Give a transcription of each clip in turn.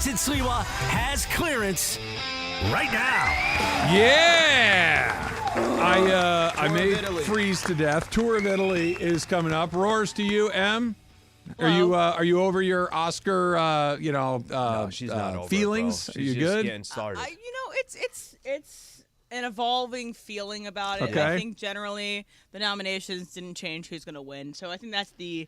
Reeves and Sliwa has clearance right now. Yeah! I may freeze to death. Tour of Italy is coming up. Roars to you, Em. Are you over your Oscar? No, she's not over feelings? It, bro. Are you She's just good? getting started. It's an evolving feeling about it. Okay. And I think generally the nominations didn't change who's going to win. So I think that's the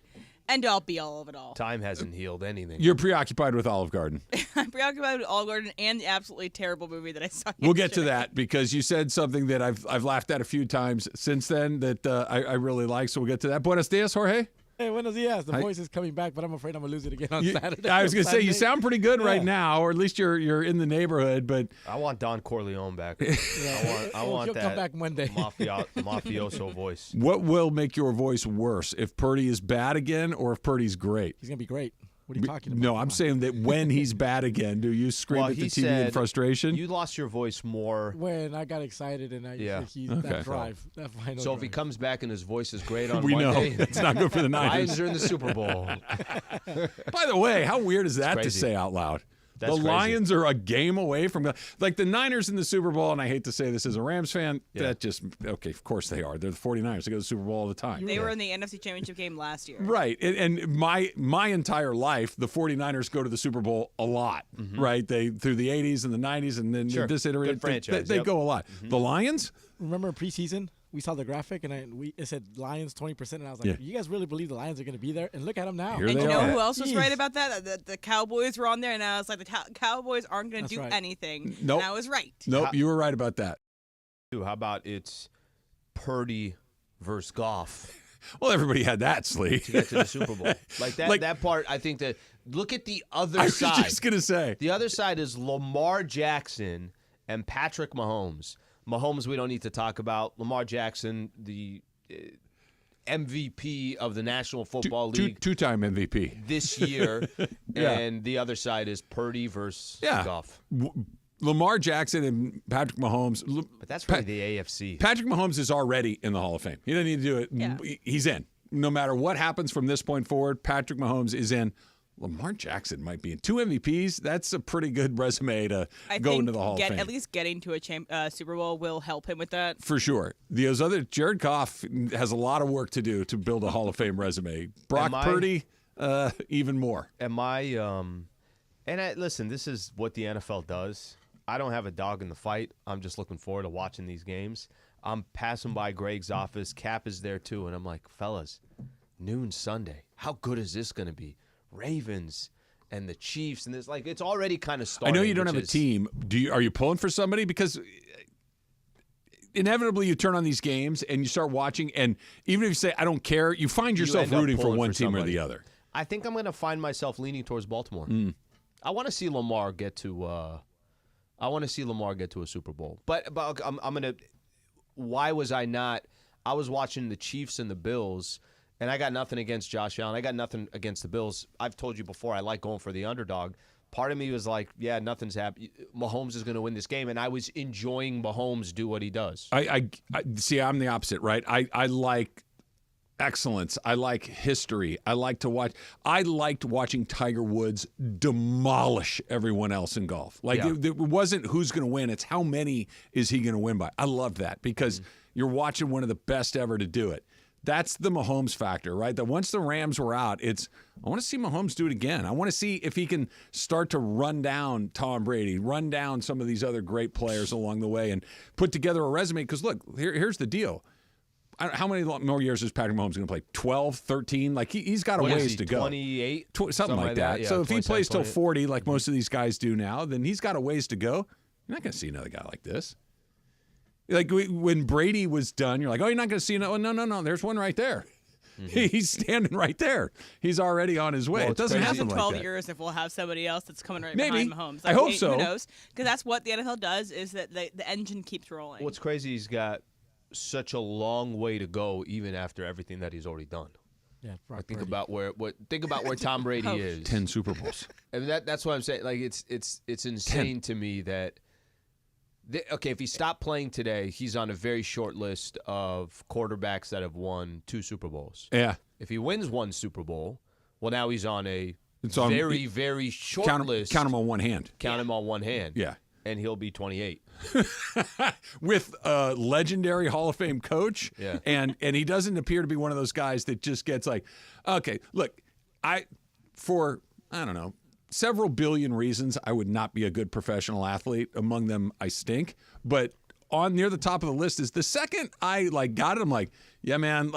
end-all be-all of it all. Time hasn't healed anything. You're preoccupied with Olive Garden. I'm preoccupied with Olive Garden and the absolutely terrible movie that I saw We'll get to yesterday. that because you said something that I've laughed at a few times since then that I really like. So we'll get to that. Buenos dias, Jorge. Hey, buenos dias. The voice is coming back, but I'm afraid I'm going to lose it again on Saturday. I was going to say, you Sunday. sound pretty good right now, or at least you're in the neighborhood. But I want Don Corleone back. I want He'll that come back Monday. mafioso voice. what will make your voice worse, if Purdy is bad again or if Purdy's great? He's going to be great. What are you talking about? No, I'm saying that when he's bad again, do you scream Well, at the he TV said in frustration? You lost your voice more. When I got excited and Okay. that drive, that final So if he drive. comes back and his voice is great on we know Monday, it's not good for the Lions Niners. are in the Super Bowl. By the way, how weird is that to crazy. say out loud? That's the crazy. Lions are a game away from like the Niners in the Super Bowl, and I hate to say this as a Rams fan, that just okay. Of course they are. They're the 49ers. They go to the Super Bowl all the time. They were in the NFC Championship game last year. Right. And my entire life, the 49ers go to the Super Bowl a lot, right? They through the 80s and the 90s, and then Sure. this iteration, Good franchise, they yep. go a lot. The Lions? Remember preseason? We saw the graphic, and it said Lions 20%, and I was like, you guys really believe the Lions are going to be there? And look at them now. Here And they you know are. who else was Jeez. right about that? The Cowboys were on there, and I was like, the Cowboys aren't going to That's do right. anything. Nope. And I was right. Nope, you were right about that. How about it's Purdy versus Goff Well, everybody had that, Slee. to get to the Super Bowl? Like that. That part, I think that. Look at the other I was side. just going to say. The other side is Lamar Jackson and Patrick Mahomes. Mahomes, we don't need to talk about. Lamar Jackson, the MVP of the National Football League Two-time MVP. this year. Yeah. And the other side is Purdy versus Goff. Lamar Jackson and Patrick Mahomes. But that's really the AFC. Patrick Mahomes is already in the Hall of Fame. He doesn't need to do it. Yeah. He's in. No matter what happens from this point forward, Patrick Mahomes is in. Lamar Jackson might be in. 2 MVPs, that's a pretty good resume to I go think into the Hall of Fame. at least getting to a Super Bowl will help him with that. For sure. Jared Goff has a lot of work to do to build a Hall of Fame resume. Brock Purdy, even more. Listen, this is what the NFL does. I don't have a dog in the fight. I'm just looking forward to watching these games. I'm passing by Greg's office. Cap is there too, and I'm like, fellas, noon Sunday. How good is this going to be? Ravens and the Chiefs, and it's already kind of I starting. know you don't have a team. Are you pulling for somebody? Because inevitably you turn on these games and you start watching, and even if you say I don't care, you find yourself end up rooting for pulling one for team or somebody. the other. I think I'm going to find myself leaning towards Baltimore. I want to see Lamar get to. I want to see Lamar get to a Super Bowl. But I'm going to. Why was I not? I was watching the Chiefs and the Bills, and I got nothing against Josh Allen. I got nothing against the Bills. I've told you before, I like going for the underdog. Part of me was like, yeah, nothing's happening. Mahomes is going to win this game, and I was enjoying Mahomes do what he does. I see. I'm the opposite, right? I like excellence. I like history. I like to watch. I liked watching Tiger Woods demolish everyone else in golf. It wasn't who's going to win. It's how many is he going to win by. I love that because you're watching one of the best ever to do it. That's the Mahomes factor, right? That once the Rams were out, I want to see Mahomes do it again. I want to see if he can start to run down Tom Brady, run down some of these other great players along the way and put together a resume. Because, look, here's the deal. How many more years is Patrick Mahomes going to play? 12, 13? Like, he's got a ways to go. 28? Something like that. Yeah, so if he plays till 28. 40, like most of these guys do now, then he's got a ways to go. You're not going to see another guy like this. Like when Brady was done, you're like, oh, you're not going to see another. No. There's one right there. He's standing right there. He's already on his way. Well, it doesn't crazy. happen like 12 that. years if we'll have somebody else that's coming right Maybe. behind Mahomes. I hope so. Who knows? Because that's what the NFL does is that the engine keeps rolling. What's crazy, he's got such a long way to go, even after everything that he's already done. Yeah, Think about where Tom Brady Oh. is. 10 Super Bowls. And that's what I'm saying. Like it's insane to me that. If he stopped playing today, he's on a very short list of quarterbacks that have won 2 Super Bowls. Yeah. If he wins 1 Super Bowl, well, now he's on a It's on very, very short count list. them on one hand. Count him on one hand. Yeah. And he'll be 28. With a legendary Hall of Fame coach. Yeah. And he doesn't appear to be one of those guys that just gets like, okay, look, I don't know, several billion reasons I would not be a good professional athlete. Among them, I stink. But near the top of the list is the second I got it, I'm like, yeah, man,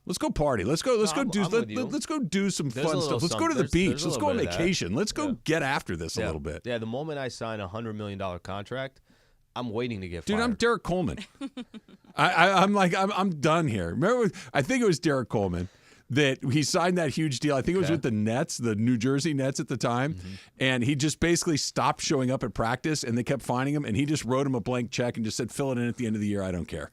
let's go party. Let's go do some fun stuff. Let's go to the beach. Let's go on vacation. Let's go get after this a little bit. Yeah, the moment I sign a $100 million contract, I'm waiting to get fired. Dude, I'm Derek Coleman. I'm done here. Remember, I think it was Derek Coleman that he signed that huge deal. I think it was with the Nets, the New Jersey Nets at the time. Mm-hmm. And he just basically stopped showing up at practice, and they kept finding him. And he just wrote him a blank check and just said, fill it in at the end of the year. I don't care.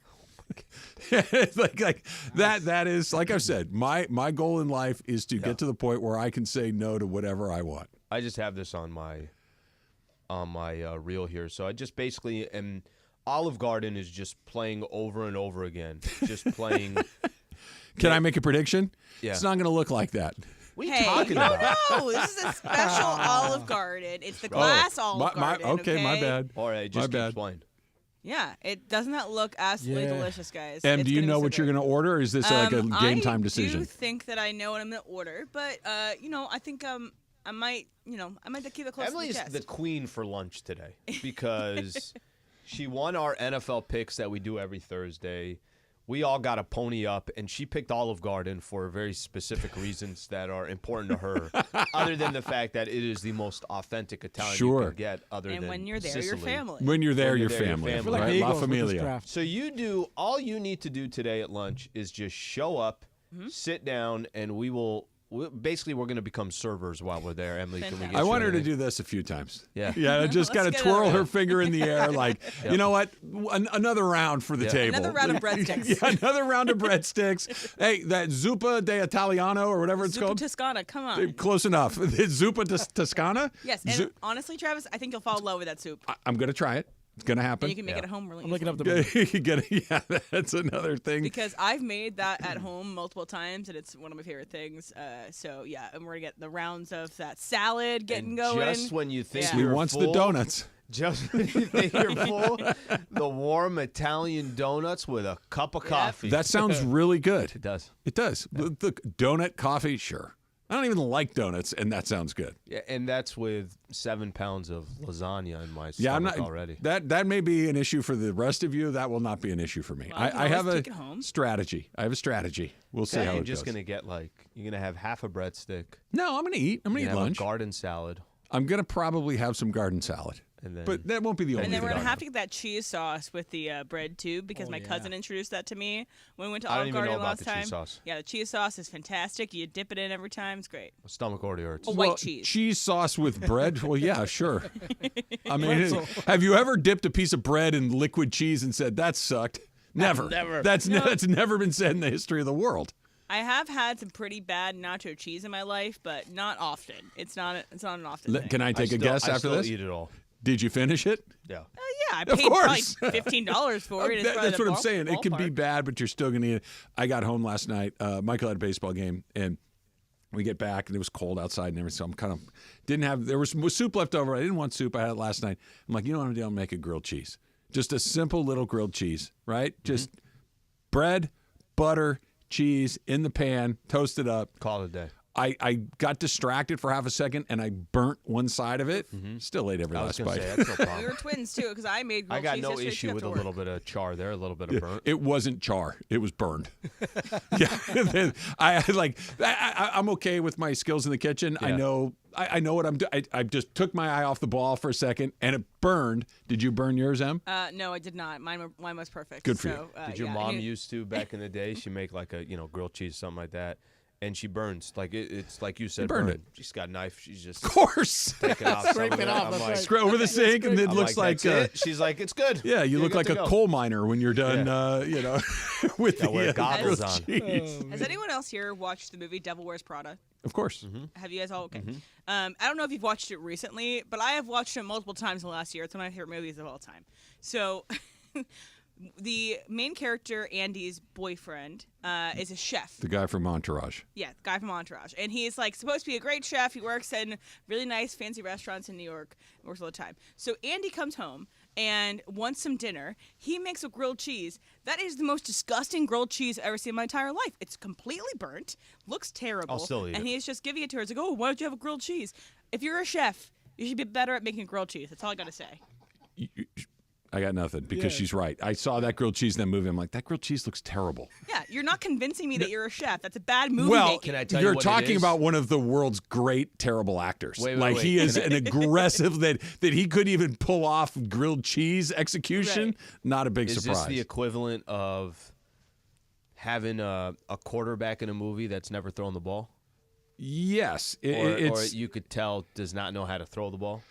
like that is, like I've said, my goal in life is to get to the point where I can say no to whatever I want. I just have this on my reel here. So I just basically am. Olive Garden is just playing over and over again. Just playing. Can I make a prediction? Yeah. It's not going to look like that. What are you talking about? No, this is a special Olive Garden. It's the glass Olive Garden. Okay, my bad. All right, just keep playing. Yeah, it does not look absolutely delicious, guys. Em, do you know what you're going to order, or is this like a game time decision? I do think that I know what I'm going to order, but I think I might keep it close to the chest. Emily's the queen for lunch today because she won our NFL picks that we do every Thursday. We all got a pony up, and she picked Olive Garden for very specific reasons that are important to her, other than the fact that it is the most authentic Italian you can get, and when you're there, Sicily. your family. When you're there, your family. Right? La Familia. So all you need to do today at lunch is just show up, sit down, and we're going to become servers while we're there. Emily, can we get I want her to do this a few times. Yeah. Yeah, just got to twirl her finger in the air like, you know what? Another round for the table. Another round of breadsticks. Yeah, another round of breadsticks. Hey, that Zuppa de Italiano or whatever it's called. Zuppa Toscana, come on. Close enough. Zuppa Toscana? Yes, and honestly, Travis, I think you'll fall in love with that soup. I'm going to try it. It's going to happen. And you can make it at home really I'm looking up the Yeah, that's another thing. Because I've made that at home multiple times, and it's one of my favorite things. So, yeah, and we're going to get the rounds of that salad getting going. Just when you think He wants the donuts. Just when you think you're full, the warm Italian donuts with a cup of coffee. That sounds really good. It does. It does. Yeah. The donut, coffee, sure. I don't even like donuts, and that sounds good. Yeah, and that's with 7 pounds of lasagna in my stomach already. That may be an issue for the rest of you. That will not be an issue for me. Well, I have a strategy. We'll see how it goes. You're just going to get you're going to have half a breadstick. No, I'm going to eat. I'm going to eat lunch. A garden salad. I'm going to probably have some garden salad. But that won't be the only thing. And then we're going to have to get that cheese sauce with the bread, too, because my cousin introduced that to me when we went to Olive Garden last time. Cheese sauce. Yeah, the cheese sauce is fantastic. You dip it in every time. It's great. My stomach already hurts. White cheese. Cheese sauce with bread? Well, yeah, sure. I mean, have you ever dipped a piece of bread in liquid cheese and said, that sucked? Never. That's never been said in the history of the world. I have had some pretty bad nacho cheese in my life, but not often. It's not an often thing. Can I take a guess after this? I still eat it all. Did you finish it? Yeah. Yeah, I paid probably $15 for it. That's what I'm saying. It can be bad, but you're still going to eat it. I got home last night. Michael had a baseball game, and we get back, and it was cold outside and everything. So I'm kind of there was soup left over. I didn't want soup. I had it last night. I'm like, you know what I'm doing? I'll make a grilled cheese. Just a simple little grilled cheese, right? Just bread, butter, cheese in the pan, toast it up. Call it a day. I got distracted for half a second, and I burnt one side of it. Still ate every last bite. That's no problem. We were twins, too, because I made grilled cheese. I got no issue with a little bit of char there, a little bit of burnt. It wasn't char. It was burned. Yeah. I'm okay with my skills in the kitchen. Yeah. I know what I'm doing. I just took my eye off the ball for a second, and it burned. Did you burn yours, Em? No, I did not. Mine was perfect. Good for you. Did your mom used to back in the day? She make like a grilled cheese, something like that. And she burns it's like you said. Burned it. She's got a knife. She's just of course taking off. Scrape it off. Like, over the sink, and it looks like. She's like, it's good. Yeah, you look like a coal miner when you're done. With the goggles on. Has anyone else here watched the movie Devil Wears Prada? Of course. Have you guys all? Okay. I don't know if you've watched it recently, but I have watched it multiple times in the last year. It's one of my favorite movies of all time. So. the main character, Andy's boyfriend, is a chef. The guy from Entourage. Yeah, the guy from Entourage. And he's like supposed to be a great chef. He works in really nice, fancy restaurants in New York. Works all the time. So Andy comes home and wants some dinner. He makes a grilled cheese. That is the most disgusting grilled cheese I've ever seen in my entire life. It's completely burnt, looks terrible. I'll still eat and it. he's just giving it to her. He's like, oh, why don't you have a grilled cheese? If you're a chef, you should be better at making grilled cheese. That's all I got to say. I got nothing because she's right. I saw that grilled cheese in that movie. I'm like, that grilled cheese looks terrible. Yeah, you're not convincing me that you're a chef. That's a bad movie Well, making. Can I tell you you're what talking it is? about one of the world's great terrible actors. Wait, like wait. he is an aggressive that he could even pull off grilled cheese execution. Right. Not a big Is surprise. this the equivalent of having a quarterback in a movie that's never thrown the ball? Yes, Or it's you could tell does not know how to throw the ball?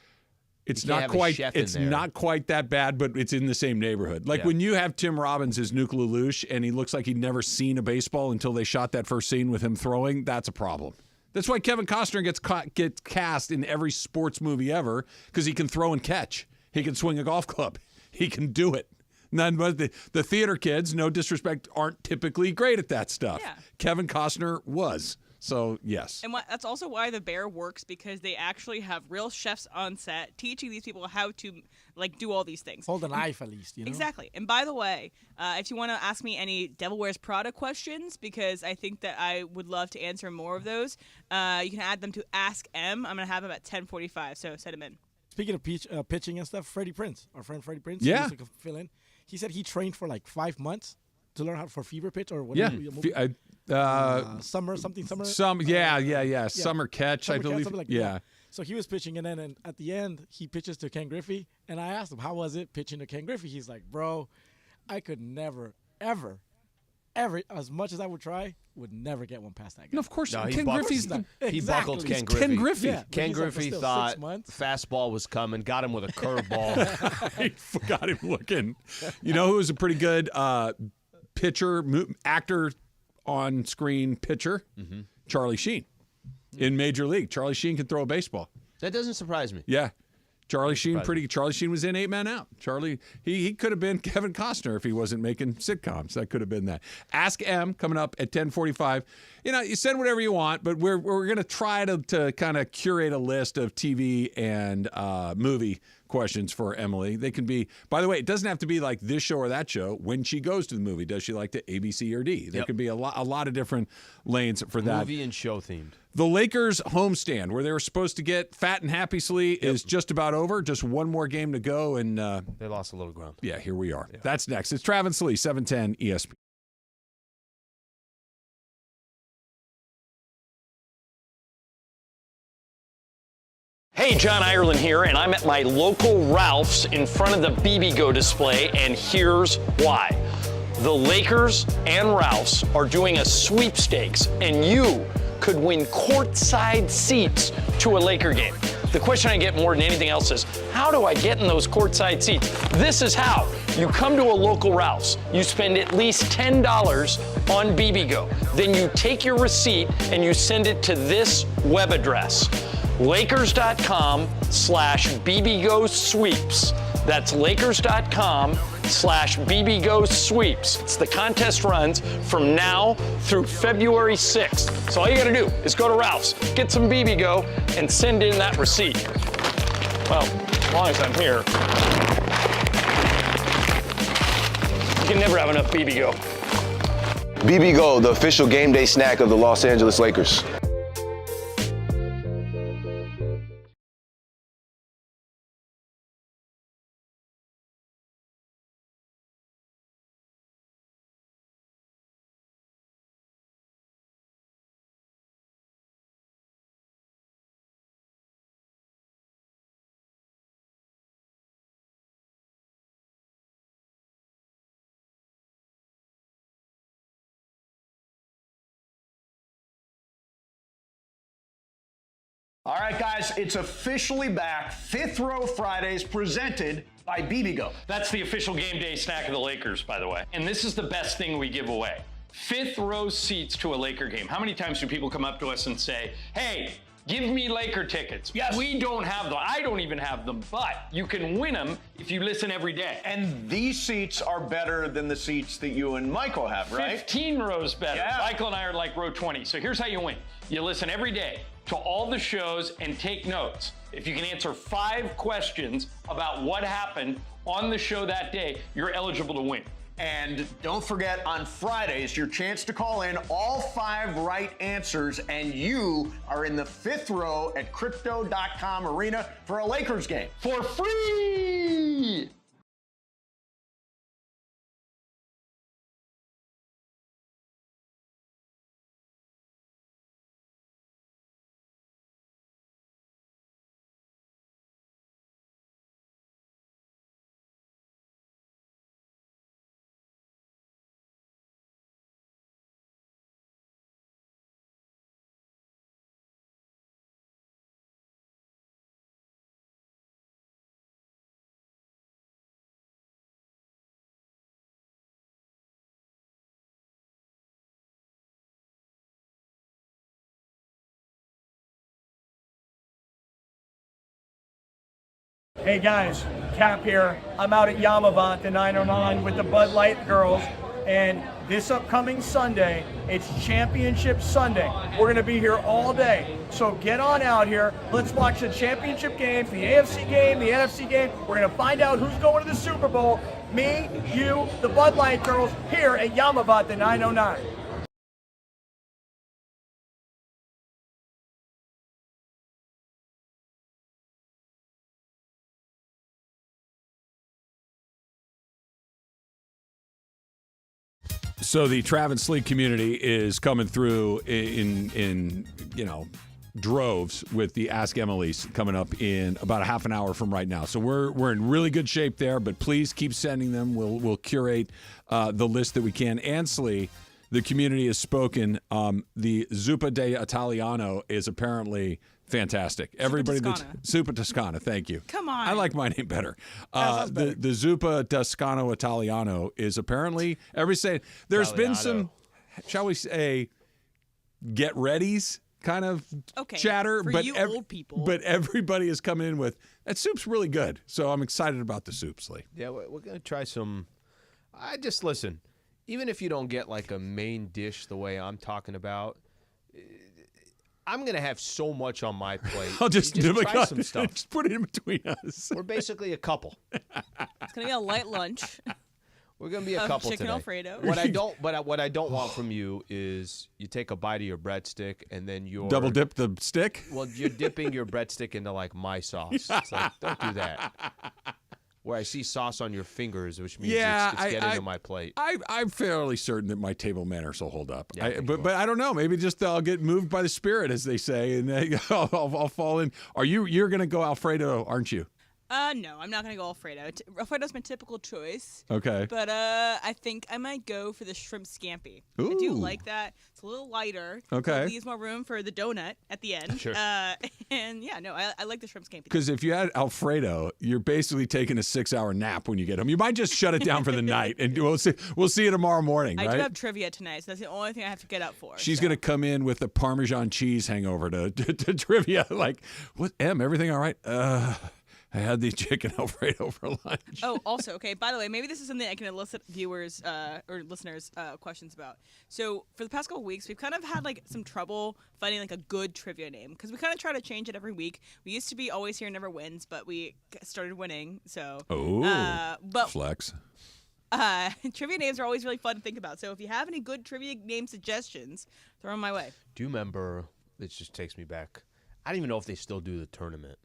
it's you can't not have a quite chef in it's there. not quite that bad, but it's in the same neighborhood. Like Yeah. when you have Tim Robbins as Nuke Lelouch and he looks like he'd never seen a baseball until they shot that first scene with him throwing. That's a problem. That's why Kevin Costner gets cast in every sports movie ever because he can throw and catch. He can swing a golf club. He can do it. None but the theater kids, no disrespect, aren't typically great at that stuff. Yeah. Kevin Costner was. So, yes. And that's also why The Bear works, because they actually have real chefs on set teaching these people how to do all these things. Hold a knife at least, you know? Exactly. And by the way, if you want to ask me any Devil Wears Prada questions, because I think that I would love to answer more of those, you can add them to Ask M. I'm going to have them at 10:45, so send them in. Speaking of pitching and stuff, Freddie Prinze, our friend Freddie Prinze, Yeah. he used to fill in. He said he trained for like 5 months to learn how for fever pitch or Yeah. whatever. Summer. Yeah. Summer catch, I Summer catch, believe. something like that. yeah. So he was pitching, and then at the end, he pitches to Ken Griffey. And I asked him, how was it pitching to Ken Griffey? He's like, bro, I could never, ever, as much as I would try, would never get one past that guy. No, of course. No, he Ken buckled- Griffey's He buckled Exactly. Ken He's Griffey. Ken Griffey. Yeah. But Ken he's like, Griffey for still thought 6 months. fastball was coming, got him with a curveball. I forgot him looking. You know who was a pretty good pitcher, actor, on-screen pitcher? Charlie Sheen. In Major League. Charlie Sheen can throw a baseball. That doesn't surprise me. Yeah. Charlie Sheen was in 8 Men Out. Charlie, he could have been Kevin Costner if he wasn't making sitcoms. That could have been that. Ask M coming up at 10:45. You send whatever you want, but we're going to try to kind of curate a list of TV and movie questions for Emily. They can be, by the way, it doesn't have to be like this show or that show. When she goes to the movie, does she like to ABC or D? There could be a lot of different lanes for that. Movie and show themed. The Lakers homestand, where they were supposed to get fat and happy, Slee, is just about over. Just one more game to go, and They lost a little ground. yeah, here we are. That's next. It's Travis Slee, 710 ESPN. Hey, John Ireland here, and I'm at my local Ralph's in front of the BB-Go display, and here's why. The Lakers and Ralph's are doing a sweepstakes, and you could win courtside seats to a Laker game. The question I get more than anything else is, how do I get in those courtside seats? This is how. You come to a local Ralph's, you spend at least $10 on BB-Go. Then you take your receipt and you send it to this web address, lakers.com/BBGO sweeps. That's lakers.com/BBGO sweeps. It's the contest runs from now through February 6th. So all you gotta do is go to Ralph's, get some BB-Go, and send in that receipt. Well, as long as I'm here. You can never have enough BB-Go. BB-Go, the official game day snack of the Los Angeles Lakers. All right, guys, it's officially back. Fifth Row Fridays presented by BB-Go. That's the official game day snack of the Lakers, by the way. And this is the best thing we give away. Fifth row seats to a Laker game. How many times do people come up to us and say, hey, Give me Laker tickets. Yes. We don't have them. I don't even have them, but you can win them if you listen every day. And these seats are better than the seats that you and Michael have, right? 15 rows better. Yeah. Michael and I are like row 20. So here's how you win. You listen every day to all the shows and take notes. If you can answer 5 questions about what happened on the show that day, you're eligible to win. And don't forget, on Fridays, your chance to call in all 5 right answers, and you are in the 5th row at Crypto.com Arena for a Lakers game. For free! Hey guys, Cap here. I'm out at Yamavant, the 909 with the Bud Light girls, and this upcoming Sunday, it's Championship Sunday. We're going to be here all day, so get on out here. Let's watch the championship games, the AFC game, the NFC game. We're going to find out who's going to the Super Bowl. Me, you, the Bud Light girls here at Yamavant, the 909. So the Travis Slee community is coming through in droves with the Ask Emily's coming up in about a half an hour from right now. So we're in really good shape there, but please keep sending them. We'll curate the list that we can. And Slee, the community has spoken. The Zuppa de Italiano is apparently fantastic. Everybody that's Zuppa Toscana, thank you. Come on. I like my name better. better. The Zuppa Toscano Italiano is apparently every say there's been some, shall we say, get readies kind of chatter, for but you old people. But everybody is coming in with that soup's really good. So I'm excited about the soup, Slee. Yeah, we're gonna try some. I just listen. Even if you don't get like a main dish the way I'm talking about, I'm gonna have so much on my plate. I'll just try some stuff. Just put it in between us. We're basically a couple. It's gonna be a light lunch. We're gonna be a couple chicken today. Alfredo. What I don't want from you is you take a bite of your breadstick and then you're Double dip the stick. Well, you're dipping your breadstick into like my sauce. It's like, don't do that. Where I see sauce on your fingers, which means it's getting to my plate. I'm fairly certain that my table manners will hold up. Yeah, but I don't know. Maybe just I'll get moved by the spirit, as they say, and I'll fall in. You're going to go Alfredo, aren't you? No, I'm not gonna go Alfredo. Alfredo's my typical choice. Okay. But I think I might go for the shrimp scampi. I do Ooh. like that. It's a little lighter. Okay. So it leaves more room for the donut at the end. Sure. And yeah, no, I like the shrimp scampi. Because if you had Alfredo, you're basically taking a 6-hour nap when you get home. You might just shut it down for the night, and we'll see you tomorrow morning. I right? do have trivia tonight, so that's the only thing I have to get up for. She's going to come in with a Parmesan cheese hangover to trivia. Like, what, Em, everything all right? I had the chicken Alfredo for lunch. Oh, also, okay, by the way, maybe this is something I can elicit viewers or listeners questions about. So for the past couple of weeks, we've kind of had like some trouble finding like a good trivia name because we kind of try to change it every week. We used to be Always Here, Never Wins, but we started winning. So, but flex. Trivia names are always really fun to think about. So if you have any good trivia name suggestions, throw them my way. Do you remember? This just takes me back. I don't even know if they still do the tournament.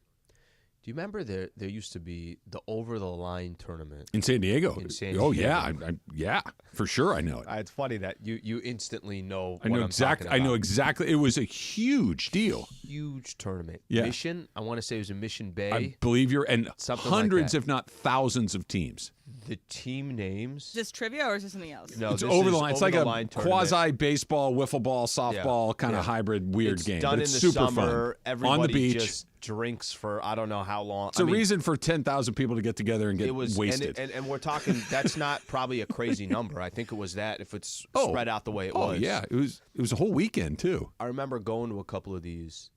Do you remember there used to be the Over the Line tournament In San Diego. In San Oh, Diego. yeah. Yeah, for sure I know it. It's funny that you instantly know I what know I'm talking exactly. I know about. exactly. It was a huge deal. Huge tournament. Yeah. Mission, I want to say it was in Mission Bay. I believe and Something like hundreds, that. if not thousands, of teams. The team names. Is this trivia or is this something else? No, It's this over the is line. It's over like the a line tournament. quasi baseball, wiffle ball, softball kind of hybrid weird It's game. done But in it's the super summer. fun. Everybody On the beach. just drinks for I don't know how long. It's a reason for 10,000 people to get together and get wasted. And we're talking. That's not probably a crazy number. I think it was that if it's spread out the way it was. Oh yeah, it was a whole weekend too. I remember going to a couple of these.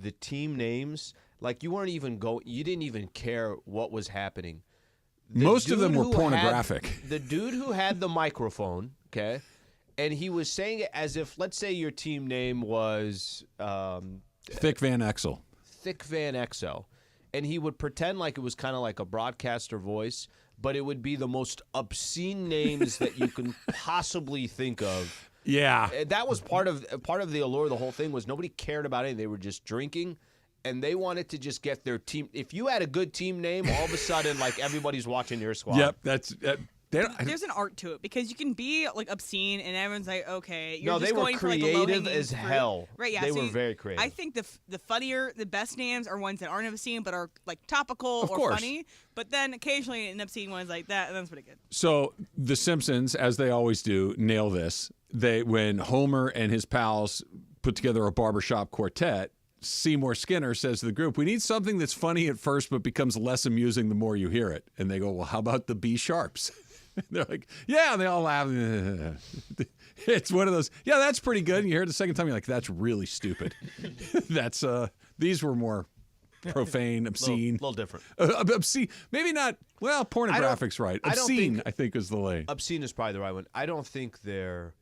the team names, like you didn't even care what was happening. Most of them were pornographic. The dude who had the microphone, okay, and he was saying it as if, let's say your team name was Thick Van Exel. Thick Van Exel. And he would pretend like it was kind of like a broadcaster voice, but it would be the most obscene names that you can possibly think of. Yeah. That was part of the allure of the whole thing was nobody cared about it. They were just drinking, and they wanted to just get their team. If you had a good team name, all of a sudden, like, everybody's watching your squad. Yep, that's There's an art to it because you can be like obscene and everyone's like, okay, you're No, just they were going for like the creative low-hanging as fruit. hell. Right? Yeah, They so were very creative. I think the funnier, the best names are ones that aren't obscene but are like topical Of or course. funny. But then occasionally an obscene ones like that, and that's pretty good. So The Simpsons, as they always do, nail this. When Homer and his pals put together a barbershop quartet, Seymour Skinner says to the group, we need something that's funny at first but becomes less amusing the more you hear it. And they go, well, how about the B Sharps? They're like, yeah, and they all laugh. It's one of those, yeah, that's pretty good. And you hear it the second time, you're like, that's really stupid. That's these were more profane, obscene. A little different. Obscene, maybe not, well, pornographic's right. Obscene, I think is the lane. Obscene is probably the right one. I don't think there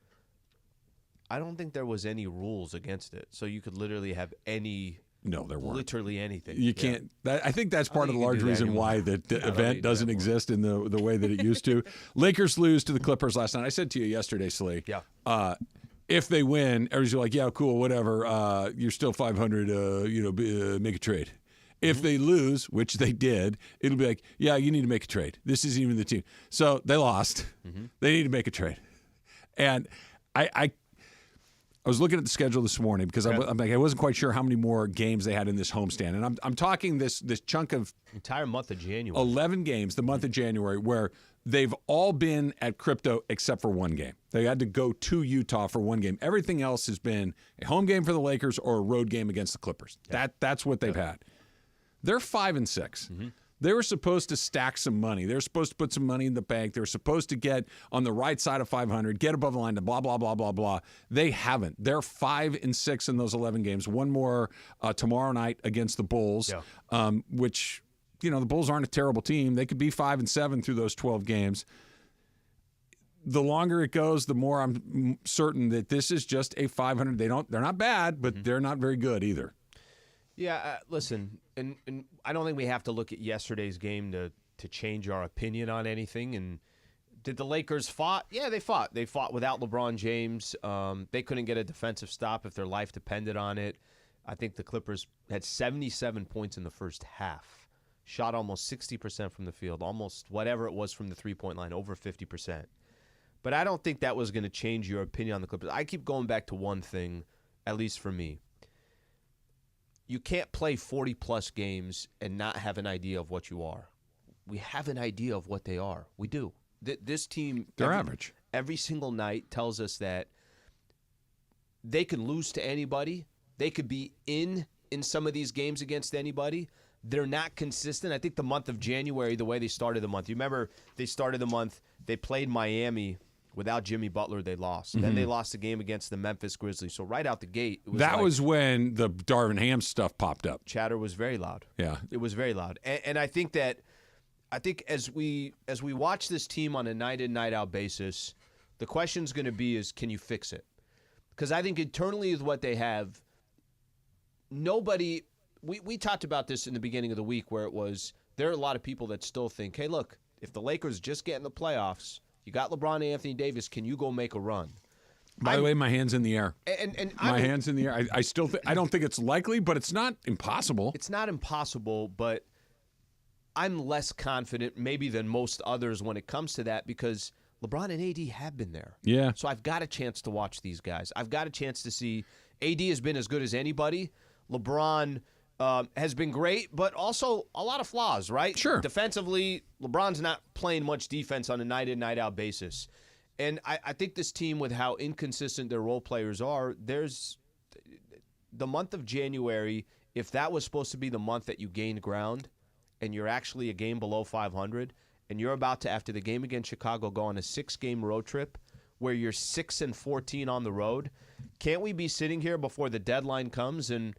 was any rules against it. So you could literally have any. No, there weren't. Literally anything. You can't. I think that's part of the you can large do that reason anymore. why the event doesn't exist in the way that it used to. Lakers lose to the Clippers last night. I said to you yesterday, Slee. Yeah. If they win, everybody's like, yeah, cool, whatever. You're still 500. Make a trade. If they lose, which they did, it'll be like, yeah, you need to make a trade. This isn't even the team. So they lost. They need to make a trade. And I was looking at the schedule this morning because I'm like, I wasn't quite sure how many more games they had in this homestand. And I'm talking this chunk of entire month of January. 11 games, the month of January, where they've all been at Crypto except for one game. They had to go to Utah for one game. Everything else has been a home game for the Lakers or a road game against the Clippers. Yeah. That's what they've had. They're 5-6. They were supposed to stack some money. They were supposed to put some money in the bank. They were supposed to get on the right side of 500, get above the line, to blah, blah, blah, blah, blah. They haven't. They're 5-6 in those 11 games. One more tomorrow night against the Bulls, which, the Bulls aren't a terrible team. They could be 5-7 through those 12 games. The longer it goes, the more I'm certain that this is just a 500. They're not bad, but they're not very good either. Yeah, listen, and I don't think we have to look at yesterday's game to change our opinion on anything. And did the Lakers fought? Yeah, they fought. They fought without LeBron James. They couldn't get a defensive stop if their life depended on it. I think the Clippers had 77 points in the first half, shot almost 60% from the field, almost whatever it was from the three-point line, over 50%. But I don't think that was going to change your opinion on the Clippers. I keep going back to one thing, at least for me. You can't play 40-plus games and not have an idea of what you are. We have an idea of what they are. We do. This team, they're average. Every single night tells us that they can lose to anybody. They could be in some of these games against anybody. They're not consistent. I think the month of January, the way they started the month, you remember they started the month, they played Miami. Without Jimmy Butler, they lost. Then they lost the game against the Memphis Grizzlies. So right out the gate, it was that was when the Darvin Ham stuff popped up. Chatter was very loud. Yeah, it was very loud. And I think as we watch this team on a night in, night out basis, the question's going to be is, can you fix it? Because I think internally with what they have, nobody. We talked about this in the beginning of the week where it was there are a lot of people that still think, hey, look, if the Lakers just get in the playoffs. You got LeBron and Anthony Davis. Can you go make a run? By the way, my hand's in the air. And my hand's in the air. I still I don't think it's likely, but it's not impossible. It's not impossible, but I'm less confident maybe than most others when it comes to that because LeBron and AD have been there. Yeah. So I've got a chance to watch these guys. I've got a chance to see AD has been as good as anybody. LeBron has been great, but also a lot of flaws, right? Sure. Defensively, LeBron's not playing much defense on a night-in, night-out basis. And I think this team, with how inconsistent their role players are, there's the month of January, if that was supposed to be the month that you gained ground and you're actually a game below 500 and you're about to, after the game against Chicago, go on a 6-game road trip where you're 6-14 on the road, can't we be sitting here before the deadline comes and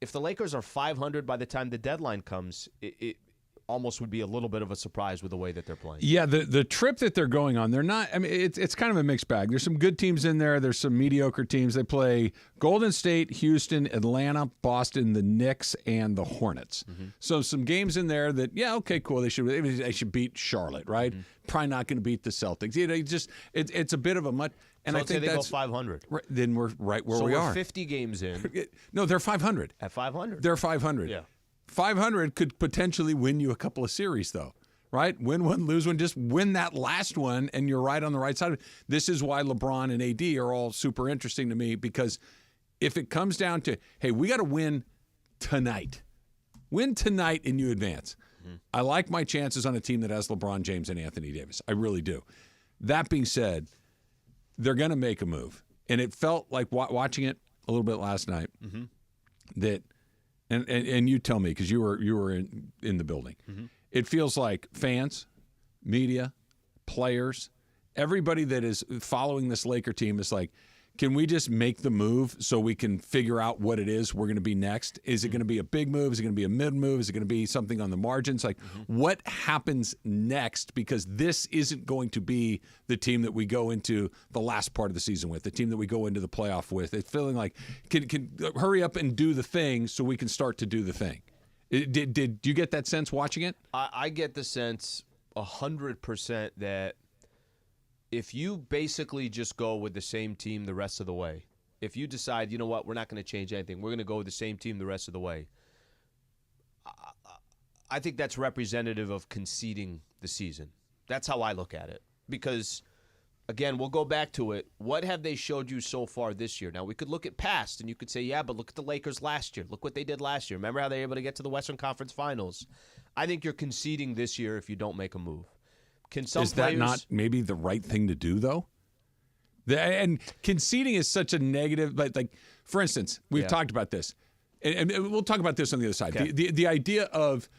if the Lakers are 500 by the time the deadline comes, it almost would be a little bit of a surprise with the way that they're playing. Yeah, the trip that they're going on, they're not. I mean, it's kind of a mixed bag. There's some good teams in there. There's some mediocre teams. They play Golden State, Houston, Atlanta, Boston, the Knicks, and the Hornets. So some games in there that, yeah, okay, cool. They should beat Charlotte, right? Probably not going to beat the Celtics. It's a bit of a much. And so I let's say think they that's go 500. Right, then we're right where so we we're are. 50 games in. No, they're 500. At 500. They're 500. Yeah. 500 could potentially win you a couple of series, though, right? Win one, lose one, just win that last one, and you're right on the right side of it. This is why LeBron and AD are all super interesting to me, because if it comes down to, hey, we got to win tonight. Win tonight and you advance. I like my chances on a team that has LeBron James and Anthony Davis. I really do. That being said, they're going to make a move. And it felt like watching it a little bit last night that – and you tell me, because you were in the building. It feels like fans, media, players, everybody that is following this Laker team is like, can we just make the move so we can figure out what it is we're going to be next? Is it going to be a big move? Is it going to be a mid move? Is it going to be something on the margins? Like, what happens next? Because this isn't going to be the team that we go into the last part of the season with, the team that we go into the playoff with. It's feeling like, can hurry up and do the thing so we can start to do the thing. Did you get that sense watching it? I get the sense 100% that if you basically just go with the same team the rest of the way, if you decide, you know what, we're not going to change anything, we're going to go with the same team the rest of the way, I think that's representative of conceding the season. That's how I look at it. Because, again, we'll go back to it. What have they showed you so far this year? Now, we could look at past, and you could say, yeah, but look at the Lakers last year. Look what they did last year. Remember how they were able to get to the Western Conference Finals? I think you're conceding this year if you don't make a move. Is that not maybe the right thing to do, though? And conceding is such a negative. Like for instance, we've talked about this, and we'll talk about this on the other side. Okay. The idea of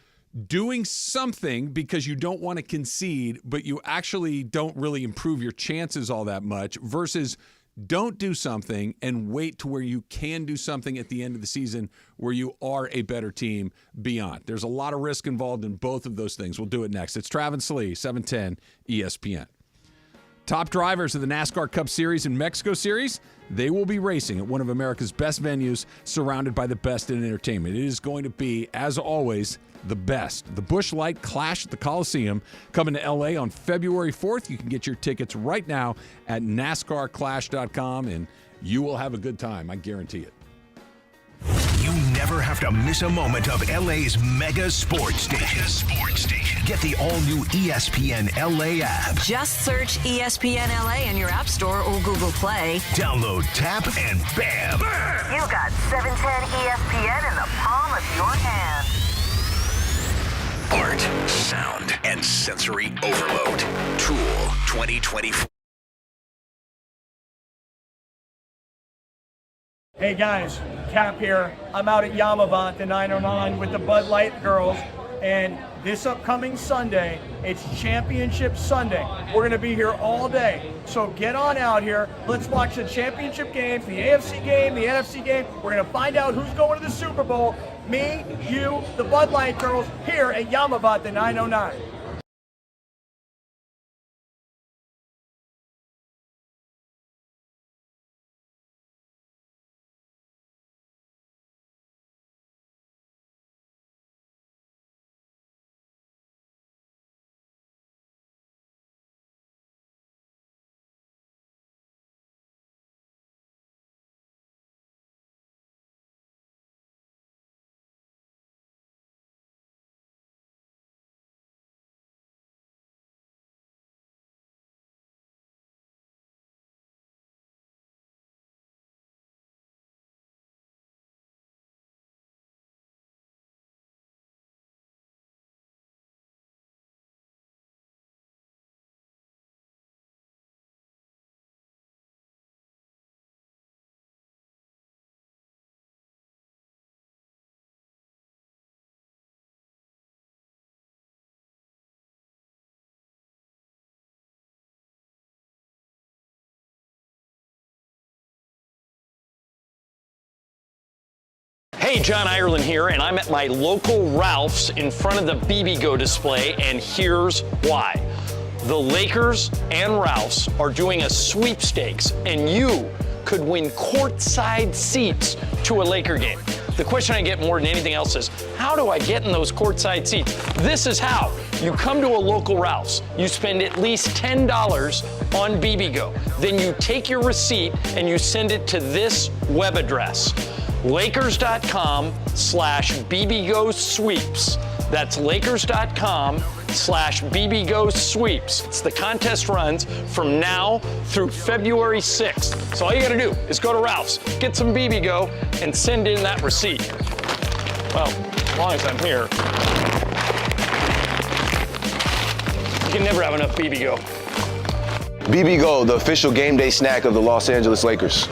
doing something because you don't want to concede, but you actually don't really improve your chances all that much, versus don't do something and wait to where you can do something at the end of the season where you are a better team beyond. There's a lot of risk involved in both of those things. We'll do it next. It's Travis Slee, 710 ESPN. Top drivers of the NASCAR Cup Series and Mexico Series, they will be racing at one of America's best venues, surrounded by the best in entertainment. It is going to be, as always, the best. The Busch Light Clash at the Coliseum coming to L.A. on February 4th. You can get your tickets right now at NASCARclash.com, and you will have a good time. I guarantee it. You never have to miss a moment of LA's mega sports station. Get the all-new ESPN LA app. Just search ESPN LA in your App Store or Google Play. Download, tap, and bam! You got 710 ESPN in the palm of your hand. Art, sound, and sensory overload. Tool 2024. Hey guys, Cap here. I'm out at Yamavant, the 909, with the Bud Light girls. And this upcoming Sunday, it's Championship Sunday. We're going to be here all day. So get on out here. Let's watch the championship games, the AFC game, the NFC game. We're going to find out who's going to the Super Bowl. Me, you, the Bud Light girls here at Yamavant, the 909. Hey, John Ireland here, and I'm at my local Ralph's in front of the BBGO display, and here's why. The Lakers and Ralph's are doing a sweepstakes, and you could win courtside seats to a Laker game. The question I get more than anything else is, how do I get in those courtside seats? This is how. You come to a local Ralph's, you spend at least $10 on BBGO. Then you take your receipt and you send it to this web address, lakers.com/BBGO sweeps. That's lakers.com/BBGO sweeps. It's the contest runs from now through February 6th. So all you gotta do is go to Ralph's, get some BBGO, and send in that receipt. Well, as long as I'm here. You can never have enough BBGO. BBGO, the official game day snack of the Los Angeles Lakers.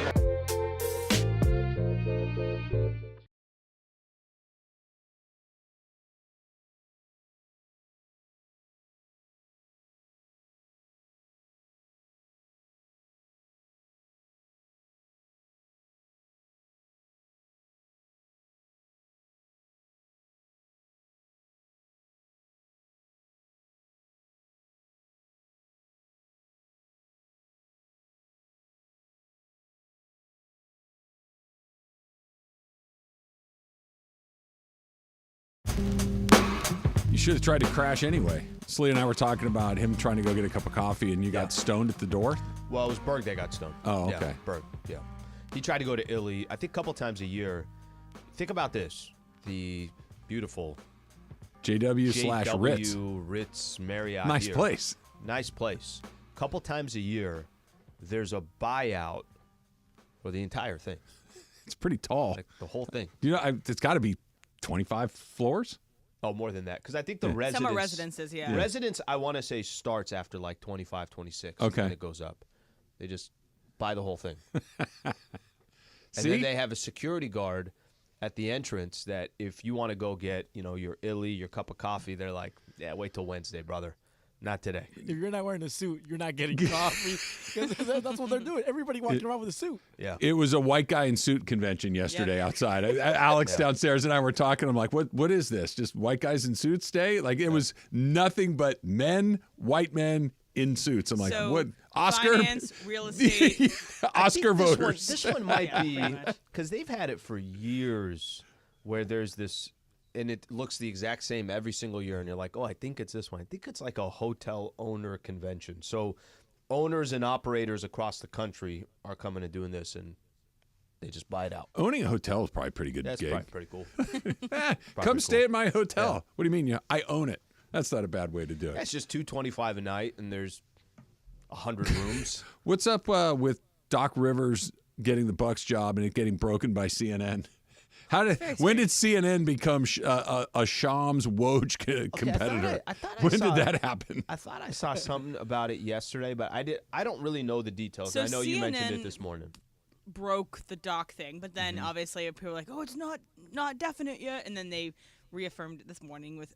You should have tried to crash anyway. Slee and I were talking about him trying to go get a cup of coffee, and you got stoned at the door? Well, it was Berg that got stoned. Oh, okay. Yeah, Berg, yeah. He tried to go to Italy, I think a couple times a year. Think about this. The beautiful JW/Ritz. Ritz Marriott. Nice here. place. Nice place. Couple times a year, there's a buyout for the entire thing. It's pretty tall. Like the whole thing. You know, it's got to be 25 floors? Oh, more than that. Because I think the residence. Some are residences, yeah. Residence, I want to say, starts after like 25, 26. Okay. And it goes up. They just buy the whole thing. And See? then they have a security guard at the entrance that if you want to go get, your illy, your cup of coffee, they're like, yeah, wait till Wednesday, brother. Not today. If you're not wearing a suit, you're not getting coffee. 'Cause that's what they're doing. Everybody walking around with a suit. Yeah. It was a white guy in suit convention yesterday outside. Alex downstairs and I were talking. I'm like, what is this? Just white guys in suits day? Like, it was nothing but white men in suits. I'm like, So, what? Oscar? Finance, real estate. Oscar voters. This one might Yeah, be, pretty much. because they've had it for years where there's this, and it looks the exact same every single year, and you're like, oh, I think it's this one. I think it's like a hotel owner convention. So owners and operators across the country are coming and doing this, and they just buy it out. Owning a hotel is probably a pretty good That's gig. probably pretty cool. Come stay cool. at my hotel. Yeah. What do you mean? I own it. That's not a bad way to do it. That's just $225 a night, and there's 100 rooms. What's up with Doc Rivers getting the Bucks job and it getting broken by CNN? When did CNN become a Shams Woj competitor? When did that happen? I thought I saw something about it yesterday, but I don't really know the details. So I know you mentioned CNN it this morning. broke the doc thing, but then Mm-hmm. obviously people were like, "Oh, it's not definite yet," and then they reaffirmed it this morning with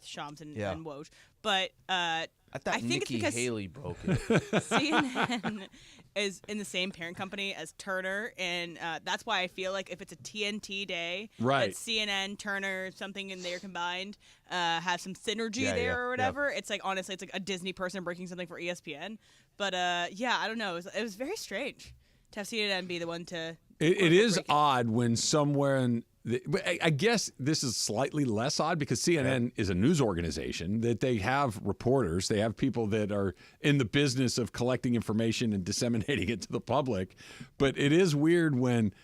Shams and Woj. But I thought think Nikki it's because Haley broke it. CNN is in the same parent company as Turner, and that's why I feel like if it's a TNT day, Right. that CNN, Turner, something in there combined have some synergy Yeah, there yeah, or whatever. It's like, honestly, it's like a Disney person breaking something for ESPN. But yeah, I don't know. It was very strange to have CNN be the one to. It is break odd when somewhere I guess this is slightly less odd because CNN is a news organization that they have reporters. They have people that are in the business of collecting information and disseminating it to the public. But it is weird when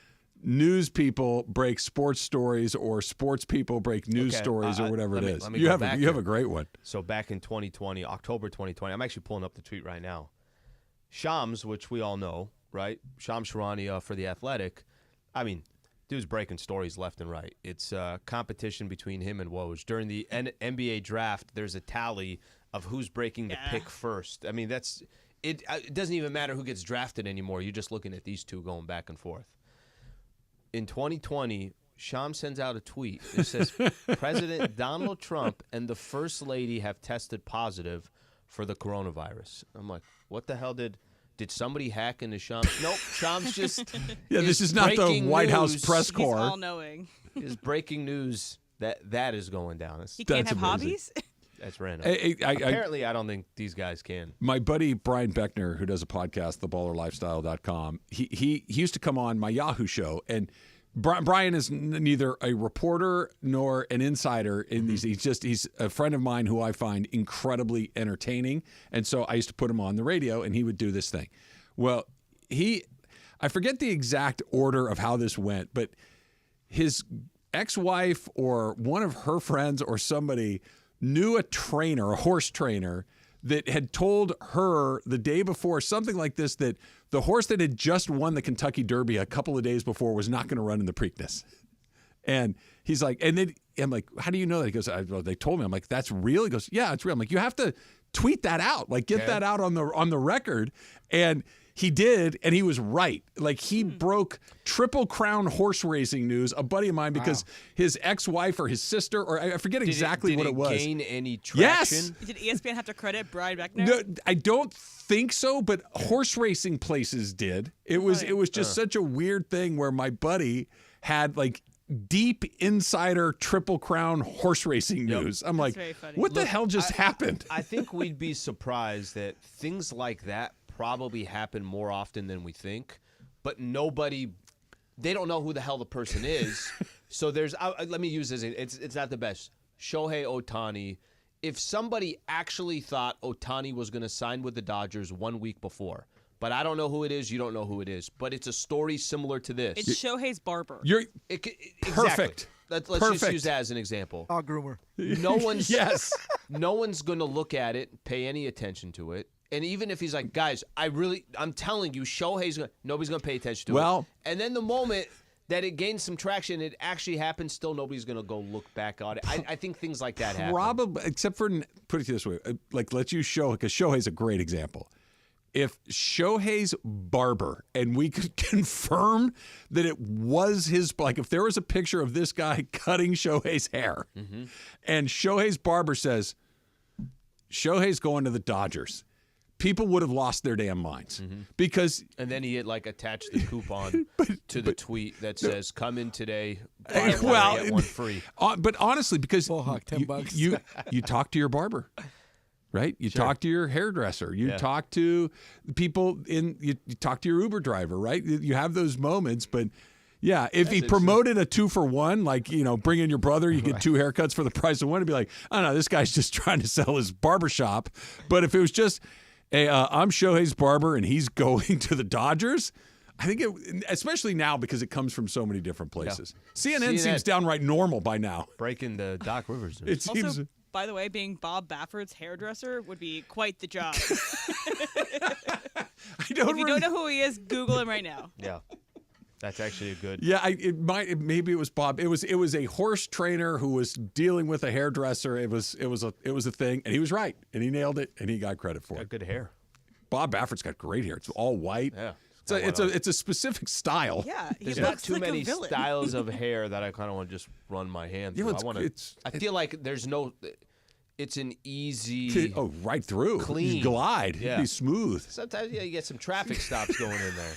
news people break sports stories or sports people break news stories or whatever it is. Let me You go have back you have here. a great one. So back in 2020, October 2020, I'm actually pulling up the tweet right now. Shams, which we all know, right? Shams Charania for The Athletic. I mean, dude's breaking stories left and right. It's a competition between him and Woj. During the NBA draft, there's a tally of who's breaking the pick first. I mean, it doesn't even matter who gets drafted anymore. You're just looking at these two going back and forth. In 2020, Shams sends out a tweet. It says, President Donald Trump and the First Lady have tested positive for the coronavirus. I'm like, what the hell did Did somebody hack into Shams? Nope. Shams just Yeah, this is not the White House press He's corps. all-knowing. Is breaking news that is going down. He can't That's have amazing. hobbies? That's random. Apparently, I don't think these guys can. My buddy Brian Beckner, who does a podcast, theballerlifestyle.com, he used to come on my Yahoo show, and Brian is neither a reporter nor an insider in these. He's a friend of mine who I find incredibly entertaining, and so I used to put him on the radio, and he would do this thing. Well, I forget the exact order of how this went, but his ex-wife or one of her friends or somebody knew a horse trainer, that had told her the day before, something like this, that the horse that had just won the Kentucky Derby a couple of days before was not going to run in the Preakness. And he's like, and then I'm like, how do you know that? He goes, well, they told me. I'm like, that's real? He goes, yeah, it's real. I'm like, you have to tweet that out, like get that out on the record. And he did, and he was right. Like, he broke Triple Crown horse racing news, a buddy of mine, because his ex-wife or his sister, or I forget exactly what it was. Did it gain any traction? Yes. Did ESPN have to credit Brian Beckner? No, I don't think so, but horse racing places did. It was just such a weird thing where my buddy had like deep insider Triple Crown horse racing news. I'm like, what the hell just happened? I think we'd be surprised that things like that probably happen more often than we think, but they don't know who the hell the person is. So there's, let me use this, it's not the best. Shohei Ohtani, if somebody actually thought Ohtani was going to sign with the Dodgers 1 week before, but I don't know who it is, you don't know who it is, but it's a story similar to this. It's Shohei's barber. Exactly. Perfect. Let's Perfect. just use that as an example. Groomer. No one's Yes. No one's going to look at it, pay any attention to it. And even if he's like, guys, I'm telling you, nobody's going to pay attention to it. And then the moment that it gains some traction, it actually happens, still nobody's going to go look back on it. I think things like that happen. Probably, except for, put it this way, like let's use Shohei, because Shohei's a great example. If Shohei's barber, and we could confirm that it was his, like if there was a picture of this guy cutting Shohei's hair, and Shohei's barber says, Shohei's going to the Dodgers, people would have lost their damn minds. Because and then he had like attached the coupon to the tweet that says, come in today, buy one, get one free. But honestly, because $10. you talk to your barber. Right? You talk to your hairdresser. You talk to people you talk to your Uber driver, right? You have those moments, but yeah, if he promoted a 2-for-1, like, bring in your brother, you get 2 haircuts for the price of one, it'd be like, I don't know, this guy's just trying to sell his barbershop. But if it was just, hey, I'm Shohei's barber and he's going to the Dodgers, I think especially now because it comes from so many different places. Yeah. CNN seems downright normal by now. Breaking the Doc Rivers news. It seems. Also, by the way, being Bob Baffert's hairdresser would be quite the job. If you don't know who he is, Google him right now. Yeah, that's actually a good. Yeah, maybe it was Bob. It was a horse trainer who was dealing with a hairdresser. It was a thing, and he was right, and he nailed it, and he got credit for it. Good hair. Bob Baffert's got great hair. It's all white. Yeah. It's a specific style. Yeah, there's not too many styles of hair that I kind of want to just run my hand through. I feel like there's no. It's an easy. Right through. Clean. You glide. Yeah. Be smooth. Sometimes you get some traffic stops going in there.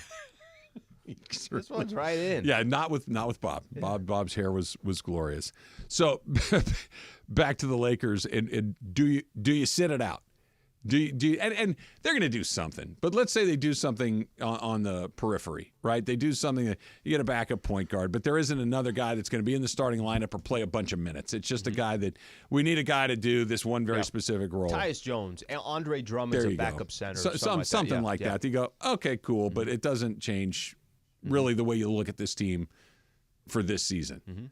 This one's right in. Yeah, not with Bob. Yeah. Bob's hair was glorious. So back to the Lakers, and do you sit it out? Do you, and they're going to do something, but let's say they do something on the periphery, right? They do something that you get a backup point guard, but there isn't another guy that's going to be in the starting lineup or play a bunch of minutes. It's just a guy that we need a guy to do this one very specific role. Tyus Jones, Andre Drummond is a backup center, something like that. You go, okay, cool, but it doesn't change really the way you look at this team for this season.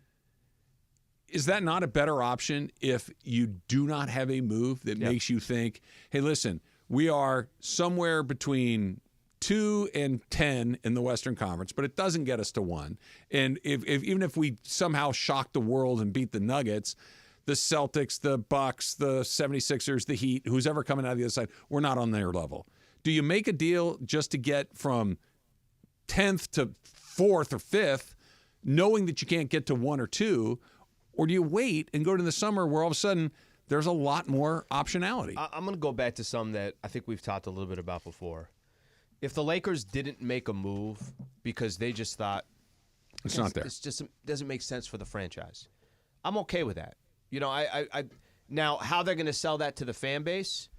Is that not a better option if you do not have a move that makes you think, hey, listen, we are somewhere between 2 and 10 in the Western Conference, but it doesn't get us to 1. And even if we somehow shock the world and beat the Nuggets, the Celtics, the Bucks, the 76ers, the Heat, who's ever coming out of the other side, we're not on their level. Do you make a deal just to get from 10th to 4th or 5th, knowing that you can't get to 1 or 2, or do you wait and go to the summer where all of a sudden there's a lot more optionality? I'm going to go back to some that I think we've talked a little bit about before. If the Lakers didn't make a move because they just thought it's not there, it just doesn't make sense for the franchise, I'm okay with that. You know, I now how they're going to sell that to the fan base,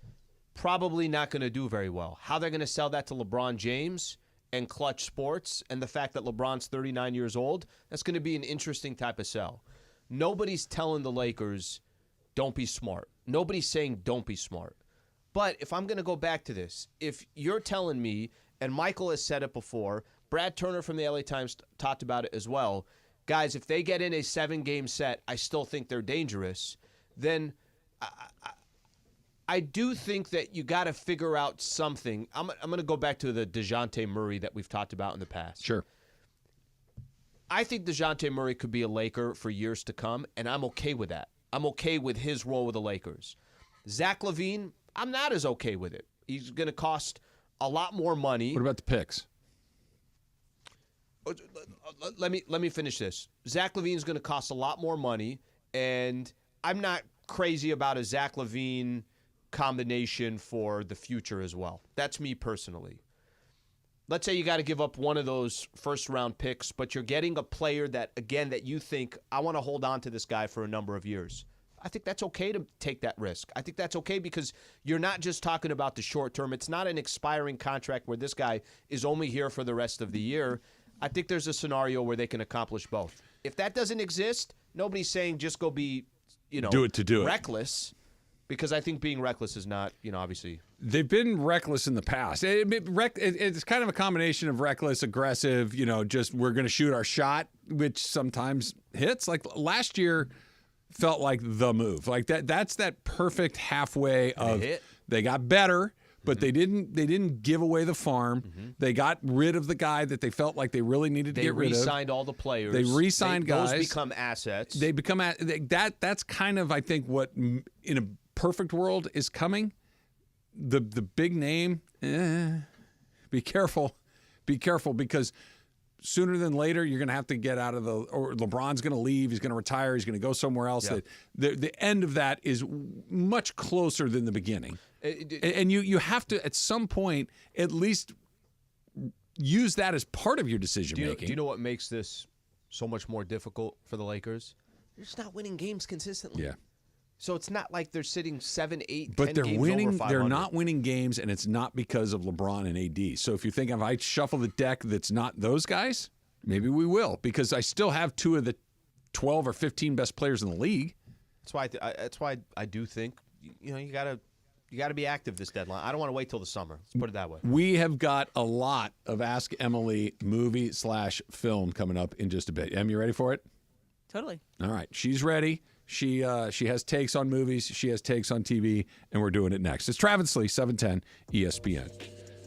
probably not going to do very well. How they're going to sell that to LeBron James and Clutch Sports and the fact that LeBron's 39 years old, that's going to be an interesting type of sell. Nobody's telling the Lakers, don't be smart. Nobody's saying don't be smart. But if I'm going to go back to this, if you're telling me, and Michael has said it before, Brad Turner from the LA Times talked about it as well, guys, if they get in a 7-game set, I still think they're dangerous, then I do think that you got to figure out something. I'm going to go back to the DeJounte Murray that we've talked about in the past. Sure. I think DeJounte Murray could be a Laker for years to come, and I'm okay with that. I'm okay with his role with the Lakers. Zach LaVine, I'm not as okay with it. He's going to cost a lot more money. What about the picks? Let me finish this. Zach LaVine's going to cost a lot more money, and I'm not crazy about a Zach LaVine combination for the future as well. That's me personally. Let's say you got to give up one of those first-round picks, but you're getting a player that, again, that you think, I want to hold on to this guy for a number of years. I think that's okay to take that risk. I think that's okay because you're not just talking about the short term. It's not an expiring contract where this guy is only here for the rest of the year. I think there's a scenario where they can accomplish both. If that doesn't exist, nobody's saying just go be, do it. reckless, because I think being reckless is not, obviously. They've been reckless in the past. It's kind of a combination of reckless, aggressive, just we're going to shoot our shot, which sometimes hits. Like last year felt like the move. Like that's that perfect halfway of they got better, but they didn't give away the farm. They got rid of the guy that they felt like they really needed to get rid of. They re-signed all the players. They re-signed guys. Those become assets. They become that's kind of, I think, what in a perfect world is coming. The big name, be careful because sooner than later you're going to have to get out of or LeBron's going to leave, he's going to retire, he's going to go somewhere else. Yeah. The end of that is much closer than the beginning. And you have to, at some point, at least use that as part of your decision-making. Do you know what makes this so much more difficult for the Lakers? They're just not winning games consistently. Yeah. So it's not like they're sitting 7, 8, but 10 they're games winning. over 500. They're not winning games, and it's not because of LeBron and AD. So if you think if I shuffle the deck that's not those guys, maybe we will, because I still have 2 of the 12 or 15 best players in the league. That's why I do think you gotta be active this deadline. I don't want to wait till the summer. Let's put it that way. We have got a lot of Ask Emily movie/film coming up in just a bit. Em, you ready for it? Totally. All right, she's ready. She has takes on movies. She has takes on TV, and we're doing it next. It's Travis Lee, 710 ESPN.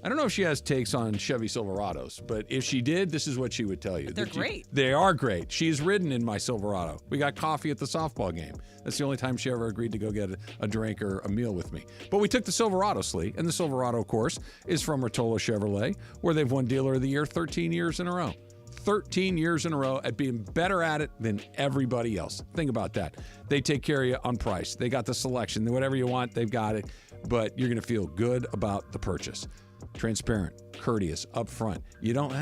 I don't know if she has takes on Chevy Silverados, but if she did, this is what she would tell you. They're great. They are great. She's ridden in my Silverado. We got coffee at the softball game. That's the only time she ever agreed to go get a drink or a meal with me. But we took the Silverado, Slee, and the Silverado, of course, is from Rotolo Chevrolet, where they've won Dealer of the Year 13 years in a row. 13 years in a row at being better at it than everybody else. Think about that. They take care of you on price. They got the selection. Whatever you want, they've got it. But you're going to feel good about the purchase. Transparent, courteous, upfront. You don't,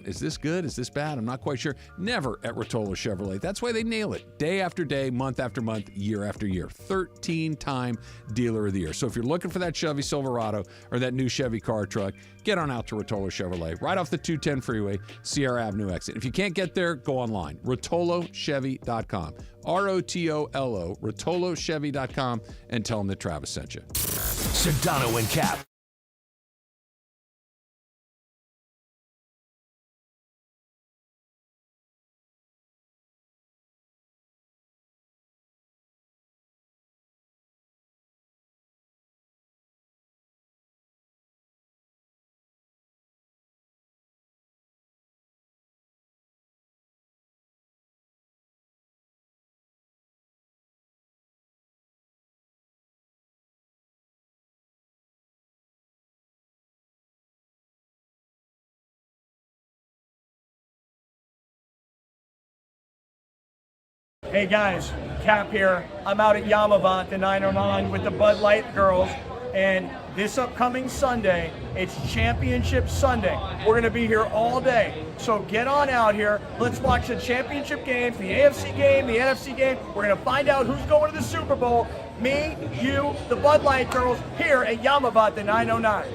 is this good? Is this bad? I'm not quite sure. Never at Rotolo Chevrolet. That's why they nail it. Day after day, month after month, year after year. 13-time Dealer of the Year. So if you're looking for that Chevy Silverado or that new Chevy car truck, get on out to Rotolo Chevrolet. Right off the 210 freeway, Sierra Avenue exit. If you can't get there, go online. RotoloChevy.com. ROTOLO, RotoloChevy.com, and tell them that Travis sent you. Sedano and Cap. Hey guys, Cap here. I'm out at Yamavant, the 909 with the Bud Light girls, and this upcoming Sunday, it's Championship Sunday. We're going to be here all day. So get on out here. Let's watch the championship games, the AFC game, the NFC game. We're going to find out who's going to the Super Bowl. Me, you, the Bud Light girls here at Yamavat, the 909.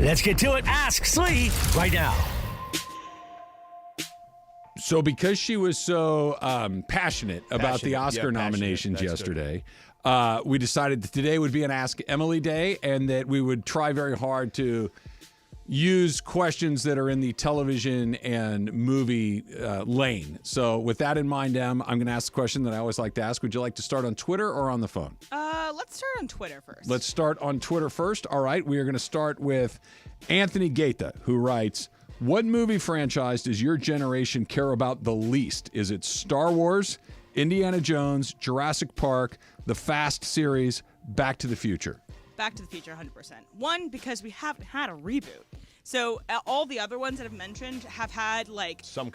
Let's get to it. Ask Slee right now. So because she was so passionate about the Oscar Yeah, nominations That's yesterday, we decided that today would be an Ask Emily Day and that we would try very hard to use questions that are in the television and movie lane. So with that in mind, Em, I'm going to ask the question that I always like to ask. Would you like to start on Twitter or on the phone? Let's start on Twitter first. Let's start on Twitter first. All right, we are going to start with Anthony Gaeta, who writes, what movie franchise does your generation care about the least? Is it Star Wars, Indiana Jones, Jurassic Park, the Fast series, Back to the Future? Back to the Future, 100%. One, because we haven't had a reboot So all the other ones that I've mentioned have had like some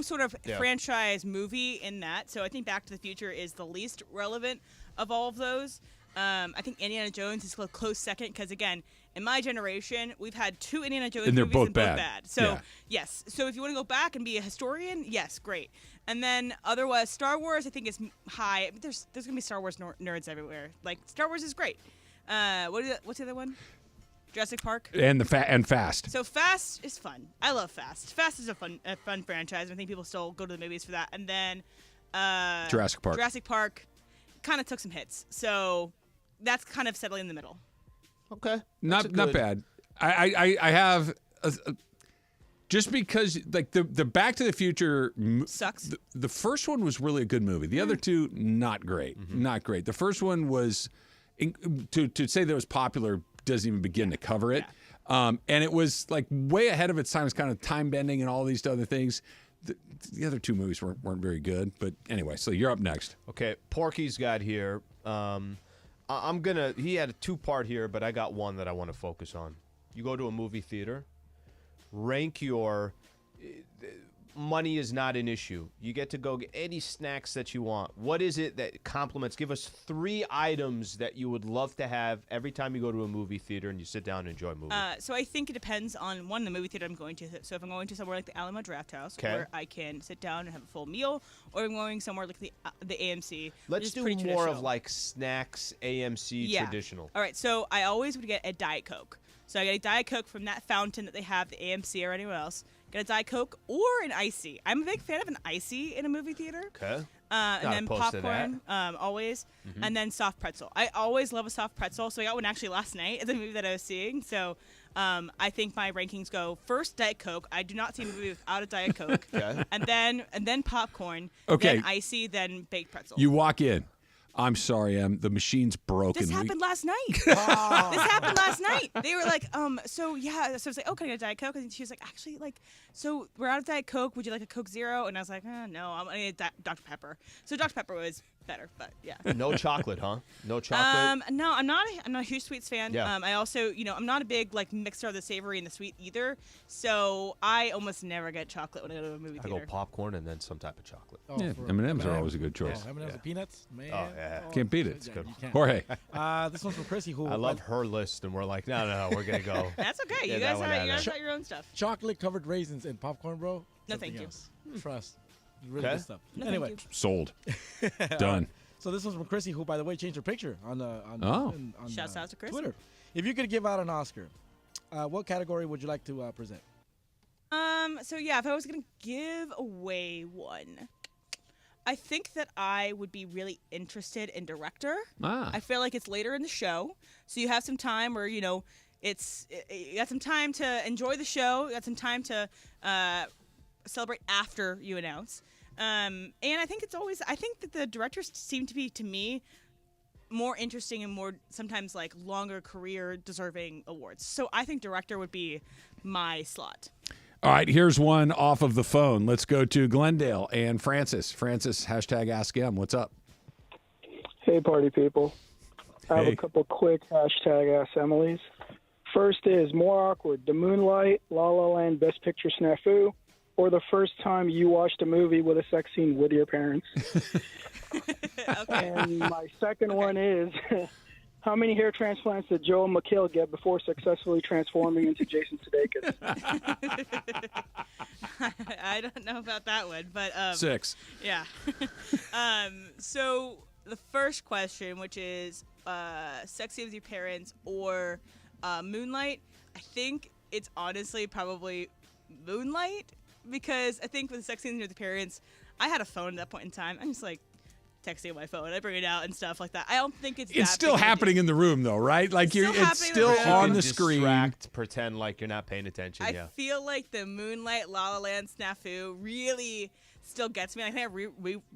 sort of franchise movie in that. So I think Back to the Future is the least relevant of all of those. I think Indiana Jones is a close second because, again, in my generation, we've had 2 Indiana Jones and they're movies both and bad. both bad. So, yes. So if you want to go back and be a historian, yes, great. And then otherwise, Star Wars, I think, is high. There's going to be Star Wars nerds everywhere. Like, Star Wars is great. What's the other one? Jurassic Park? And Fast. So Fast is fun. I love Fast. Fast is a fun franchise. I think people still go to the movies for that. And then Jurassic Park. Jurassic Park kind of took some hits. So that's kind of settling in the middle. Okay. Not bad. I have just because like the Back to the Future sucks. The first one was really a good movie. The other two not great. Not great. The first one was to say that it was popular doesn't even begin to cover it. And it was like way ahead of its time. It's kind of time bending and all these other things. The other 2 movies weren't very good. But anyway, so you're up next. Okay, Porky's got here. He had a 2-part here, but I got one that I want to focus on. You go to a movie theater, rank your money is not an issue. You get to go get any snacks that you want. What is it that complements? Give us 3 items that you would love to have every time you go to a movie theater and you sit down and enjoy a movie. So I think it depends on the movie theater I'm going to. So if I'm going to somewhere like the Alamo Draft House, where I can sit down and have a full meal, or I'm going somewhere like the AMC. Let's do more of like snacks, AMC, traditional. All right, so I always would get a Diet Coke. So I get a Diet Coke from that fountain that they have, the AMC or anywhere else. Get a Diet Coke or an Icy. I'm a big fan of an Icy in a movie theater. Okay. And then popcorn, always. Mm-hmm. And then soft pretzel. I always love a soft pretzel. So I got one actually last night at the movie that I was seeing. So I think my rankings go first Diet Coke. I do not see a movie without a Diet Coke. Okay. And then popcorn. Okay. Then Icy. Then baked pretzel. You walk in. I'm sorry, the machine's broken. This happened last night. This happened last night. They were like, so I was like, oh, can I get a Diet Coke? And she was like, actually, like, so we're out of Diet Coke. Would you like a Coke Zero? And I was like, no, I'm gonna get Dr. Pepper. So Dr. Pepper was better, but yeah. No chocolate, huh? No chocolate. No, I'm not a huge sweets fan. Yeah. I also, I'm not a big like mixer of the savory and the sweet either. So I almost never get chocolate when I go to a movie theater. I go popcorn and then some type of chocolate. Oh, yeah, M&Ms are always a good choice. Oh, M&Ms and peanuts, man. Oh yeah, can't beat it. It's good. Jorge. This one's from Chrissy. Who I love her list, and we're like, no, we're gonna go. That's okay. You guys got your own stuff. Chocolate covered raisins and popcorn, bro. No, thank you. Trust. Really good stuff. No, anyway, sold. Done. So this one's from Chrissy, who, by the way, changed her picture on Shouts out to Chris. Twitter. If you could give out an Oscar, what category would you like to present? So yeah, if I was gonna give away one, I think that I would be really interested in director. I feel like it's later in the show, so you have some time where you got some time to enjoy the show. You got some time to celebrate after you announce. And I think I think that the directors seem to be, to me, more interesting and more sometimes like longer career deserving awards. So I think director would be my slot. All right, here's one off of the phone. Let's go to Glendale and Francis. Francis, #AskM. What's up? Hey, party people. I have a couple quick #Ask Emily's. First is more awkward, the Moonlight, La La Land, Best Picture snafu, or the first time you watched a movie with a sex scene with your parents. Okay. And my second one is, how many hair transplants did Joel McHale get before successfully transforming into Jason Sudeikis? I don't know about that one, but 6. Yeah. So the first question, which is sex scene with your parents or Moonlight, I think it's honestly probably Moonlight, because I think with the sex scenes with the parents, I had a phone at that point in time. I'm just like texting on my phone. I bring it out and stuff like that. I don't think it's still happening in the room though, right? Like it's still on the screen. Pretend like you're not paying attention. I feel like the Moonlight La La Land snafu really still gets me. I think I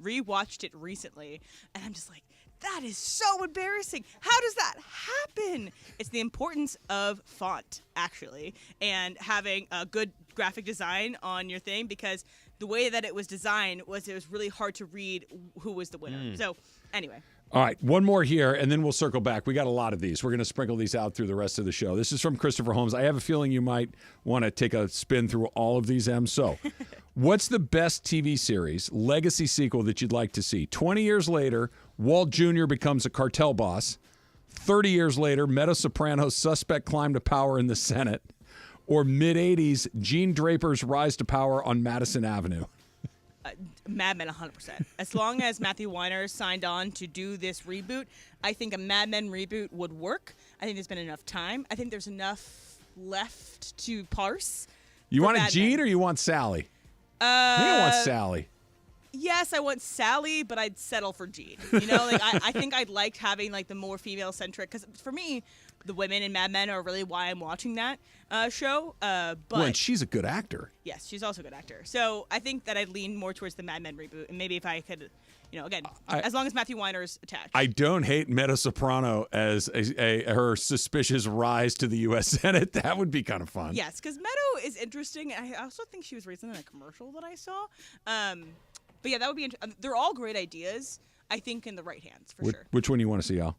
rewatched it recently, and I'm just like, that is so embarrassing. How does that happen? It's the importance of font, actually, and having a good graphic design on your thing, because the way that it was designed was it was really hard to read who was the winner. So, anyway. All right, one more here, and then we'll circle back. We got a lot of these. We're going to sprinkle these out through the rest of the show. This is from Christopher Holmes. I have a feeling you might want to take a spin through all of these, Em. So, what's the best TV series, legacy sequel that you'd like to see? 20 years later, Walt Jr. becomes a cartel boss. 30 years later, mezzo-soprano suspect climb to power in the Senate. Or mid-'80s, Gene Draper's rise to power on Madison Avenue. Mad Men 100%. As long as Matthew Weiner signed on to do this reboot, I think a Mad Men reboot would work. I think there's been enough time. I think there's enough left to parse. You want Mad a Gene Men. or you want Sally? I think I want Sally. Yes, I want Sally, but I'd settle for Gene. You know, like I think I'd like having like the more female-centric, because for me, the women in Mad Men are really why I'm watching that show. But Well, and she's a good actor. yes, she's also a good actor. So I think that I'd lean more towards the Mad Men reboot, and maybe if I could, you know, again, as long as Matthew Weiner's attached. I don't hate Meta Soprano as her suspicious rise to the U.S. Senate. That would be kind of fun. Yes, because Meadow is interesting. I also think she was recently in a commercial that I saw. But yeah, that would be. They're all great ideas. I think in the right hands for sure. Which one do you want to see, Al?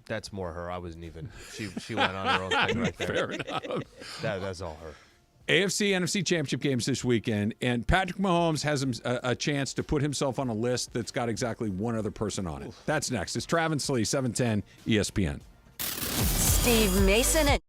That's more her. I wasn't even. She went on her own thing right there. Fair enough. That's all her. AFC, NFC championship games this weekend, and Patrick Mahomes has a chance to put himself on a list that's got exactly one other person on it. That's next. It's Travis Lee, 710 ESPN. Steve Mason and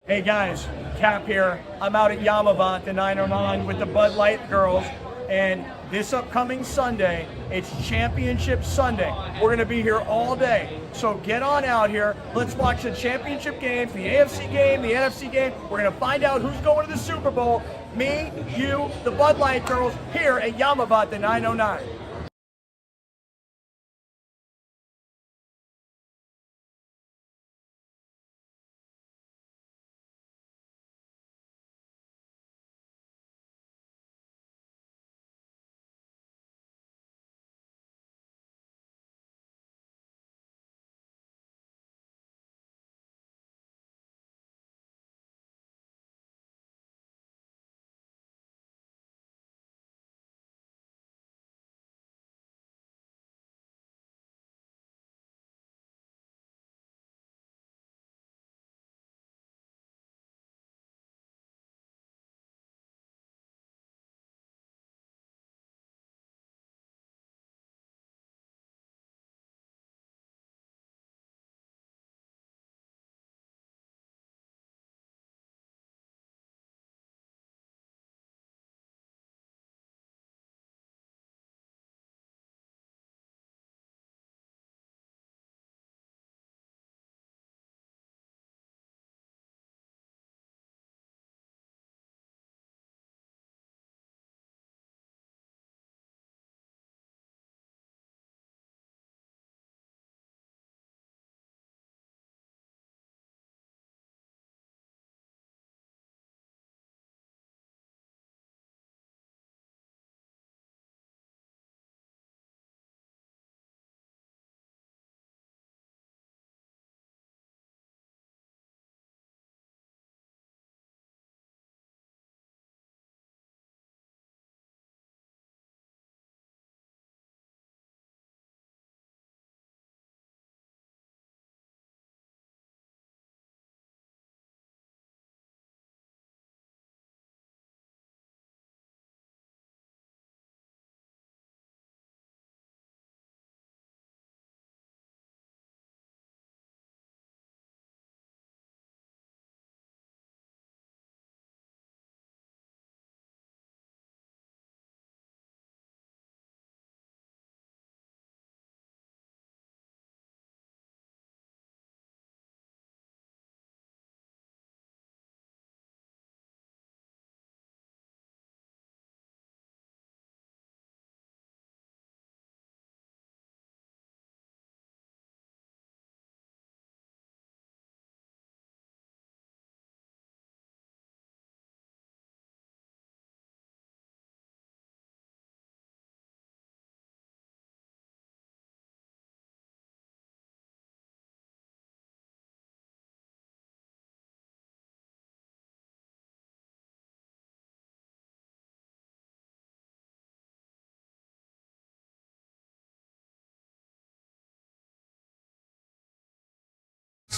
Hey guys, Cap here. I'm out at Yamavant, the 909 with the Bud Light girls. And this upcoming Sunday, it's Championship Sunday. We're going to be here all day. So get on out here. Let's watch the championship games, the AFC game, the NFC game. We're going to find out who's going to the Super Bowl. Me, you, the Bud Light girls here at Yamavant, the 909.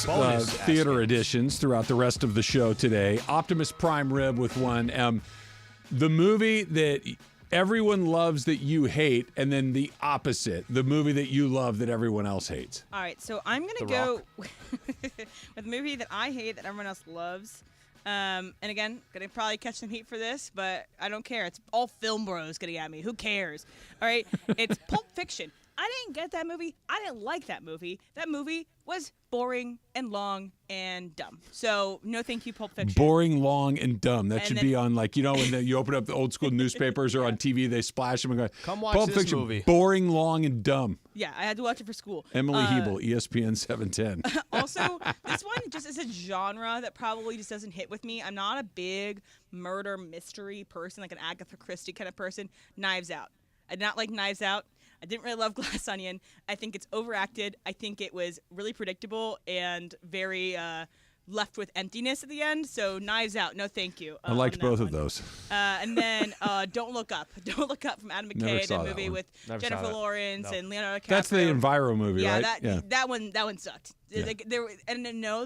Bonus theater Ask editions throughout the rest of the show today. Optimus Prime Rib with one. The movie that everyone loves that you hate, and then the opposite, the movie that you love that everyone else hates. All right, so I'm going to go with a movie that I hate that everyone else loves. And again, going to probably catch some heat for this, but I don't care. It's all film bros getting at me. Who cares? All right, it's Pulp Fiction. I didn't get that movie. I didn't like that movie. That movie was boring and long and dumb. So no thank you, Pulp Fiction. Boring, long, and dumb. That And should then- be on, like, when you open up the old school newspapers or on TV, they splash them and go, Come watch Pulp this Fiction, movie. boring, long, and dumb. Yeah, I had to watch it for school. Emily Hebel, ESPN 710. Also, this one just is a genre that probably just doesn't hit with me. I'm not a big murder mystery person, like an Agatha Christie kind of person. Knives Out. I did not like Knives Out. I didn't really love Glass Onion. I think it's overacted. I think it was really predictable and very left with emptiness at the end. So Knives Out, no thank you. I liked on that both one. of those. And then Don't Look Up. Don't Look Up from Adam Never McKay, saw the that movie one. with Never saw Jennifer that. Lawrence No. and Leonardo DiCaprio. That's the Enviro movie, Yeah, right? that one sucked. Yeah. Like,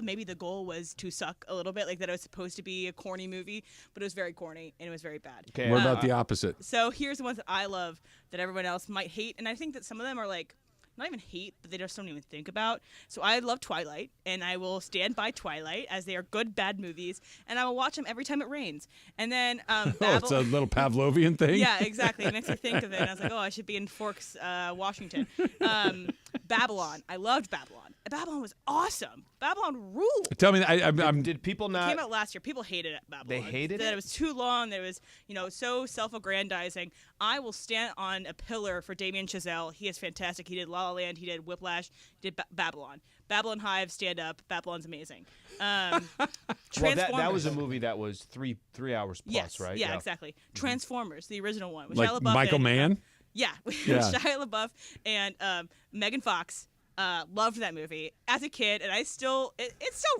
maybe the goal was to suck a little bit, like that it was supposed to be a corny movie, but it was very corny and it was very bad. Okay, What about the opposite? So here's the ones that I love that everyone else might hate, and I think that some of them are like not even hate, but they just don't even think about. So I love Twilight, and I will stand by Twilight as they are good, bad movies, and I will watch them every time it rains. And then Oh, it's a little Pavlovian thing? Yeah, exactly. It makes me think of it. And I was like, oh, I should be in Forks, Washington. Babylon. I loved Babylon. Babylon was awesome. Babylon ruled. Tell me, I'm Did people It not? came out last year. People hated it, Babylon. They hated that it? it was too long. That it was, so self-aggrandizing. I will stand on a pillar for Damien Chazelle. He is fantastic. He did La La Land. He did Whiplash. He did Babylon. Babylon Hive, stand up. Babylon's amazing. Well, Transformers. that was a movie that was three hours plus, Yes, right? yeah, exactly. Transformers, the original one. With like Shia LaBeouf Michael and, Mann? Yeah, with Yeah. Shia LaBeouf and Megan Fox. Loved that movie as a kid, and it still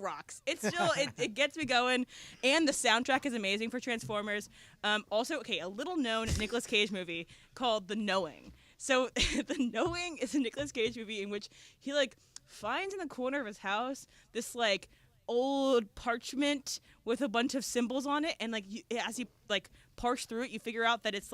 rocks. It gets me going, and the soundtrack is amazing for Transformers. Also, a little known Nicolas Cage movie called The Knowing. So The Knowing is a Nicolas Cage movie in which he finds in the corner of his house this old parchment with a bunch of symbols on it, and as you parse through it, you figure out that it's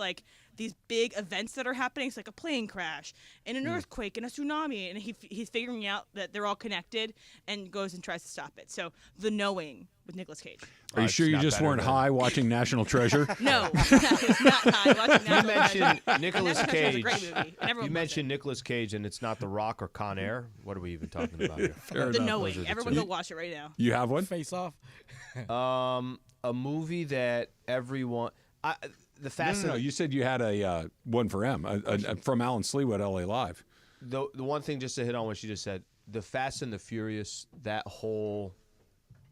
these big events that are happening. It's like a plane crash and an earthquake and a tsunami, and he's figuring out that they're all connected and goes and tries to stop it. So The Knowing with Nicolas Cage. Are you It's sure you not just better weren't than- high watching National Treasure? No, it's not high. Watching You National mentioned Treasure. Nicolas National Treasure is a Cage. great movie, and everyone You loves mentioned Nicolas Cage, and it's not The Rock or Con Air. What are we even talking about here? Fair it. The enough. Knowing. Those are the Everyone two. go watch it right now. You have one? Face Off. A movie that everyone. The Fast No. and You said you had a one for M, from Alan Sliwa at LA Live. the one thing just to hit on what she just said, the Fast and the Furious, that whole.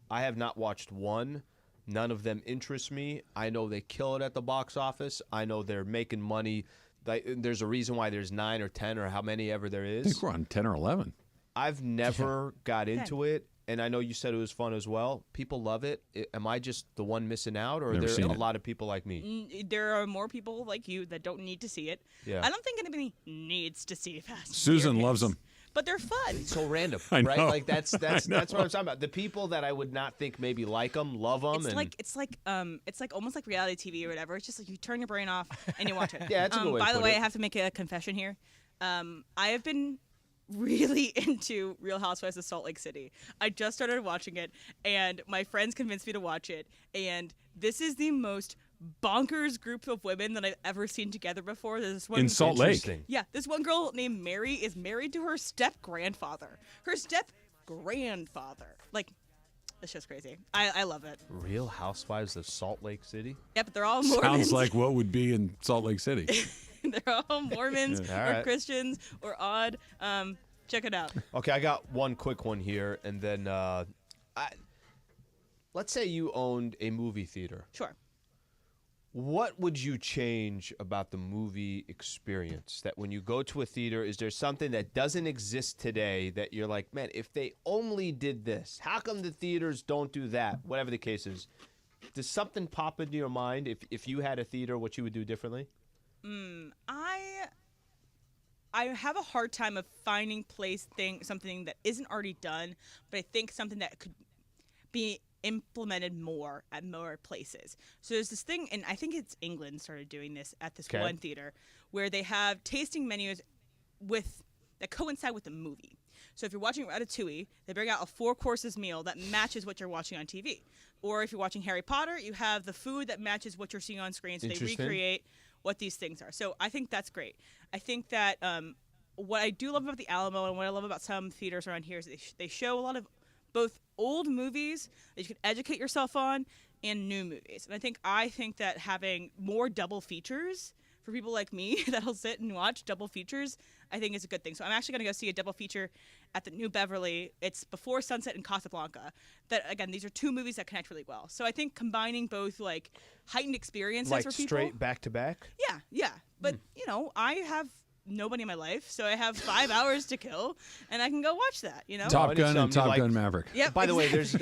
I have not watched one. None of them interest me. I know they kill it at the box office. I know they're making money. There's a reason why there's 9 or 10 or how many ever there I is. think we're on 10 or 11. I've never got into it, and I know you said it was fun as well. People love it. Am I just the one missing out, or are Never there seen a it. lot of people like me? There are more people like you that don't need to see it. Yeah. I don't think anybody needs to see Fast and Susan Furious, loves them. but they're fun. It's so random, I right? know. Like that's I what know. I'm talking about. The people that I would not think maybe like them, love them, It's like almost like reality TV or whatever. It's just you turn your brain off and you watch it. Yeah, that's a good way to By the put way, it. I have to make a confession here. I have been really into Real Housewives of Salt Lake City. I just started watching it, and my friends convinced me to watch it. And this is the most bonkers group of women that I've ever seen together before. There's this one In Salt Lake. Interesting. Yeah, this one girl named Mary is married to her step-grandfather. Her step-grandfather. It's just crazy. I love it. Real Housewives of Salt Lake City. Yeah, but they're all Mormons. Sounds like what would be in Salt Lake City. They're all Mormons Yeah. All or right. Christians or odd. Check it out. Okay, I got one quick one here, and then let's say you owned a movie theater. Sure. What would you change about the movie experience? That when you go to a theater, is there something that doesn't exist today that you're like, man, if they only did this, how come the theaters don't do that? Whatever the case is. Does something pop into your mind if you had a theater, what you would do differently? I I have a hard time of finding something that isn't already done, but I think something that could be implemented more at more places. So there's this thing, and I think it's England started doing this at this one theater, where they have tasting menus that coincide with the movie. So if you're watching Ratatouille, they bring out a 4-courses meal that matches what you're watching on TV. Or if you're watching Harry Potter, you have the food that matches what you're seeing on screen. So they recreate what these things are. So I think that's great. I think that what I do love about the Alamo and what I love about some theaters around here is they show a lot of both old movies that you can educate yourself on and new movies. And I think that having more double features for people like me that'll sit and watch double features, I think is a good thing. So I'm actually going to go see a double feature at the New Beverly. It's Before Sunset and Casablanca. That, again, these are 2 movies that connect really well. So I think combining both, like, heightened experiences for people. Like straight back to back? Yeah. But, I have nobody in my life, so I have 5 hours to kill, and I can go watch that, Top Gun and Top Gun Maverick. Yep, By the way, there's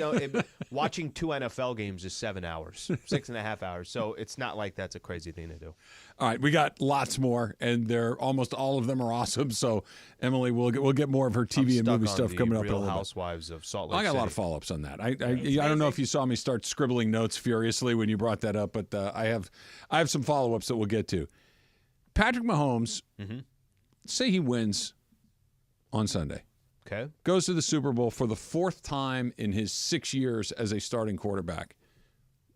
watching 2 NFL games is 7 hours, 6.5 hours, so it's not like that's a crazy thing to do. All right, we got lots more, and almost all of them are awesome. So, Emily, we'll get more of her TV and movie stuff coming up in a little bit. Housewives of Salt Lake I got City. a lot of follow-ups on that. I don't know if you saw me start scribbling notes furiously when you brought that up, but I have some follow-ups that we'll get to. Patrick Mahomes, say he wins on Sunday. Okay. Goes to the Super Bowl for the 4th time in his 6 years as a starting quarterback.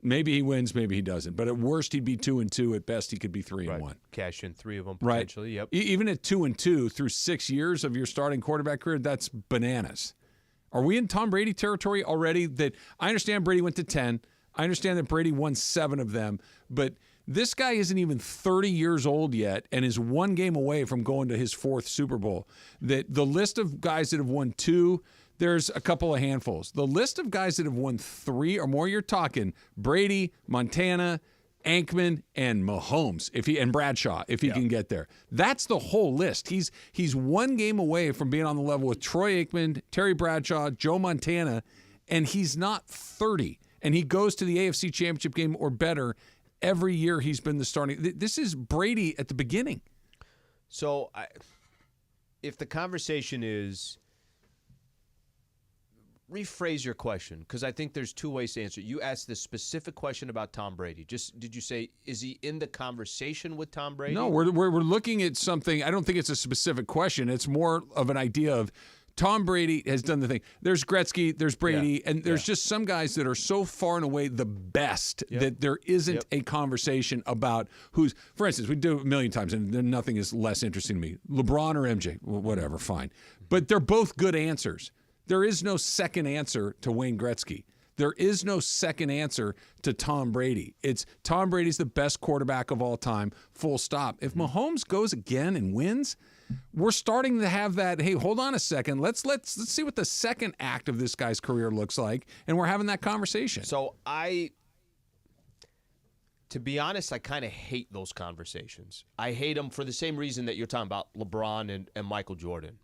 Maybe he wins, maybe he doesn't. But at worst, he'd be 2-2. At best, he could be 3-1. Cash in 3 of them potentially. Right. Yep. Even at 2-2 through 6 years of your starting quarterback career, that's bananas. Are we in Tom Brady territory already? That I understand Brady went to 10. I understand that Brady won 7 of them. But this guy isn't even 30 years old yet and is 1 game away from going to his 4th Super Bowl. That the list of guys that have won 2, there's a couple of handfuls. The list of guys that have won 3 or more, you're talking Brady, Montana, Aikman, and Mahomes, and Bradshaw, if he can get there. That's the whole list. He's 1 game away from being on the level with Troy Aikman, Terry Bradshaw, Joe Montana, and he's not 30. And he goes to the AFC Championship game or better every year he's been the starting. This is Brady at the beginning. So if the conversation is, rephrase your question, because I think there's 2 ways to answer it. You asked the specific question about Tom Brady. Did you say, is he in the conversation with Tom Brady? No, we're looking at something. I don't think it's a specific question. It's more of an idea of Tom Brady has done the thing. There's Gretzky, there's Brady, and there's just some guys that are so far and away the best that there isn't a conversation about who's. For instance, we do it a million times, and nothing is less interesting to me. LeBron or MJ, whatever, fine. But they're both good answers. There is no second answer to Wayne Gretzky. There is no second answer to Tom Brady. It's Tom Brady's the best quarterback of all time, full stop. If Mahomes goes again and wins, we're starting to have that, hey, hold on a second. Let's see what the second act of this guy's career looks like, and we're having that conversation. So to be honest, I kind of hate those conversations. I hate them for the same reason that you're talking about LeBron and Michael Jordan.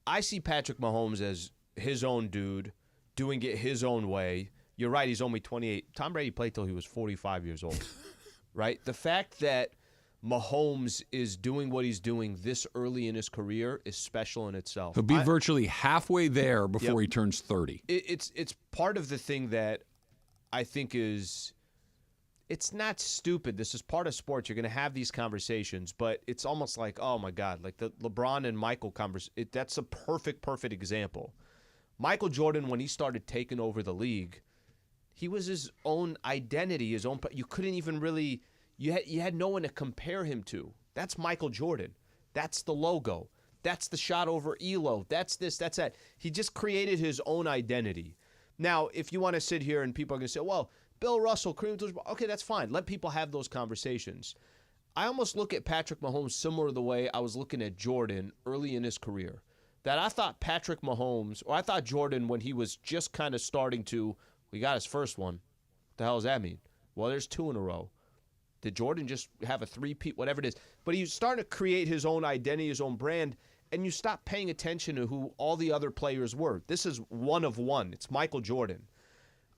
I see Patrick Mahomes as his own dude, doing it his own way. You're right, he's only 28. Tom Brady played till he was 45 years old, right? The fact that Mahomes is doing what he's doing this early in his career is special in itself. He'll be virtually halfway there before he turns 30. It's part of the thing that I think is, it's not stupid. This is part of sports. You're going to have these conversations, but it's almost like, oh my God, like the LeBron and Michael conversation. That's a perfect example. Michael Jordan, when he started taking over the league, he was his own identity, his own. You couldn't even really. You had no one to compare him to. That's Michael Jordan. That's the logo. That's the shot over Elo. That's this. That's that. He just created his own identity. Now, if you want to sit here and people are going to say, well, Bill Russell, Kareem Abdul-Jabbar, okay, that's fine. Let people have those conversations. I almost look at Patrick Mahomes similar to the way I was looking at Jordan early in his career. That I thought Patrick Mahomes, or I thought Jordan when he was just kind of starting to, we got his first one. What the hell does that mean? Well, there's 2 in a row. Did Jordan just have a 3-peat, whatever it is? But he's starting to create his own identity, his own brand, and you stop paying attention to who all the other players were. This is one of one. It's Michael Jordan.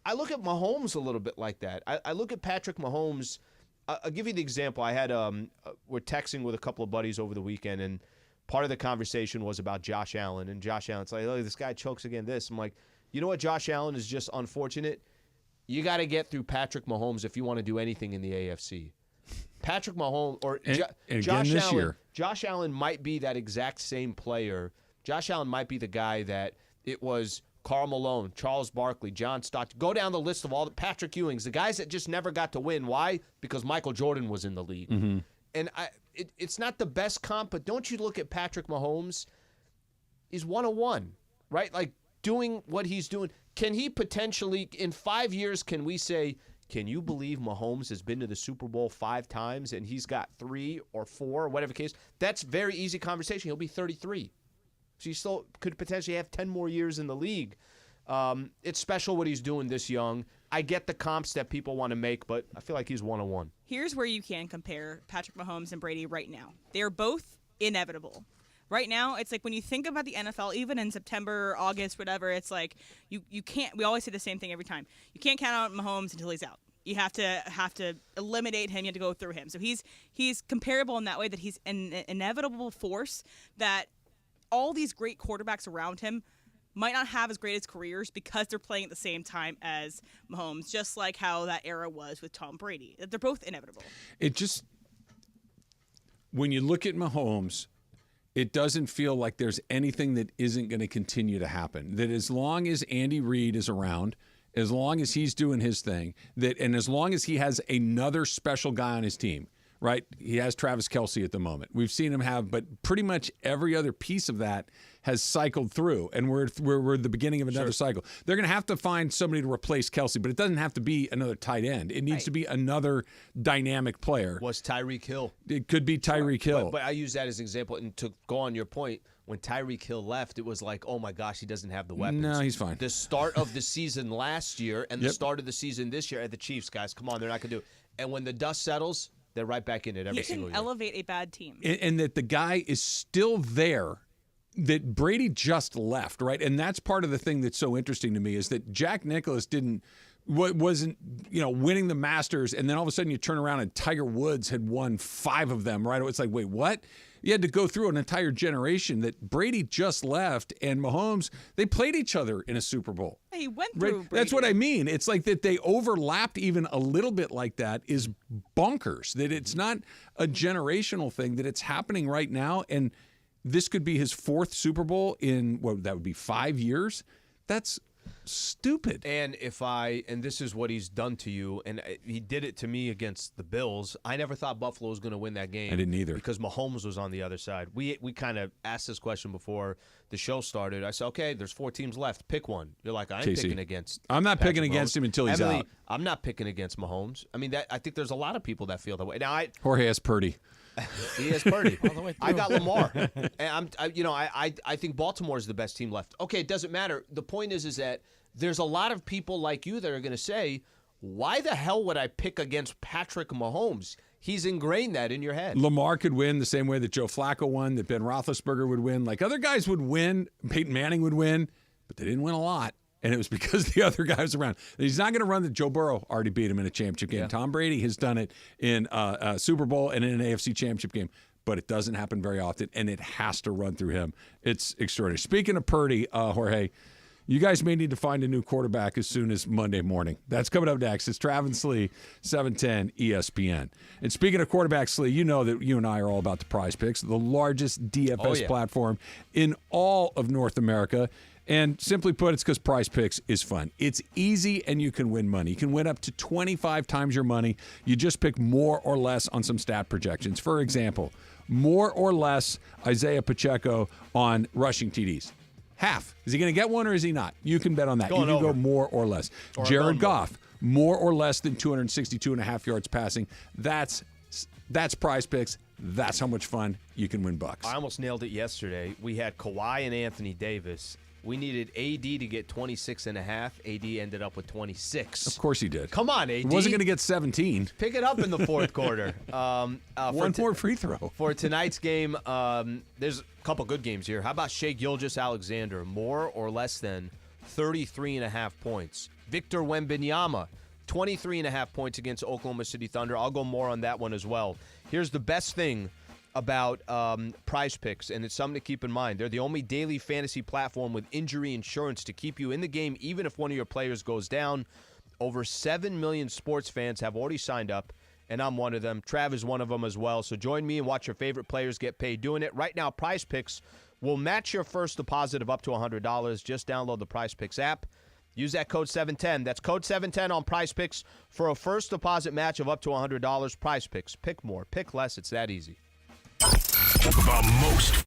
I look at Mahomes a little bit like that. I look at Patrick Mahomes. I'll give you the example. I had we're texting with a couple of buddies over the weekend, and part of the conversation was about Josh Allen, and Josh Allen's like, oh, this guy chokes again this. I'm like, you know what, Josh Allen is just unfortunate. You got to get through Patrick Mahomes if you want to do anything in the AFC. Patrick Mahomes or Josh this Allen. year. Josh Allen might be that exact same player. Josh Allen might be the guy that it was Karl Malone, Charles Barkley, John Stockton. Go down the list of all the Patrick Ewings, the guys that just never got to win. Why? Because Michael Jordan was in the league. Mm-hmm. And it's not the best comp, but don't you look at Patrick Mahomes? He's 101, right? Like doing what he's doing. Can he potentially, in 5 years, can we say, can you believe Mahomes has been to the Super Bowl 5 times and he's got 3 or 4 or whatever the case? That's very easy conversation. He'll be 33. So he still could potentially have 10 more years in the league. It's special what he's doing this young. I get the comps that people want to make, but I feel like he's 101. Here's where you can compare Patrick Mahomes and Brady right now. They are both inevitable. Right now, it's like when you think about the NFL, even in September, August, whatever, it's like you can't. We always say the same thing every time. You can't count out Mahomes until he's out. You have to eliminate him. You have to go through him. So he's comparable in that way that he's an inevitable force that all these great quarterbacks around him might not have as great as careers because they're playing at the same time as Mahomes, just like how that era was with Tom Brady. They're both inevitable. It just, when you look at Mahomes, it doesn't feel like there's anything that isn't going to continue to happen. That as long as Andy Reid is around, as long as he's doing his thing, and as long as he has another special guy on his team, right? He has Travis Kelce at the moment. We've seen him have, but pretty much every other piece of that has cycled through, and we're at the beginning of another cycle. They're going to have to find somebody to replace Kelce, but it doesn't have to be another tight end. It needs to be another dynamic player. Was Tyreek Hill. It could be Tyreek Hill. But I use that as an example, and to go on your point, when Tyreek Hill left, it was like, oh my gosh, he doesn't have the weapons. No, he's fine. The start of the season last year and the start of the season this year at the Chiefs, guys, come on, they're not going to do it. And when the dust settles, they're right back in it every single year. He can elevate a bad team. And that the guy is still there, that Brady just left, right? And that's part of the thing that's so interesting to me is that Jack Nicklaus wasn't winning the Masters, and then all of a sudden you turn around and Tiger Woods had won 5 of them, right? It's like, wait, what? You had to go through an entire generation that Brady just left, and Mahomes, they played each other in a Super Bowl. He went through Brady. That's what I mean. It's like that they overlapped even a little bit like that is bonkers, that it's not a generational thing, that it's happening right now, and this could be his 4th Super Bowl in, that would be 5 years? That's stupid. And this is what he's done to you, and he did it to me against the Bills. I never thought Buffalo was going to win that game. I didn't either. Because Mahomes was on the other side. We kind of asked this question before the show started. I said, okay, there's 4 teams left. Pick one. You're like, I'm picking against I'm not Patrick picking against Mahomes. him until he's Emily, out. I'm not picking against Mahomes. I mean, I think there's a lot of people that feel that way. Now, Jorge has Purdy. He has Purdy. I got Lamar. And I think Baltimore is the best team left. Okay, it doesn't matter. The point is that there's a lot of people like you that are going to say, why the hell would I pick against Patrick Mahomes? He's ingrained that in your head. Lamar could win the same way that Joe Flacco won, that Ben Roethlisberger would win. Like other guys would win, Peyton Manning would win, but they didn't win a lot. And it was because the other guy was around. He's not going to run the Joe Burrow already beat him in a championship game. Yeah. Tom Brady has done it in a Super Bowl and in an AFC championship game. But it doesn't happen very often, and it has to run through him. It's extraordinary. Speaking of Purdy, Jorge, you guys may need to find a new quarterback as soon as Monday morning. That's coming up next. It's Travis Slee, 710 ESPN. And speaking of quarterback, Slee, you know that you and I are all about the Prize Picks, the largest DFS platform in all of North America. And simply put, it's because Prize Picks is fun. It's easy, and you can win money. You can win up to 25 times your money. You just pick more or less on some stat projections. For example, more or less Isaiah Pacheco on rushing TDs. Half. Is he going to get one or is he not? You can bet on that. You can go more or less. Or Jared Goff, more or less than 262.5 yards passing. That's Prize Picks. That's how much fun you can win bucks. I almost nailed it yesterday. We had Kawhi and Anthony Davis. We needed AD to get 26.5. AD ended up with 26. Of course he did. Come on, AD. He wasn't going to get 17. Pick it up in the fourth quarter. One more free throw. For tonight's game, there's a couple good games here. How about Shai Gilgeous-Alexander? More or less than 33.5 points. Victor Wembanyama, 23.5 points against Oklahoma City Thunder. I'll go more on that one as well. Here's the best thing about Prize Picks, and it's something to keep in mind. They're the only daily fantasy platform with injury insurance to keep you in the game, even if one of your players goes down. Over 7 million sports fans have already signed up, and I'm one of them. Trav is one of them as well. So join me and watch your favorite players get paid doing it. Right now, Prize Picks will match your first deposit of up to $100. Just download the Prize Picks app. Use that code 710. That's code 710 on Prize Picks for a first deposit match of up to $100. Prize Picks. Pick more. Pick less. It's that easy. The most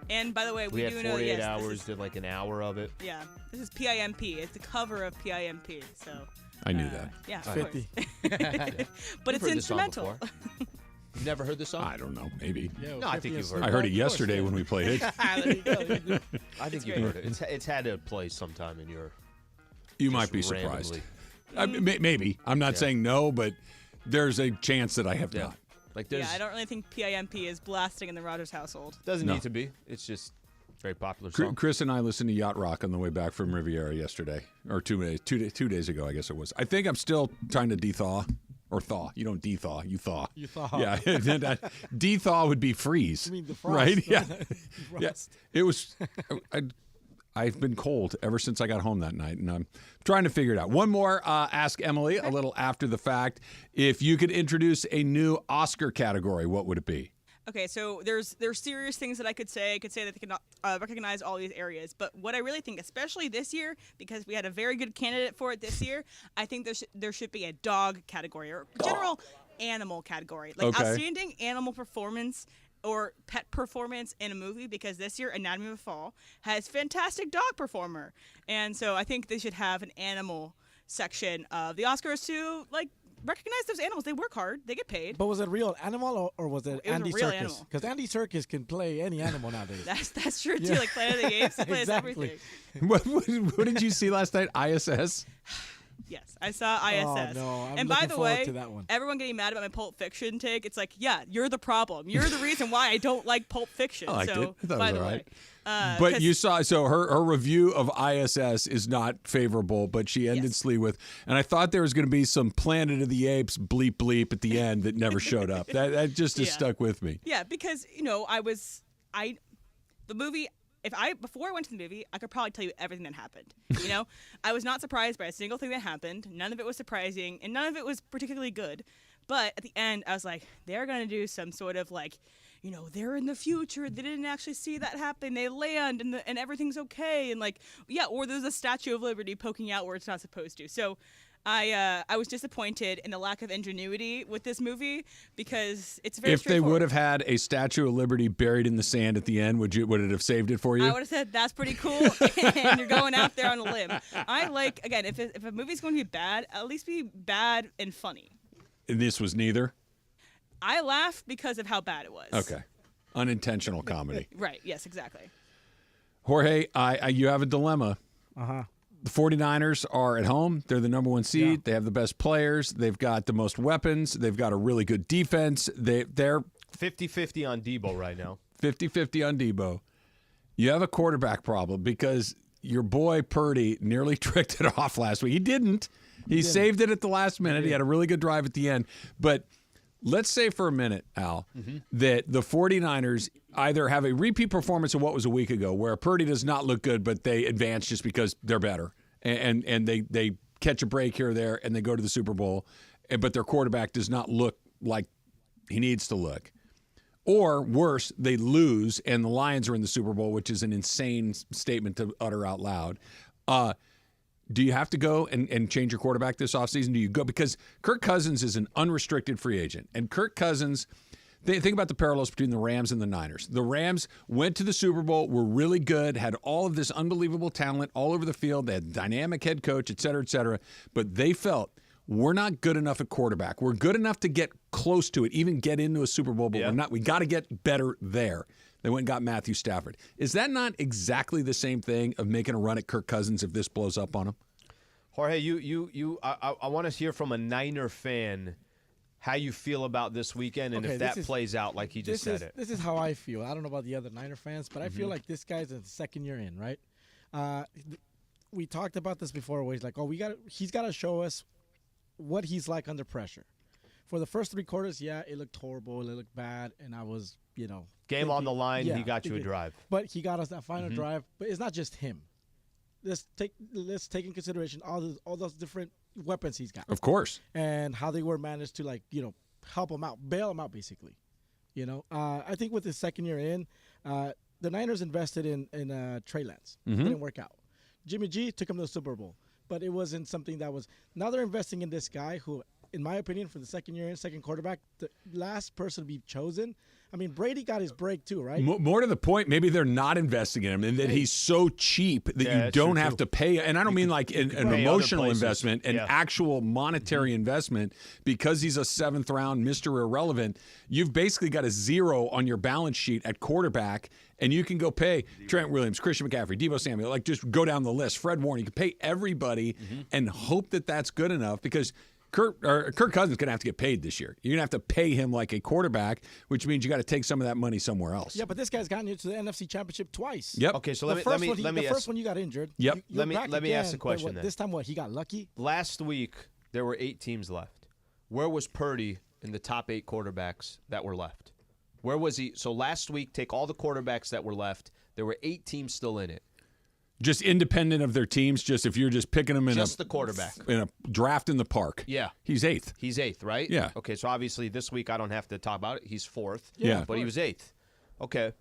And by the way, we had do 48 know. Yes, hours, did like an hour of it. Yeah, this is PIMP. It's the cover of PIMP. So I knew that. Yeah, of 50. but it's instrumental. You've never heard this song? I don't know. Maybe. Yeah, No, I think you've heard I it. heard it yesterday when we played it. I think you've heard it. It's had to play sometime in your You might be surprised. randomly. Maybe. I'm not saying no, but there's a chance that I have not. Like Yeah, I don't really think PIMP is blasting in the Rodgers household. Doesn't No. need to be. It's just very popular song. Chris and I listened to Yacht Rock on the way back from Riviera yesterday, or 2 days ago, I guess it was. I think I'm still trying to de-thaw. Or thaw. You don't de-thaw. You thaw. You thaw. Yeah. De-thaw would be freeze. I mean, the frost. Right? Yeah. Frost. Yeah. It was... I've been cold ever since I got home that night, and I'm trying to figure it out. One more Ask Emily, a little after the fact. If you could introduce a new Oscar category, what would it be? Okay, so there's serious things that I could say. I could say that they can recognize all these areas. But what I really think, especially this year, because we had a very good candidate for it this year, I think there should be a dog category or general animal category. Like outstanding animal performance or pet performance in a movie, because this year Anatomy of a Fall has fantastic dog performer. And so I think they should have an animal section of the Oscars to recognize those animals. They work hard. They get paid. But was it a real animal or was it Andy a real Serkis? animal. Because Andy Serkis can play any animal nowadays. That's true too. Like Planet of the Apes, he plays Exactly. everything. What did you see last night? ISS? Yes, I saw ISS. Oh, no. I'm and by looking the forward way, to that one. everyone getting mad about my Pulp Fiction take, it's like, yeah, you're the problem. You're the reason why I don't like Pulp Fiction. I liked so, it. I thought by it was the all way. right. But you saw, so her review of ISS is not favorable, but she ended Sliwa with, and I thought there was going to be some Planet of the Apes bleep bleep at the end that never showed up. That just has stuck with me. Yeah, because, the movie, before I went to the movie, I could probably tell you everything that happened. I was not surprised by a single thing that happened. None of it was surprising, and none of it was particularly good. But at the end, I was like, they're going to do some sort of they're in the future. They didn't actually see that happen. They land and everything's okay. And or there's a Statue of Liberty poking out where it's not supposed to. So I was disappointed in the lack of ingenuity with this movie because it's very If they straightforward. would have had a Statue of Liberty buried in the sand at the end, would it have saved it for you? I would have said, that's pretty cool, and you're going out there on a limb. I like, again, if a movie's going to be bad, at least be bad and funny. And this was neither? I laughed because of how bad it was. Okay. Unintentional comedy. Right, yes, exactly. Jorge, you have a dilemma. Uh-huh. The 49ers are at home. They're the number one seed. Yeah. They have the best players. They've got the most weapons. They've got a really good defense. They're 50-50 on Debo right now. 50-50 on Debo. You have a quarterback problem because your boy Purdy nearly tricked it off last week. He didn't. He saved it at the last minute. He had a really good drive at the end. But let's say for a minute, Al, that the 49ers either have a repeat performance of what was a week ago where Purdy does not look good, but they advance just because they're better. And they catch a break here or there, and they go to the Super Bowl, but their quarterback does not look like he needs to look. Or worse, they lose, and the Lions are in the Super Bowl, which is an insane statement to utter out loud. Do you have to go and change your quarterback this offseason? Do you go? Because Kirk Cousins is an unrestricted free agent. And Kirk Cousins, think about the parallels between the Rams and the Niners. The Rams went to the Super Bowl, were really good, had all of this unbelievable talent all over the field. They had a dynamic head coach, et cetera, but they felt we're not good enough at quarterback. We're good enough to get close to it, even get into a Super Bowl, but we're not. We got to get better there. They went and got Matthew Stafford. Is that not exactly the same thing of making a run at Kirk Cousins if this blows up on him? Jorge, I want to hear from a Niner fan how you feel about this weekend and if that plays out like he just said it. This is how I feel. I don't know about the other Niner fans, but I feel like this guy's in the second year in, right? We talked about this before where he's like, he's got to show us what he's like under pressure. For the first 3 quarters, it looked horrible. It looked bad, and I was, Game on the line, he got you a drive. But he got us that final drive. But it's not just him. Let's take in consideration all those different weapons he's got. Of course. And how they were managed to help him out, bail him out basically. I think with his second year in, the Niners invested in Trey Lance. It didn't work out. Jimmy G took him to the Super Bowl, but it wasn't something that was. Now they're investing in this guy who, in my opinion, for the second year in, second quarterback, the last person to be chosen I mean, Brady got his break too, right? More to the point, maybe they're not investing in him, and that he's so cheap that you don't have to pay. And I don't mean like an emotional investment, an actual monetary investment, because he's a 7th round Mr. Irrelevant. You've basically got a 0 on your balance sheet at quarterback, and you can go pay Trent Williams, Christian McCaffrey, Deebo Samuel, like just go down the list, Fred Warner. You can pay everybody and hope that that's good enough, because Kirk Cousins is going to have to get paid this year. You're going to have to pay him like a quarterback, which means you got to take some of that money somewhere else. Yeah, but this guy's gotten you to the NFC Championship twice. Yep. Okay, so the first one you got injured. Yep. Let me ask the question then. This time, he got lucky? Last week, there were 8 teams left. Where was Purdy in the top 8 quarterbacks that were left? Where was he? So last week, take all the quarterbacks that were left. There were 8 teams still in it. Just independent of their teams, just if you're just picking them in just the quarterback in a draft in the park. Yeah. He's 8th. He's 8th, right? Yeah. Okay, so obviously this week I don't have to talk about it. He's 4th. Yeah. But he was 8th. Okay.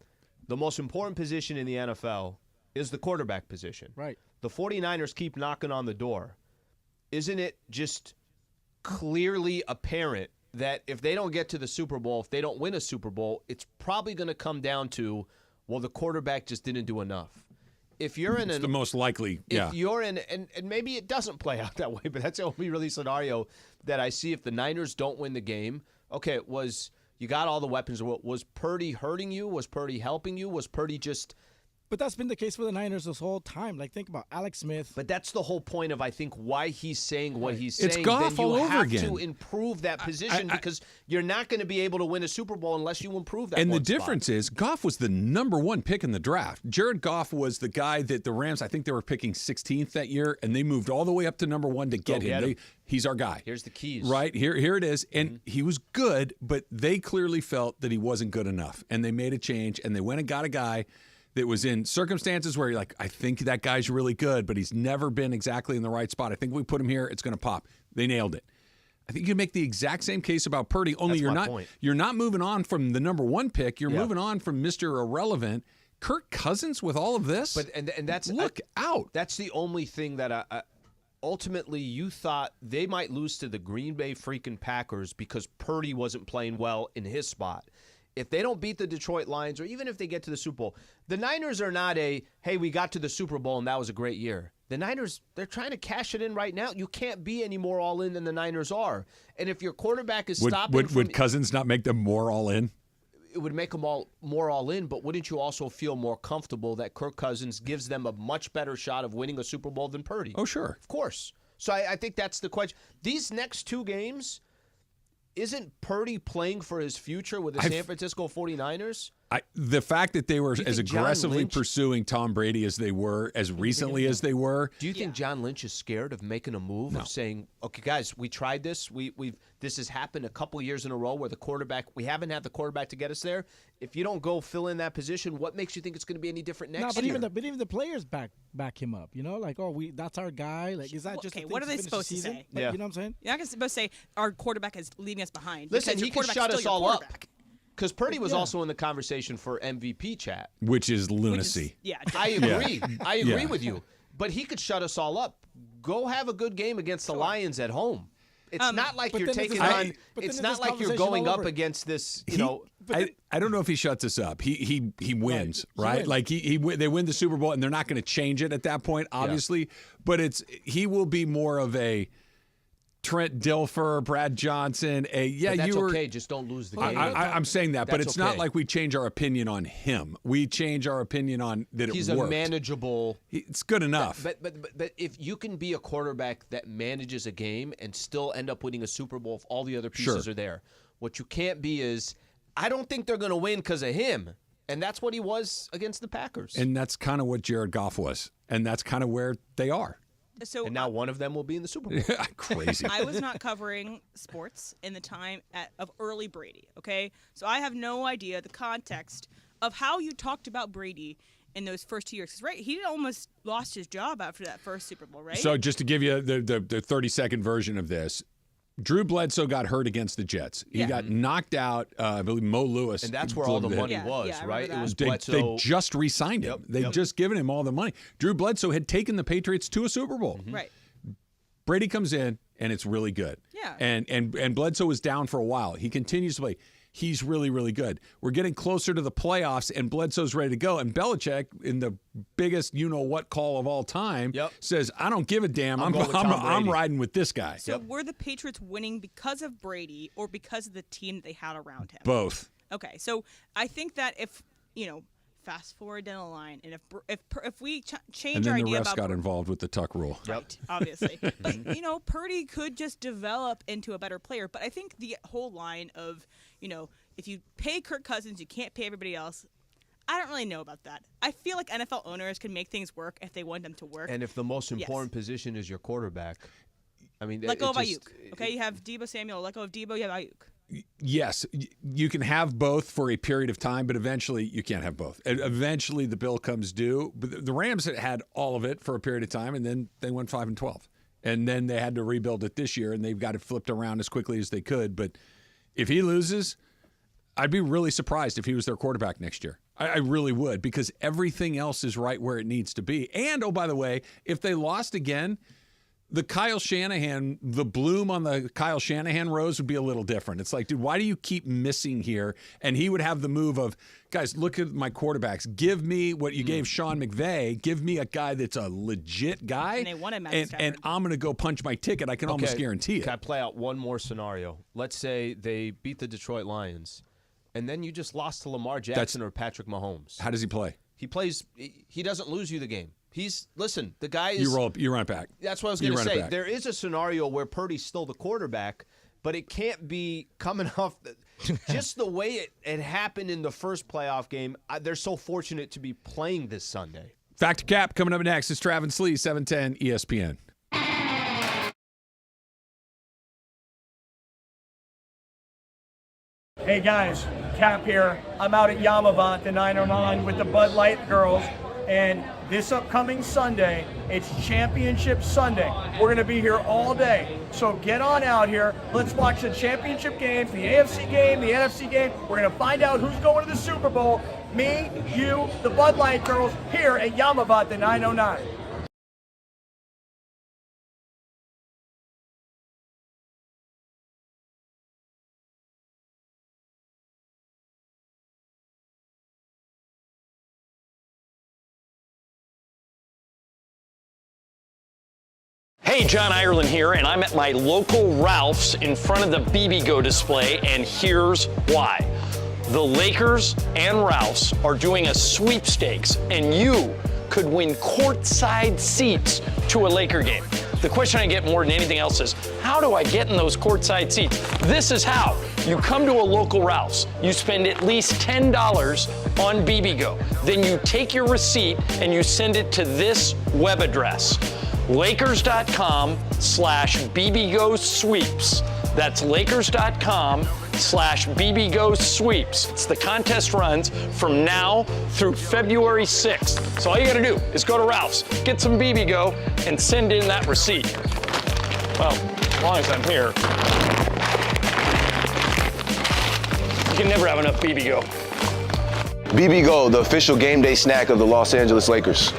The most important position in the NFL is the quarterback position. Right. The 49ers keep knocking on the door. Isn't it just clearly apparent that if they don't get to the Super Bowl, if they don't win a Super Bowl, it's probably going to come down to, well, the quarterback just didn't do enough. If you're in it's the most likely, if you're in, and maybe it doesn't play out that way, but that's the only really scenario that I see. If the Niners don't win the game, okay, you got all the weapons. Was Purdy hurting you? Was Purdy helping you? Was Purdy just... But that's been the case for the Niners this whole time. Like, think about Alex Smith. But that's the whole point of, I think, why he's saying what he's saying. It's Goff then you all over have again. to improve that position because you're not going to be able to win a Super Bowl unless you improve that. And the spot. difference is Goff was the number 1 pick in the draft. Jared Goff was the guy that the Rams, I think they were picking 16th that year, and they moved all the way up to number 1 to get him. He's our guy. Here's the keys. Right, here it is. And he was good, but they clearly felt that he wasn't good enough. And they made a change, and they went and got a guy that was in circumstances where you're like, I think that guy's really good, but he's never been exactly in the right spot. I think we put him here, it's going to pop. They nailed it. I think you can make the exact same case about Purdy, only you're not moving on from the number 1 pick. You're moving on from Mr. Irrelevant. Kirk Cousins with all of this? But and that's look out. That's the only thing that ultimately you thought they might lose to the Green Bay freaking Packers because Purdy wasn't playing well in his spot. If they don't beat the Detroit Lions, or even if they get to the Super Bowl, the Niners are not hey, we got to the Super Bowl and that was a great year. The Niners, they're trying to cash it in right now. You can't be any more all in than the Niners are. And if your quarterback is stopping... Would Cousins not make them more all in? It would make them all more all in, but wouldn't you also feel more comfortable that Kirk Cousins gives them a much better shot of winning a Super Bowl than Purdy? Oh, sure. Of course. So I think that's the question. These next 2 games... Isn't Purdy playing for his future with the San Francisco 49ers? The fact that they were as aggressively pursuing Tom Brady as they were, as recently as they were. Do you think John Lynch is scared of making a move of saying, okay, guys, we tried this. This has happened a couple years in a row where we haven't had the quarterback to get us there. If you don't go fill in that position, what makes you think it's going to be any different next year? But even the players back him up. You know, like, that's our guy. Like, is that just what are they supposed to say? Like, you know what I'm saying? You're not supposed to say our quarterback is leaving us behind. Listen, he could shut us all up. Because Purdy was Yeah. also in the conversation for MVP chat. Which is lunacy. I agree. I agree with you. But he could shut us all up. Go have a good game against the Lions at home. It's not like you're taking on. It's not like you're going up against this. You know. I don't know if he shuts us up. He wins, right? wins. Like they win the Super Bowl, and they're not going to change it at that point, obviously. But he will be more of a Trent Dilfer, Brad Johnson. But that's okay. Just don't lose the game. I'm saying that, but That's it's not okay. like we change our opinion on him. We change our opinion on that He's it worked. a manageable. It's good enough. But if you can be a quarterback that manages a game and still end up winning a Super Bowl if all the other pieces are there, what you can't be is, I don't think they're going to win because of him. And that's what he was against the Packers. And that's kind of what Jared Goff was. And that's kind of where they are. So and now one of them will be in the Super Bowl. Crazy. I was not covering sports in the time of early Brady, okay? So I have no idea the context of how you talked about Brady in those first 2 years. 'Cause, right, he almost lost his job after that first Super Bowl, right? So just to give you the 30-second version of this, Drew Bledsoe got hurt against the Jets. He got knocked out. I believe Mo Lewis. And that's where all the money was, right? It was Bledsoe. They just re-signed him. They'd just given him all the money. Drew Bledsoe had taken the Patriots to a Super Bowl. Right. Brady comes in, and it's really good. Yeah. And Bledsoe was down for a while. He continues to play. he's really, really good. We're getting closer to the playoffs, and Bledsoe's ready to go. And Belichick, in the biggest you-know-what call of all time, says, I don't give a damn. I'm riding with this guy. So were the Patriots winning because of Brady or because of the team that they had around him? Both. Okay, so I think that if, fast forward down the line, and if we change our idea about... And then the refs got involved with the tuck rule. Right, obviously. But, Purdy could just develop into a better player. But I think the whole line of, if you pay Kirk Cousins, you can't pay everybody else. I don't really know about that. I feel like NFL owners can make things work if they want them to work. And if the most important position is your quarterback, I mean... Let go of Ayuk. Okay, you have Deebo Samuel. Let go of Deebo, you have Ayuk. Yes, you can have both for a period of time, but eventually you can't have both. Eventually the bill comes due. But the Rams had all of it for a period of time, and then they went 5-12. And then they had to rebuild it this year, and they've got it flipped around as quickly as they could. But if he loses, I'd be really surprised if he was their quarterback next year. I really would, because everything else is right where it needs to be. And, oh, by the way, if they lost again, the bloom on the Kyle Shanahan rose would be a little different. It's like, dude, why do you keep missing here? And he would have the move of, guys, look at my quarterbacks. Give me what you gave Sean McVay. Give me a guy that's a legit guy. And they want him, and I'm going to go punch my ticket. I can almost guarantee it. Can I play out one more scenario? Let's say they beat the Detroit Lions, and then you just lost to Lamar Jackson or Patrick Mahomes. How does he play? He doesn't lose you the game. The guy is... You run it back. That's what I was going to say. There is a scenario where Purdy's still the quarterback, but it can't be coming off... just the way it happened in the first playoff game. They're so fortunate to be playing this Sunday. Fact to Cap coming up next. It's Travis Lee, 710 ESPN. Hey guys, Cap here. I'm out at Yamavant, the 909, with the Bud Light girls. And this upcoming Sunday, it's Championship Sunday. We're going to be here all day. So get on out here. Let's watch the championship games, the AFC game, the NFC game. We're going to find out who's going to the Super Bowl. Me, you, the Bud Light girls here at Yamavant, the 909. Hey, John Ireland here, and I'm at my local Ralph's in front of the BB-Go display, and here's why. The Lakers and Ralph's are doing a sweepstakes, and you could win courtside seats to a Laker game. The question I get more than anything else is, how do I get in those courtside seats? This is how. You come to a local Ralph's, you spend at least $10 on BB-Go. Then you take your receipt and you send it to this web address. Lakers.com/BBGO sweeps. That's Lakers.com/BBGO sweeps. It's the contest runs from now through February 6th. So all you got to do is go to Ralph's, get some BB-Go, and send in that receipt. Well, as long as I'm here. You can never have enough BB-Go. BB-Go, the official game day snack of the Los Angeles Lakers.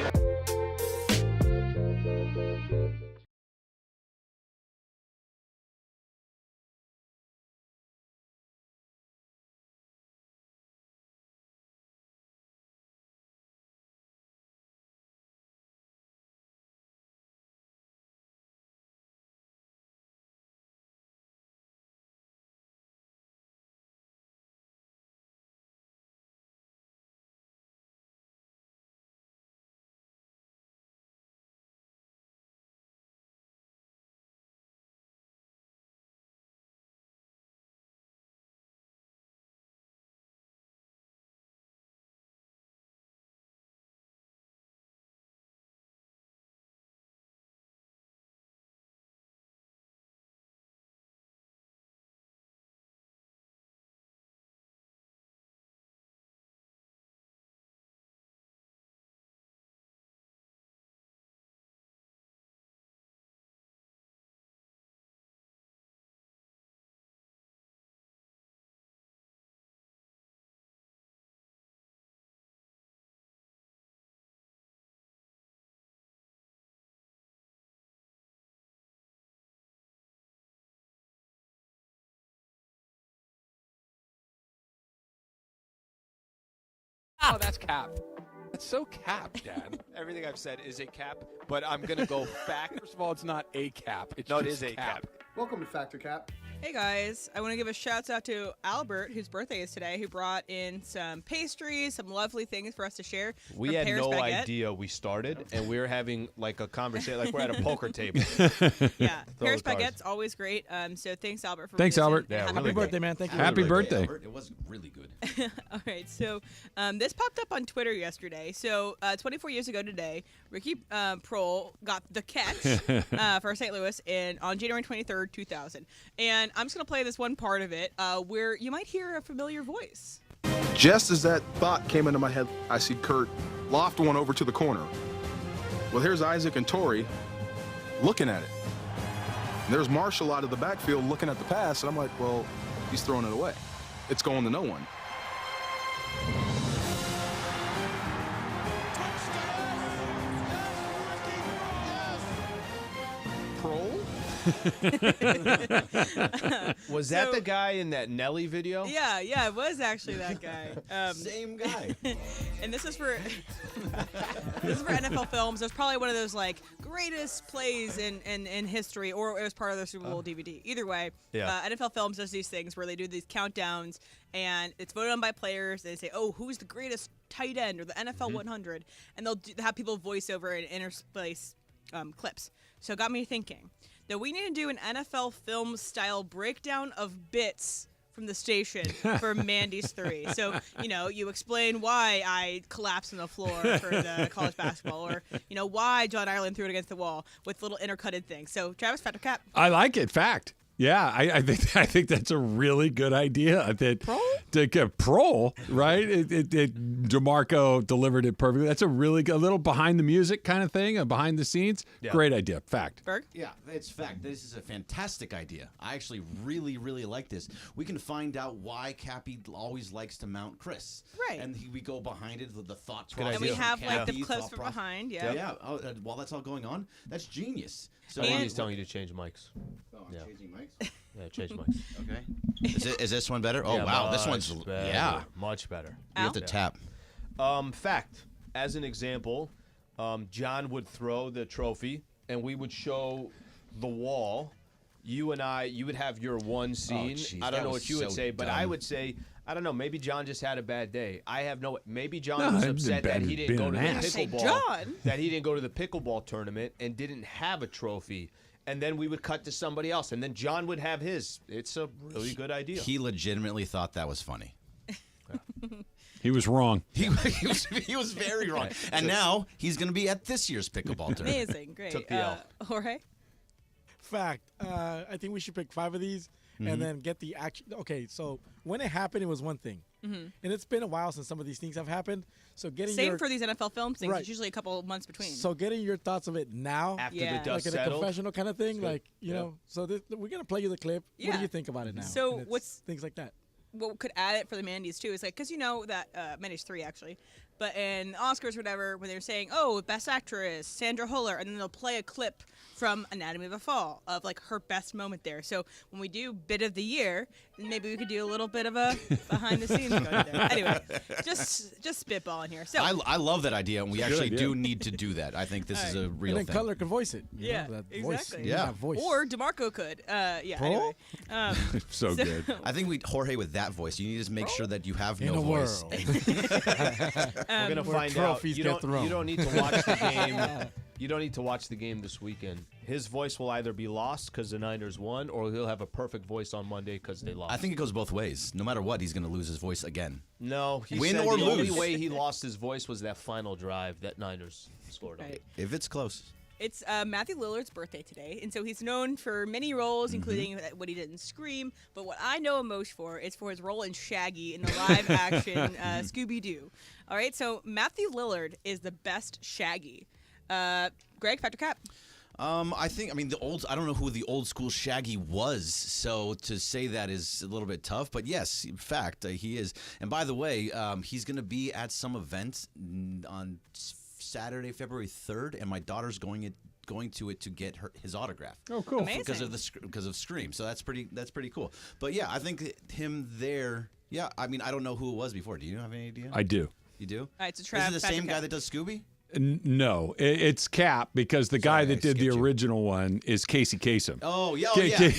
Oh, that's cap. That's so cap, Dad. Everything I've said is a cap, but I'm going to go fact. First of all, it's not a cap. It's No, it just is a cap. Welcome to Factor Cap. Hey guys, I want to give a shout out to Albert, whose birthday is today, who brought in some pastries, some lovely things for us to share. We from had Paris no Baguette. idea we started, and we were having like a conversation, like we're at a poker table. Yeah, Paris cards. Baguette's always great. So thanks, Albert, for Thanks, bringing us Albert. in. Yeah, Happy really birthday, man. Thank you. Happy birthday. Albert. It was really good. All right, so this popped up on Twitter yesterday. So 24 years ago today, Ricky Prohl got the catch for St. Louis on January 23rd, 2000. And I'm just going to play this one part of it where you might hear a familiar voice. Just as that thought came into my head, I see Kurt loft one over to the corner. Well, here's Isaac and Torrey looking at it. And there's Marshall out of the backfield looking at the pass, and I'm like, well, he's throwing it away. It's going to no one. Prohl? Was that the guy in that Nelly video? Yeah, it was actually that guy. Same guy. And this is for NFL Films. There's probably one of those like greatest plays in history, or it was part of the Super Bowl DVD. Either way, NFL Films does these things where they do these countdowns, and it's voted on by players. They say, "Oh, who's the greatest tight end or the NFL 100?" And they'll have people voice over and intersplice clips. So it got me thinking that we need to do an NFL Films style breakdown of bits from the station for Mandy's 3. So, you explain why I collapsed on the floor for the college basketball, or, why John Ireland threw it against the wall with little intercutted things. So, Travis, Factor Cap. I like it. Fact. Yeah, I think that's a really good idea. Prohl, right? DeMarco delivered it perfectly. That's a really good, a little behind the music kind of thing, behind the scenes. Yeah. Great idea. Fact. Berg? Yeah, it's fact. This is a fantastic idea. I actually really, really like this. We can find out why Cappy always likes to mount Chris. Right. And we go behind it with the thought process. And we have Cappy, the clips from behind. Yeah. Yeah. While that's all going on, that's genius. So he's telling you to change mics. Oh, I'm changing mics? Yeah, change mics. Okay. Is this one better? Oh, yeah, wow. This one's, better. Much better. You have to tap. Fact. As an example, John would throw the trophy, and we would show the wall. You and I, you would have your one scene. I don't know what you would say, but I would say, I don't know, maybe John just had a bad day. Maybe John was upset that he didn't go to the pickleball. That he didn't go to the pickleball tournament and didn't have a trophy. And then we would cut to somebody else, and then John would have his. It's a really good idea. He legitimately thought that was funny. He was wrong. He was very wrong. And now he's going to be at this year's pickleball tournament. Amazing, great. Took the L. Jorge? Fact. I think we should pick 5 of these and then get the action. Okay, so when it happened, it was one thing. And it's been a while since some of these things have happened. So Same for these NFL Films things. Right. It's usually a couple of months between. So getting your thoughts of it now, after the dust like in settled, a confessional kind of thing, like So we're gonna play you the clip. Yeah. What do you think about it now? So what's things like that? What could add it for the Mandys too is like, because that Mandy's 3 actually, but in Oscars or whatever, when they're saying, oh, Best Actress, Sandra Huller, and then they'll play a clip from Anatomy of a Fall of like her best moment there. So when we do Bit of the Year, maybe we could do a little bit of a behind the scenes going there. Anyway, just spitballing here. So I love that idea, and we actually do need to do that. I think this is a real and then thing. Cutler can voice it. Yeah, exactly. Voice. Or DeMarco could. Anyway. So good. I think Jorge with that voice. You need to make sure that you have In no a voice. We're gonna find out. You don't need to watch the game. You don't need to watch the game this weekend. His voice will either be lost because the Niners won, or he'll have a perfect voice on Monday because they lost. I think it goes both ways. No matter what, he's going to lose his voice again. No, he win said or the lose. only way he lost his voice was that final drive that Niners scored on. Right. If it's close. It's Matthew Lillard's birthday today, and so he's known for many roles, including what he did in Scream. But what I know him most for is for his role in Shaggy in the live-action Scooby-Doo. All right, so Matthew Lillard is the best Shaggy. Greg, Factor Cap. I don't know who the old school Shaggy was, so to say that is a little bit tough. But yes, in fact, he is. And by the way, he's going to be at some event on Saturday, February 3rd, and my daughter's going to it to get his autograph. Oh, cool! Amazing. Because of Scream. So that's pretty cool. But yeah, I think him there. Yeah, I mean, I don't know who it was before. Do you have any idea? I do. You do? All right, so Is Trav, it the Patrick same guy Cap. that does Scooby? No, it's Cap because the guy that did the original one is Casey Kasem. Oh, yeah. Casey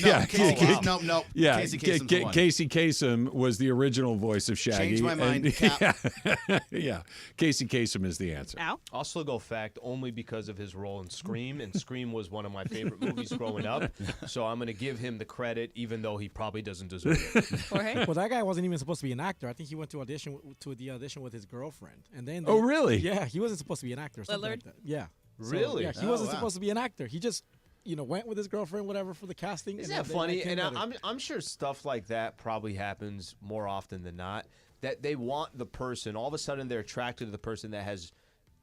Kasem. Casey Kasem was the original voice of Shaggy. Changed my mind. Cap. Yeah, Casey Kasem is the answer. Ow. I'll still go fact only because of his role in Scream, and Scream was one of my favorite movies growing up. So I'm going to give him the credit, even though he probably doesn't deserve it. Jorge? Well, that guy wasn't even supposed to be an actor. I think he went to the audition with his girlfriend, and then Oh, really? Yeah, he wasn't supposed to be an actor. Or something like that. Yeah. So, Really? yeah, he wasn't supposed to be an actor. He just, went with his girlfriend, whatever, for the casting. Isn't and that then funny? that came And better. I'm sure stuff like that probably happens more often than not. That they want the person, all of a sudden they're attracted to the person that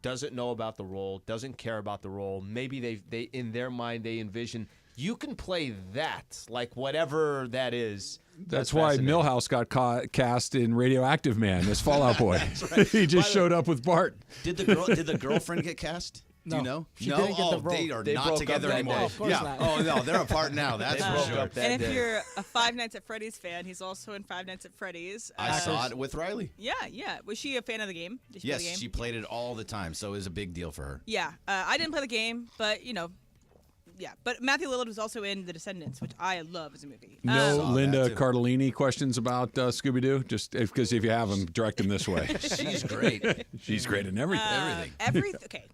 doesn't know about the role, doesn't care about the role. Maybe they in their mind they envision you can play that, like whatever that is. That's why fascinating. Milhouse got cast in Radioactive Man as Fallout Boy. right. He just showed up with Bart. Did the girlfirl get cast? Do you No. know? She no. didn't get the Oh, role. they are They not broke up together that anymore. day. Of course yeah. not. Oh no, they're apart now. That's They for broke sure. up that And if day. you're a Five Nights at Freddy's fan, he's also in Five Nights at Freddy's. I saw it with Riley. Yeah. Was she a fan of the game? Did she play Yes, the game? she played it all the time, so it was a big deal for her. Yeah. I didn't play the game, but yeah. But Matthew Lillard was also in The Descendants, which I love as a movie. No Saw Linda that, too. Cardellini questions about Scooby-Doo? Just because if you have them, direct them this way. She's great. She's great in everything. Okay.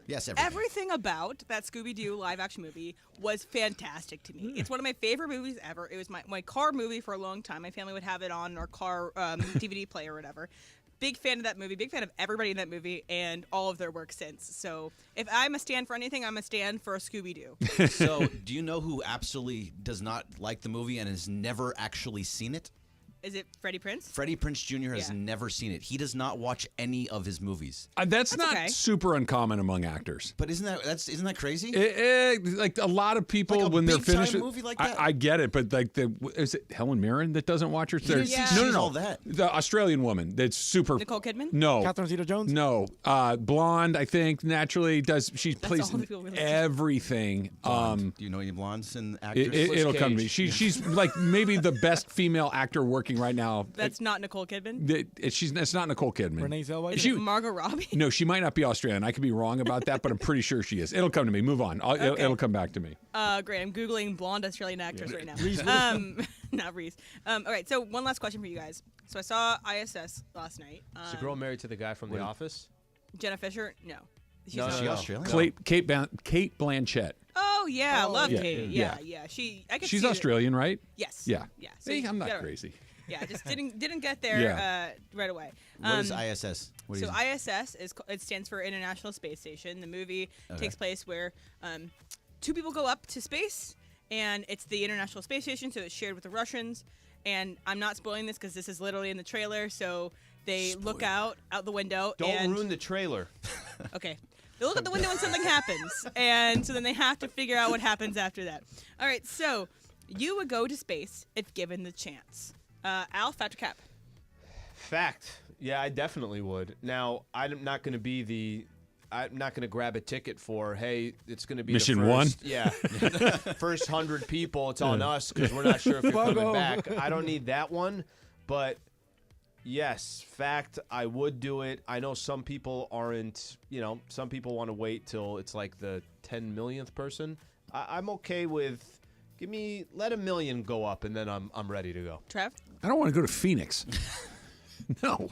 Yes, everything. Everything about that Scooby-Doo live-action movie was fantastic to me. It's one of my favorite movies ever. It was my car movie for a long time. My family would have it on our car DVD player or whatever. Big fan of that movie. Big fan of everybody in that movie and all of their work since. So if I'm a stand for anything, I'm a stand for a Scooby-Doo. So, do you know who absolutely does not like the movie and has never actually seen it? Is it Freddie Prinze? Freddie Prinze Jr. has Yeah. never seen it. He does not watch any of his movies. That's not okay. super uncommon among actors. But isn't that crazy? Like a lot of people Like a when they're big-time finished, movie like that? I get it, but like is it Helen Mirren that doesn't watch her? Yeah. No, She's all that. The Australian woman that's super. Nicole Kidman? No, Catherine Zeta-Jones? No, blonde. I think naturally does. She plays all the people we listen to. everything. Do you know any blondes and actors? It'll come to me. Cage. She's like maybe the best female actor working right now. That's not Nicole Kidman? It's not Nicole Kidman. Renee Zellweger? She, Margot Robbie? no, she might not be Australian. I could be wrong about that, but I'm pretty sure she is. It'll come to me. Move on. It'll come back to me. Great. I'm Googling blonde Australian actors right now. Not Reeves. All right, so one last question for you guys. So I saw ISS last night. Is the girl married to the guy from The Office? Jenna Fisher? No. She's No, not. Is she Australian? Kate Blanchett. Oh, yeah. I love yeah, Kate. yeah. Yeah. I could She's see that- Australian, right? Yes. Yeah. Yeah. See, I'm not gotta- crazy. Yeah, just didn't get there Yeah. right away. What is ISS? What So is it? ISS it stands for International Space Station. The movie takes place where two people go up to space, and it's the International Space Station, so it's shared with the Russians. And I'm not spoiling this because this is literally in the trailer. So they look out the window. Don't and, ruin the trailer. Okay. They look out the window and something happens. And so then they have to figure out what happens after that. All right, so you would go to space if given the chance. Al, fact or cap? Fact. Yeah, I definitely would. Now, I'm not going to grab a ticket for, hey, it's going to be Mission the first, one? Yeah. First 100 people, it's on us because we're not sure if you're coming back. I don't need that one. But, yes, fact, I would do it. I know some people aren't, some people want to wait till it's like the 10 millionth person. I'm okay with, let 1 million go up, and then I'm ready to go. Trev? I don't want to go to Phoenix. No.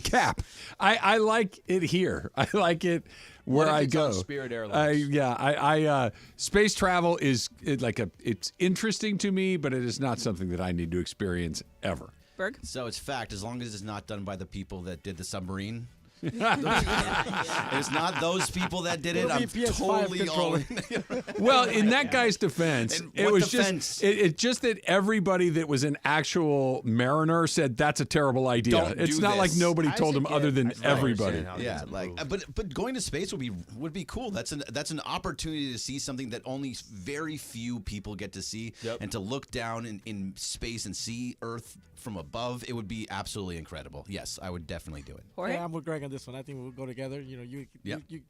Cap. I like it here. I like it where What if I it's go. on Spirit Airlines? Space travel is it's interesting to me, but it is not something that I need to experience ever. Berg? So it's fact, as long as it's not done by the people that did the submarine. It's not those people that did it. It'll be I'm PS5 totally all controller. Well, in that guy's defense, And it what was defense? just it's just that everybody that was an actual mariner said that's a terrible idea. Don't It's do not like this. nobody told him other than everybody. Yeah, but going to space would be cool. That's an opportunity to see something that only very few people get to see, and to look down in space and see Earth from above. It would be absolutely incredible. Yes, I would definitely do it. Yeah, I'm with Greg on this one. I think we'll go together. You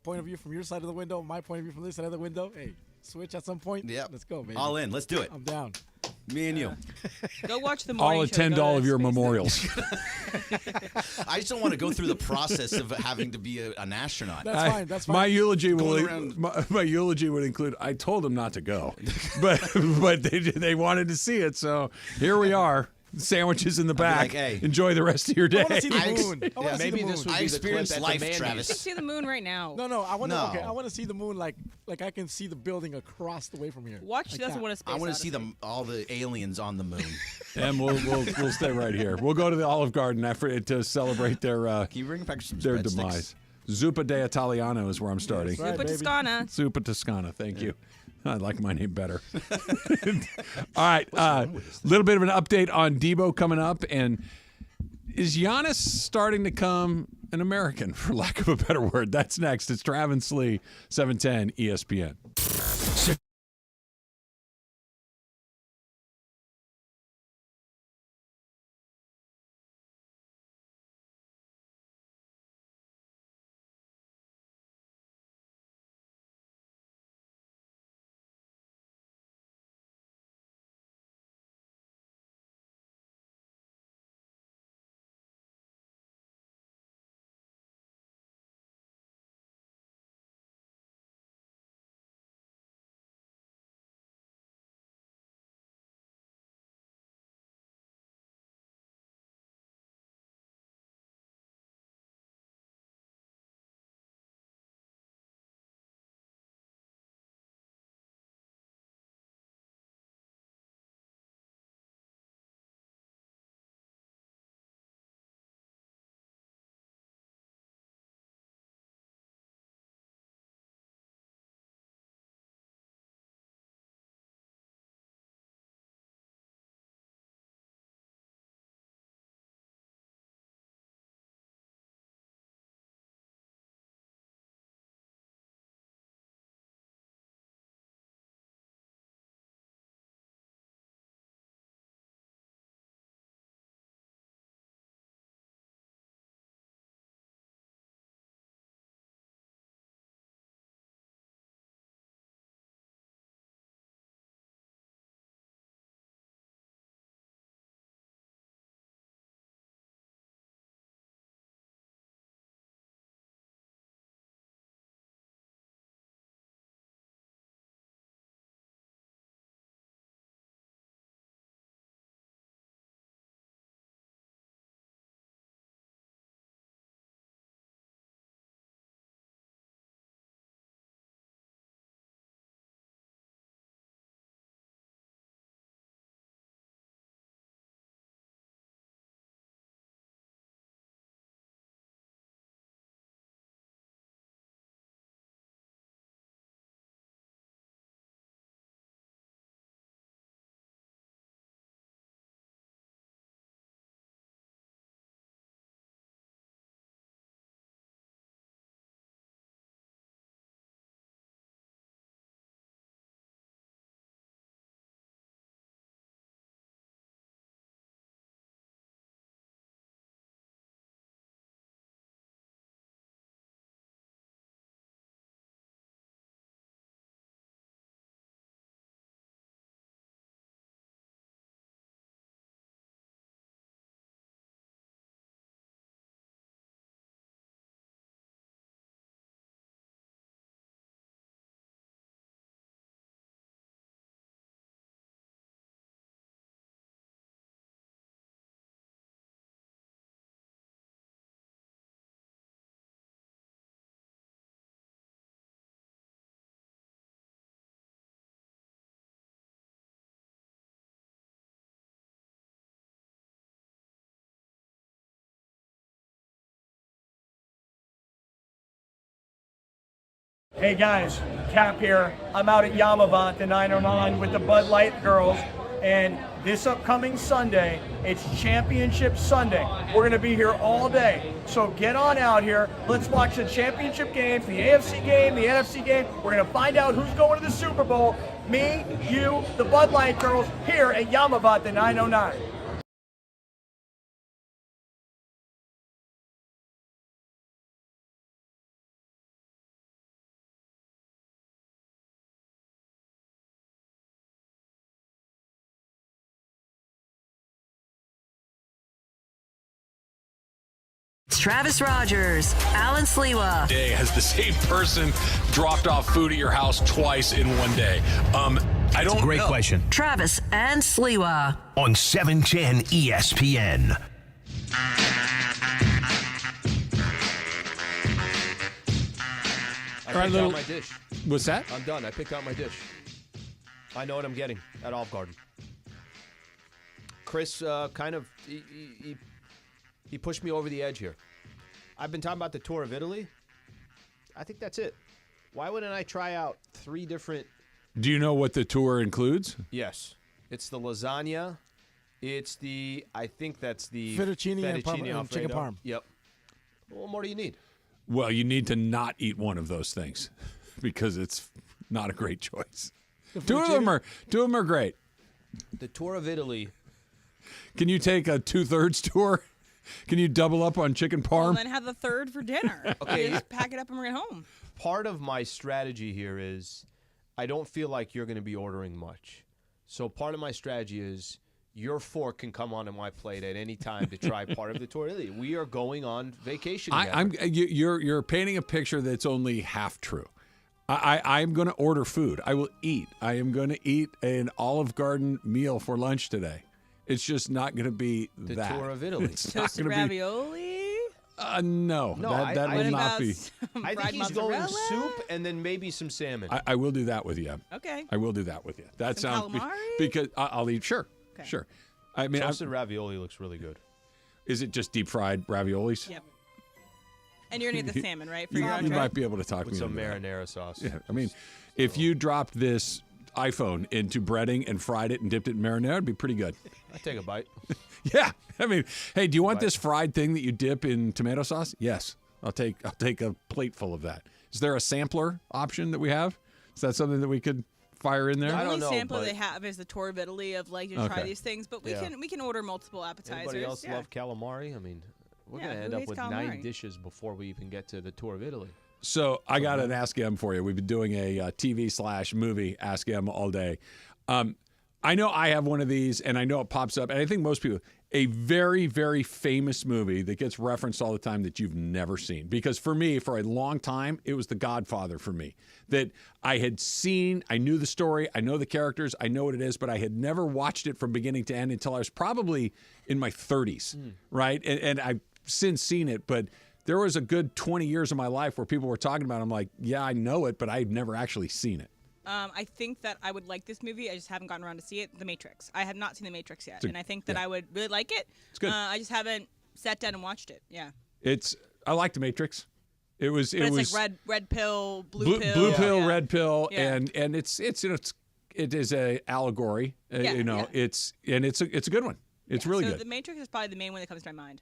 point of view from your side of the window, my point of view from this side of the window. Hey, switch at some point. Yeah, let's go, baby. All in. Let's do it. I'm down. Me and you. Go watch the morning I'll show. attend Go to all of your Space memorials. I just don't want to go through the process of having to be an astronaut. That's fine. That's fine. My eulogy Going my eulogy would include. I told them not to go, but they wanted to see it, so here we are. Sandwiches in the back. like, hey. Enjoy the rest of your day. I want to see the moon. I want to see maybe the moon. this would I be the clip experienced at the life, Mandy's. Travis. See the moon right now. No, I want to. No. Okay, I want to see the moon like I can see the building across the way from here. Watch like doesn't that. want to space. I want to see all the aliens on the moon. And we'll stay right here. We'll go to the Olive Garden to celebrate their Can you bring back some their breadsticks? demise. Zuppa de Italiano is where I'm starting. Right, Zuppa baby. Toscana. Zuppa Toscana. Thank you. I like my name better. All right. Little bit of an update on Debo coming up. And is Giannis starting to come an American, for lack of a better word? That's next. It's Travis Lee, 710 ESPN. Hey guys, Cap here. I'm out at Yamavant, the 909 with the Bud Light girls, and this upcoming Sunday, it's Championship Sunday. We're going to be here all day, so get on out here. Let's watch the championship games, the AFC game, the NFC game. We're going to find out who's going to the Super Bowl. Me, you, the Bud Light girls, here at Yamavant, the 909. Travis Rogers, Alan Sliwa. Day has the same person dropped off food at your house twice in one day. I don't Great know. question. Travis and Sliwa. On 710 ESPN. I All right, picked little- out my dish. What's that? I'm done. I picked out my dish. I know what I'm getting at Olive Garden. Chris kind of he pushed me over the edge here. I've been talking about the tour of Italy. I think that's it. Why wouldn't I try out 3 different? Do you know what the tour includes? Yes, it's the lasagna. It's I think that's the Fettuccine and chicken Alfredo. parm. Yep. What more do you need? Well, you need to not eat one of those things because it's not a great choice. Two of them are great. The tour of Italy. Can you take a 2/3 tour? Can you double up on chicken Well, parm? then have the third for dinner. Okay. You just pack it up and bring it home. Part of my strategy here is I don't feel like you're going to be ordering much. So part of my strategy is your fork can come onto my plate at any time to try part of the tour of Italy. We are going on vacation together. You're painting a picture that's only half true. I'm going to order food. I will eat. I am going to eat an Olive Garden meal for lunch today. It's just not going to be the that. tour of Italy. It's not Toasted gonna be. ravioli? No, that will not be. I think he's going soup and then maybe some salmon. I will do that with you. Okay. I will do that with you. That Some sounds calamari? because I'll eat. Sure, Okay. sure. I mean, Toasted ravioli looks really good. is it just deep fried raviolis? Yep. And you're going to get the salmon, right? For You, your you entree? might be able to talk With me some into that. marinara sauce. Yeah, I mean, if you dropped this iPhone into breading and fried it and dipped it in marinara, it'd be pretty good. I'd take a bite. Yeah, I mean, hey, do you want this fried thing that you dip in tomato sauce? Yes, I'll take a plate full of that. Is there a sampler option that we have? Is that something that we could fire in there? The I don't only know, sampler but- they have is the tour of Italy of like you try Okay. these things, but we can order multiple appetizers. Anybody else yeah. love calamari? I mean, we're Yeah, going to who end up hates with calamari? 9 dishes before we even get to the tour of Italy. So I got an Ask M for you. We've been doing a TV/movie Ask M all day. I know I have one of these, and I know it pops up, and I think most people, a very, very famous movie that gets referenced all the time that you've never seen. Because for me, for a long time, it was The Godfather for me. That I had seen, I knew the story, I know the characters, I know what it is, but I had never watched it from beginning to end until I was probably in my 30s, right? And I've since seen it, but there was a good 20 years of my life where people were talking about it. I'm like, yeah, I know it, but I've never actually seen it. I think that I would like this movie. I just haven't gotten around to see it. The Matrix. I have not seen The Matrix yet, and I think that I would really like it. It's good. I just haven't sat down and watched it. Yeah. I like The Matrix. It was Like red pill, blue pill. blue pill, Yeah. red pill, Yeah. and it is a allegory. Yeah, yeah. It's a good one. It's really so good. The Matrix is probably the main one that comes to my mind.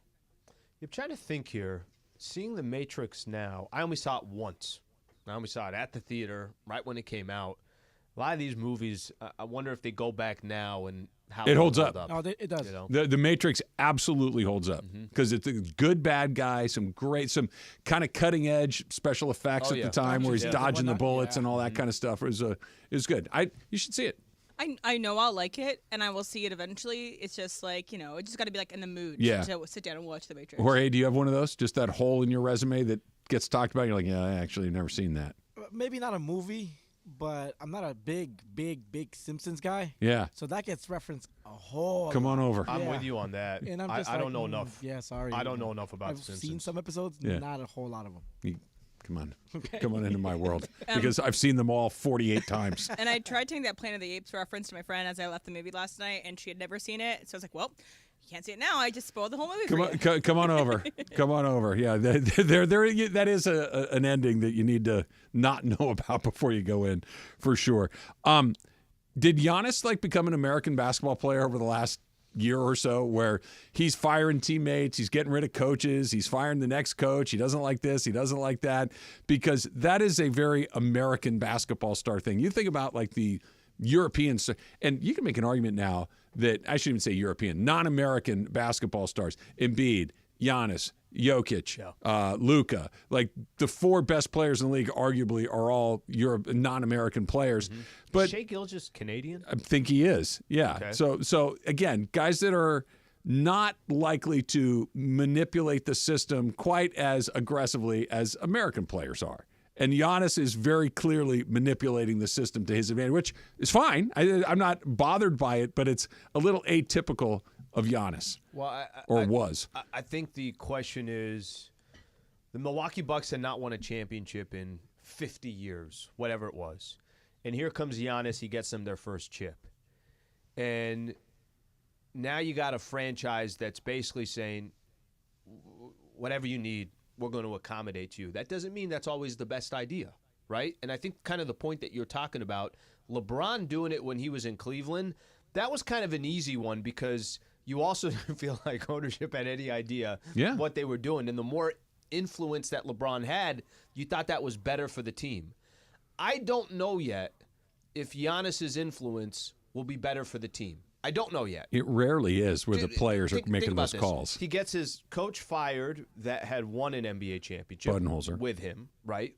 I'm trying to think here. Seeing The Matrix now, I only saw it once. I only saw it at the theater right when it came out. A lot of these movies, I wonder if they go back now and how It holds hold up. Oh, it does. You know? The Matrix absolutely holds up because it's a good bad guy, some kind of cutting edge special effects Oh, at yeah. the time where he's Yeah. dodging the Whatnot. bullets Yeah. and all that kind of stuff. It was good. You should see it. I know I'll like it, and I will see it eventually. It's just like, it just got to be like in the mood Yeah. to sit down and watch The Matrix. Jorge, do you have one of those? Just that hole in your resume that gets talked about? You're like, yeah, I actually have never seen that. Maybe not a movie, but I'm not a big Simpsons guy. Yeah. So that gets referenced a whole Come on lot. over. I'm Yeah. with you on that. And I'm just I like, don't know enough. Yeah, sorry. I don't know enough about I've The seen Simpsons. some episodes, Yeah. not a whole lot of them. Come on. Come on into my world. Because I've seen them all 48 times. And I tried taking that Planet of the Apes reference to my friend as I left the movie last night, and she had never seen it. So I was like, well, you can't see it now. I just spoiled the whole movie for you. Come on over. Come on over. Yeah, that is an ending that you need to not know about before you go in, for sure. Did Giannis become an American basketball player over the last year or so, where he's firing teammates, he's getting rid of coaches, he's firing the next coach, he doesn't like this, he doesn't like that, because that is a very American basketball star thing. You think about the European, and you can make an argument now that, I shouldn't even say European, non-American basketball stars, Embiid, Giannis, Jokic, Luka, the 4 best players in the league arguably are all non-American players. But Shai Gilgeous Canadian? I think he is. Yeah. Okay. So again, guys that are not likely to manipulate the system quite as aggressively as American players are. And Giannis is very clearly manipulating the system to his advantage, which is fine. I'm not bothered by it, but it's a little atypical of Giannis, was. I think the question is, the Milwaukee Bucks had not won a championship in 50 years, whatever it was. And here comes Giannis. He gets them their first chip. And now you got a franchise that's basically saying, whatever you need, we're going to accommodate you. That doesn't mean that's always the best idea, right? And I think kind of the point that you're talking about, LeBron doing it when he was in Cleveland, that was kind of an easy one because you also didn't feel like ownership had any idea what they were doing. And the more influence that LeBron had, you thought that was better for the team. I don't know yet if Giannis's influence will be better for the team. I don't know yet. It rarely is where the players are making those calls. He gets his coach fired that had won an NBA championship Budenholzer. with him, right?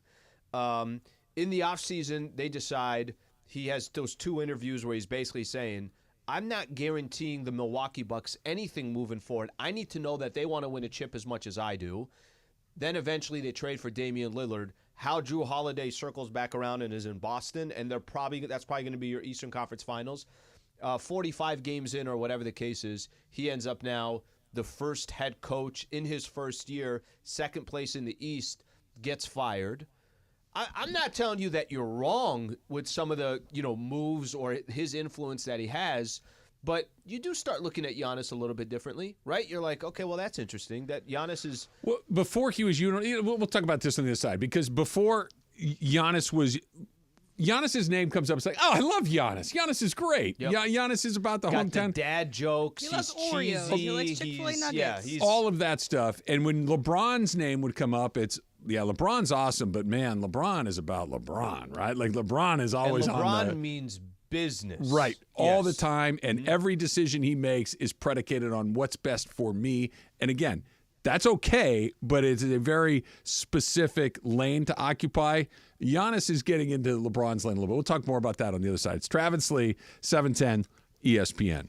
In the offseason, they decide he has those 2 interviews where he's basically saying, I'm not guaranteeing the Milwaukee Bucks anything moving forward. I need to know that they want to win a chip as much as I do. Then eventually they trade for Damian Lillard. How Drew Holiday circles back around and is in Boston, and that's probably going to be your Eastern Conference Finals. 45 games in or whatever the case is, he ends up now the first head coach in his first year, second place in the East, gets fired. I'm not telling you that you're wrong with some of the moves or his influence that he has, but you do start looking at Giannis a little bit differently, right? You're like, okay, well, that's interesting that Giannis is... Well, before he was... We'll talk about this on the other side, because before Giannis was... Giannis's name comes up. It's like, oh, I love Giannis. Giannis is great. Yep. Giannis is about the Got hometown. the dad jokes. He loves He's Oreos. cheesy. He likes Chick-fil-A nuggets. he's all of that stuff. And when LeBron's name would come up, it's, LeBron's awesome, but man, LeBron is about LeBron, right? Like LeBron is always and LeBron on the... means business. Right. All the Yes. time. And every decision he makes is predicated on what's best for me. And again, that's okay, but it's a very specific lane to occupy. Giannis is getting into LeBron's lane a little bit. We'll talk more about that on the other side. It's Travis Lee, 710 ESPN.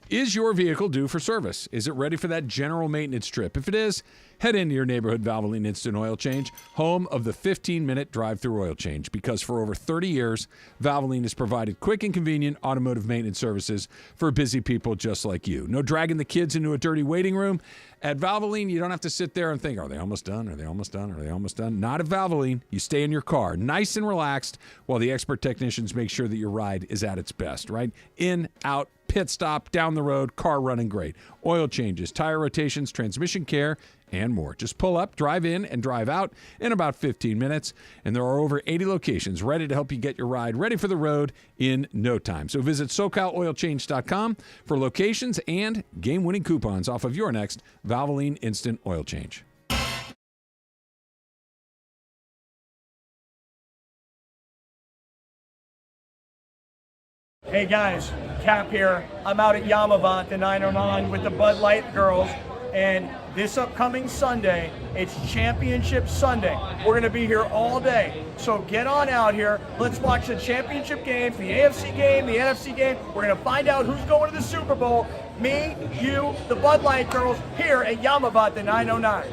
Is your vehicle due for service? Is it ready for that general maintenance trip? If it is, head into your neighborhood Valvoline Instant Oil Change, home of the 15-minute drive-through oil change, because for over 30 years, Valvoline has provided quick and convenient automotive maintenance services for busy people just like you. No dragging the kids into a dirty waiting room. At Valvoline, you don't have to sit there and think, are they almost done? Are they almost done? Are they almost done? Not at Valvoline. You stay in your car, nice and relaxed, while the expert technicians make sure that your ride is at its best, right? In, out, pit stop, down the road, car running great. Oil changes, tire rotations, transmission care, and more. Just pull up, drive in, and drive out in about 15 minutes. And there are over 80 locations ready to help you get your ride ready for the road in no time. So visit SoCalOilChange.com for locations and game-winning coupons off of your next Valvoline Instant Oil Change. Hey guys, Cap here. I'm out at Yamavant, the 909, with the Bud Light girls. And this upcoming Sunday, it's Championship Sunday. We're going to be here all day. So get on out here. Let's watch the championship games, the AFC game, the NFC game. We're going to find out who's going to the Super Bowl. Me, you, the Bud Light girls here at Yamavant, the 909.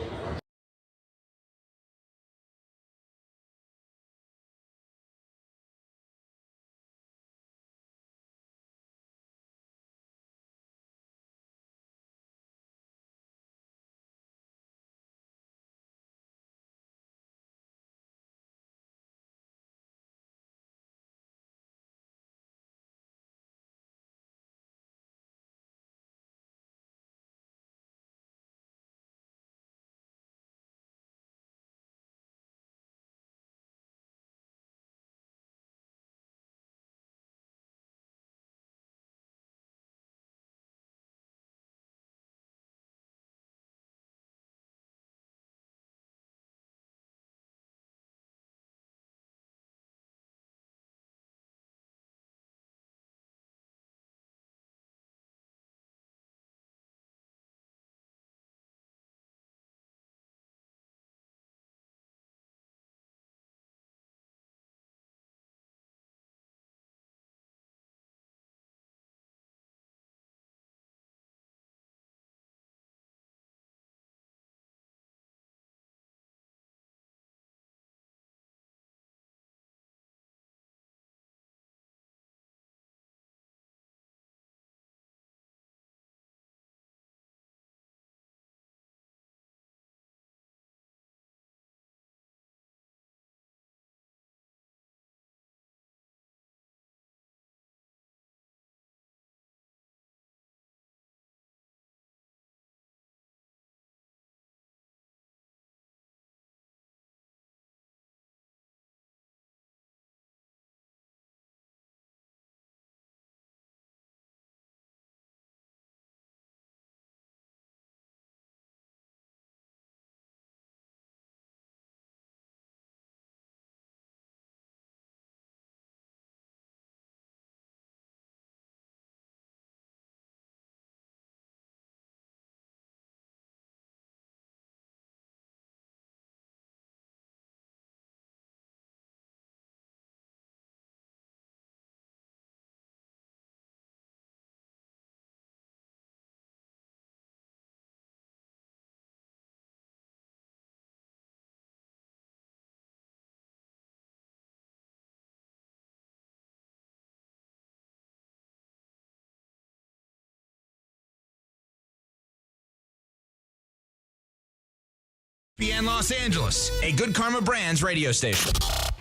ESPN Los Angeles, a Good Karma Brands radio station.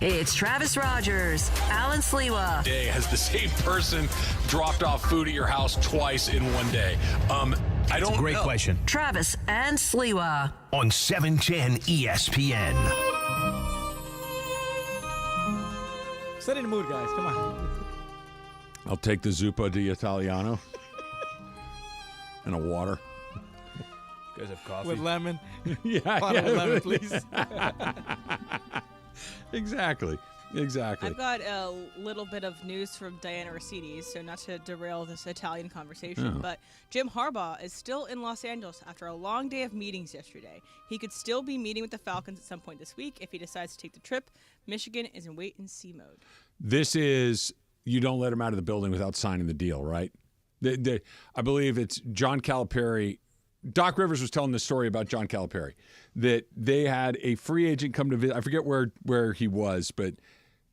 It's Travis Rogers, Alan Sliwa. Day has the same person dropped off food at your house twice in one day. I don't Great know. question. Travis and Sliwa. On 710 ESPN. Set in the mood, guys. Come on. I'll take the Zuppa di Italiano and a water. You guys have coffee? With lemon. Yeah, Bottle of lemon, please. Exactly. I've got a little bit of news from Diana Rossetti, so not to derail this Italian conversation, but Jim Harbaugh is still in Los Angeles after a long day of meetings yesterday. He could still be meeting with the Falcons at some point this week if he decides to take the trip. Michigan is in wait-and-see mode. This is, you don't let him out of the building without signing the deal, right? I believe it's John Calipari. Doc Rivers was telling this story about John Calipari, that they had a free agent come to visit. I forget where he was, but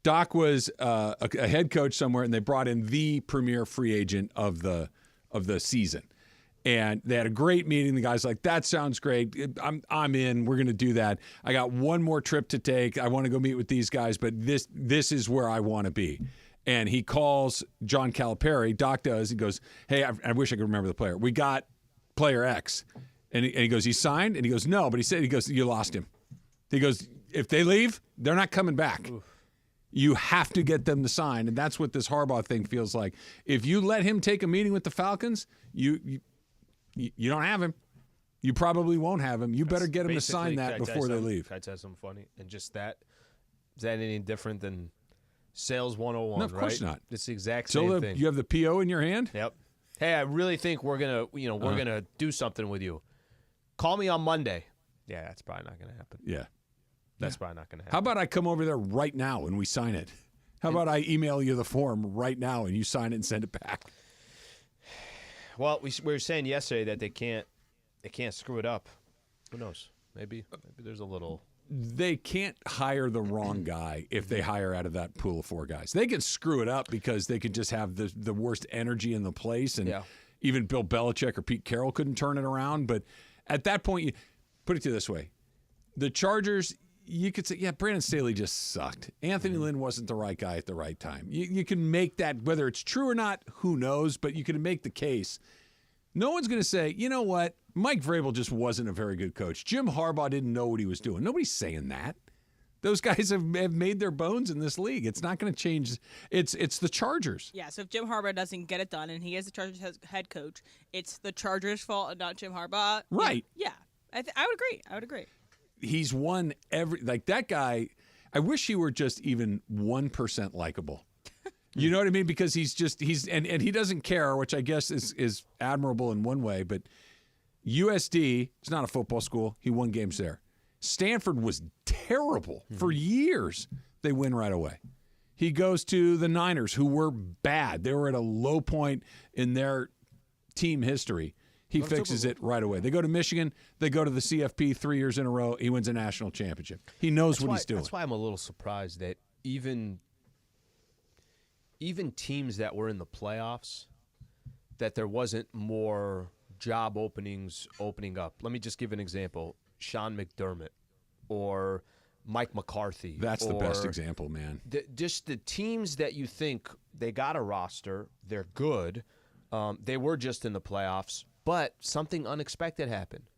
Doc was a head coach somewhere, and they brought in the premier free agent of the season. And they had a great meeting. The guy's like, that sounds great. I'm in. We're going to do that. I got one more trip to take. I want to go meet with these guys, but this is where I want to be. And he calls John Calipari. Doc does. He goes, hey, I wish I could remember the player. We got player X. And he goes, he signed? And he goes, no. But he goes, you lost him. He goes, if they leave, they're not coming back. Oof. You have to get them to sign. And that's what this Harbaugh thing feels like. If you let him take a meeting with the Falcons, you don't have him. You probably won't have him. You better get him to sign that before they leave. Can I tell you something funny? And just that, is that any different than Sales 101, No, of course right? not. It's the exact same thing. You have the PO in your hand? Yep. Hey, I really think we're gonna do something with you. Call me on Monday. Yeah, that's probably not gonna happen. Yeah. That's probably not gonna happen. How about I come over there right now and we sign it? How about I email you the form right now and you sign it and send it back? Well, we were saying yesterday that they can't screw it up. Who knows? Maybe there's a little. They can't hire the wrong guy if they hire out of that pool of four guys. They can screw it up because they could just have the worst energy in the place, and even Bill Belichick or Pete Carroll couldn't turn it around. But at that point, you put it to you this way: the Chargers, you could say, yeah, Brandon Staley just sucked. Anthony Lynn wasn't the right guy at the right time. You can make that, whether it's true or not, who knows, but you can make the case. No one's going to say, you know what, Mike Vrabel just wasn't a very good coach. Jim Harbaugh didn't know what he was doing. Nobody's saying that. Those guys have made their bones in this league. It's not going to change. It's the Chargers. Yeah, so if Jim Harbaugh doesn't get it done and he is the Chargers head coach, it's the Chargers' fault and not Jim Harbaugh. Right. Yeah, I would agree. He's won that guy. I wish he were just even 1% likable. You know what I mean? Because he's he doesn't care, which I guess is admirable in one way. But USD, it's not a football school. He won games there. Stanford was terrible for years. They win right away. He goes to the Niners, who were bad. They were at a low point in their team history. He fixes it right away. They go to Michigan. They go to the CFP 3 years in a row. He wins a national championship. He knows what he's doing. That's why I'm a little surprised that even teams that were in the playoffs, that there wasn't more job openings opening up. Let me just give an example. Sean McDermott or Mike McCarthy. That's the best example, man. Just the teams that you think they got a roster, they're good. They were just in the playoffs, but something unexpected happened.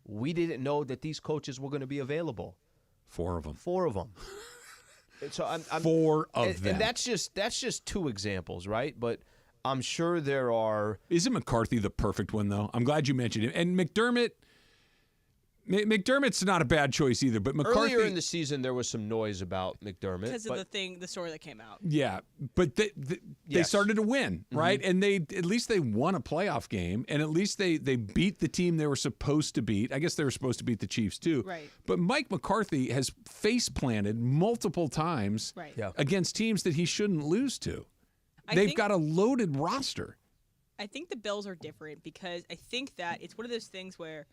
We didn't know that these coaches were going to be available. 4 of them. 4 of them. So I'm 4 of them. And that's just 2 examples, right? But I'm sure there are. Isn't McCarthy the perfect one, though? I'm glad you mentioned him. And McDermott's not a bad choice either. But McCarthy, earlier in the season, there was some noise about McDermott because of the story that came out. Yeah, but they started to win, right? And at least they won a playoff game, and at least they beat the team they were supposed to beat. I guess they were supposed to beat the Chiefs too. Right. But Mike McCarthy has face planted multiple times against teams that he shouldn't lose to. They've got a loaded roster. I think the Bills are different because I think that it's one of those things where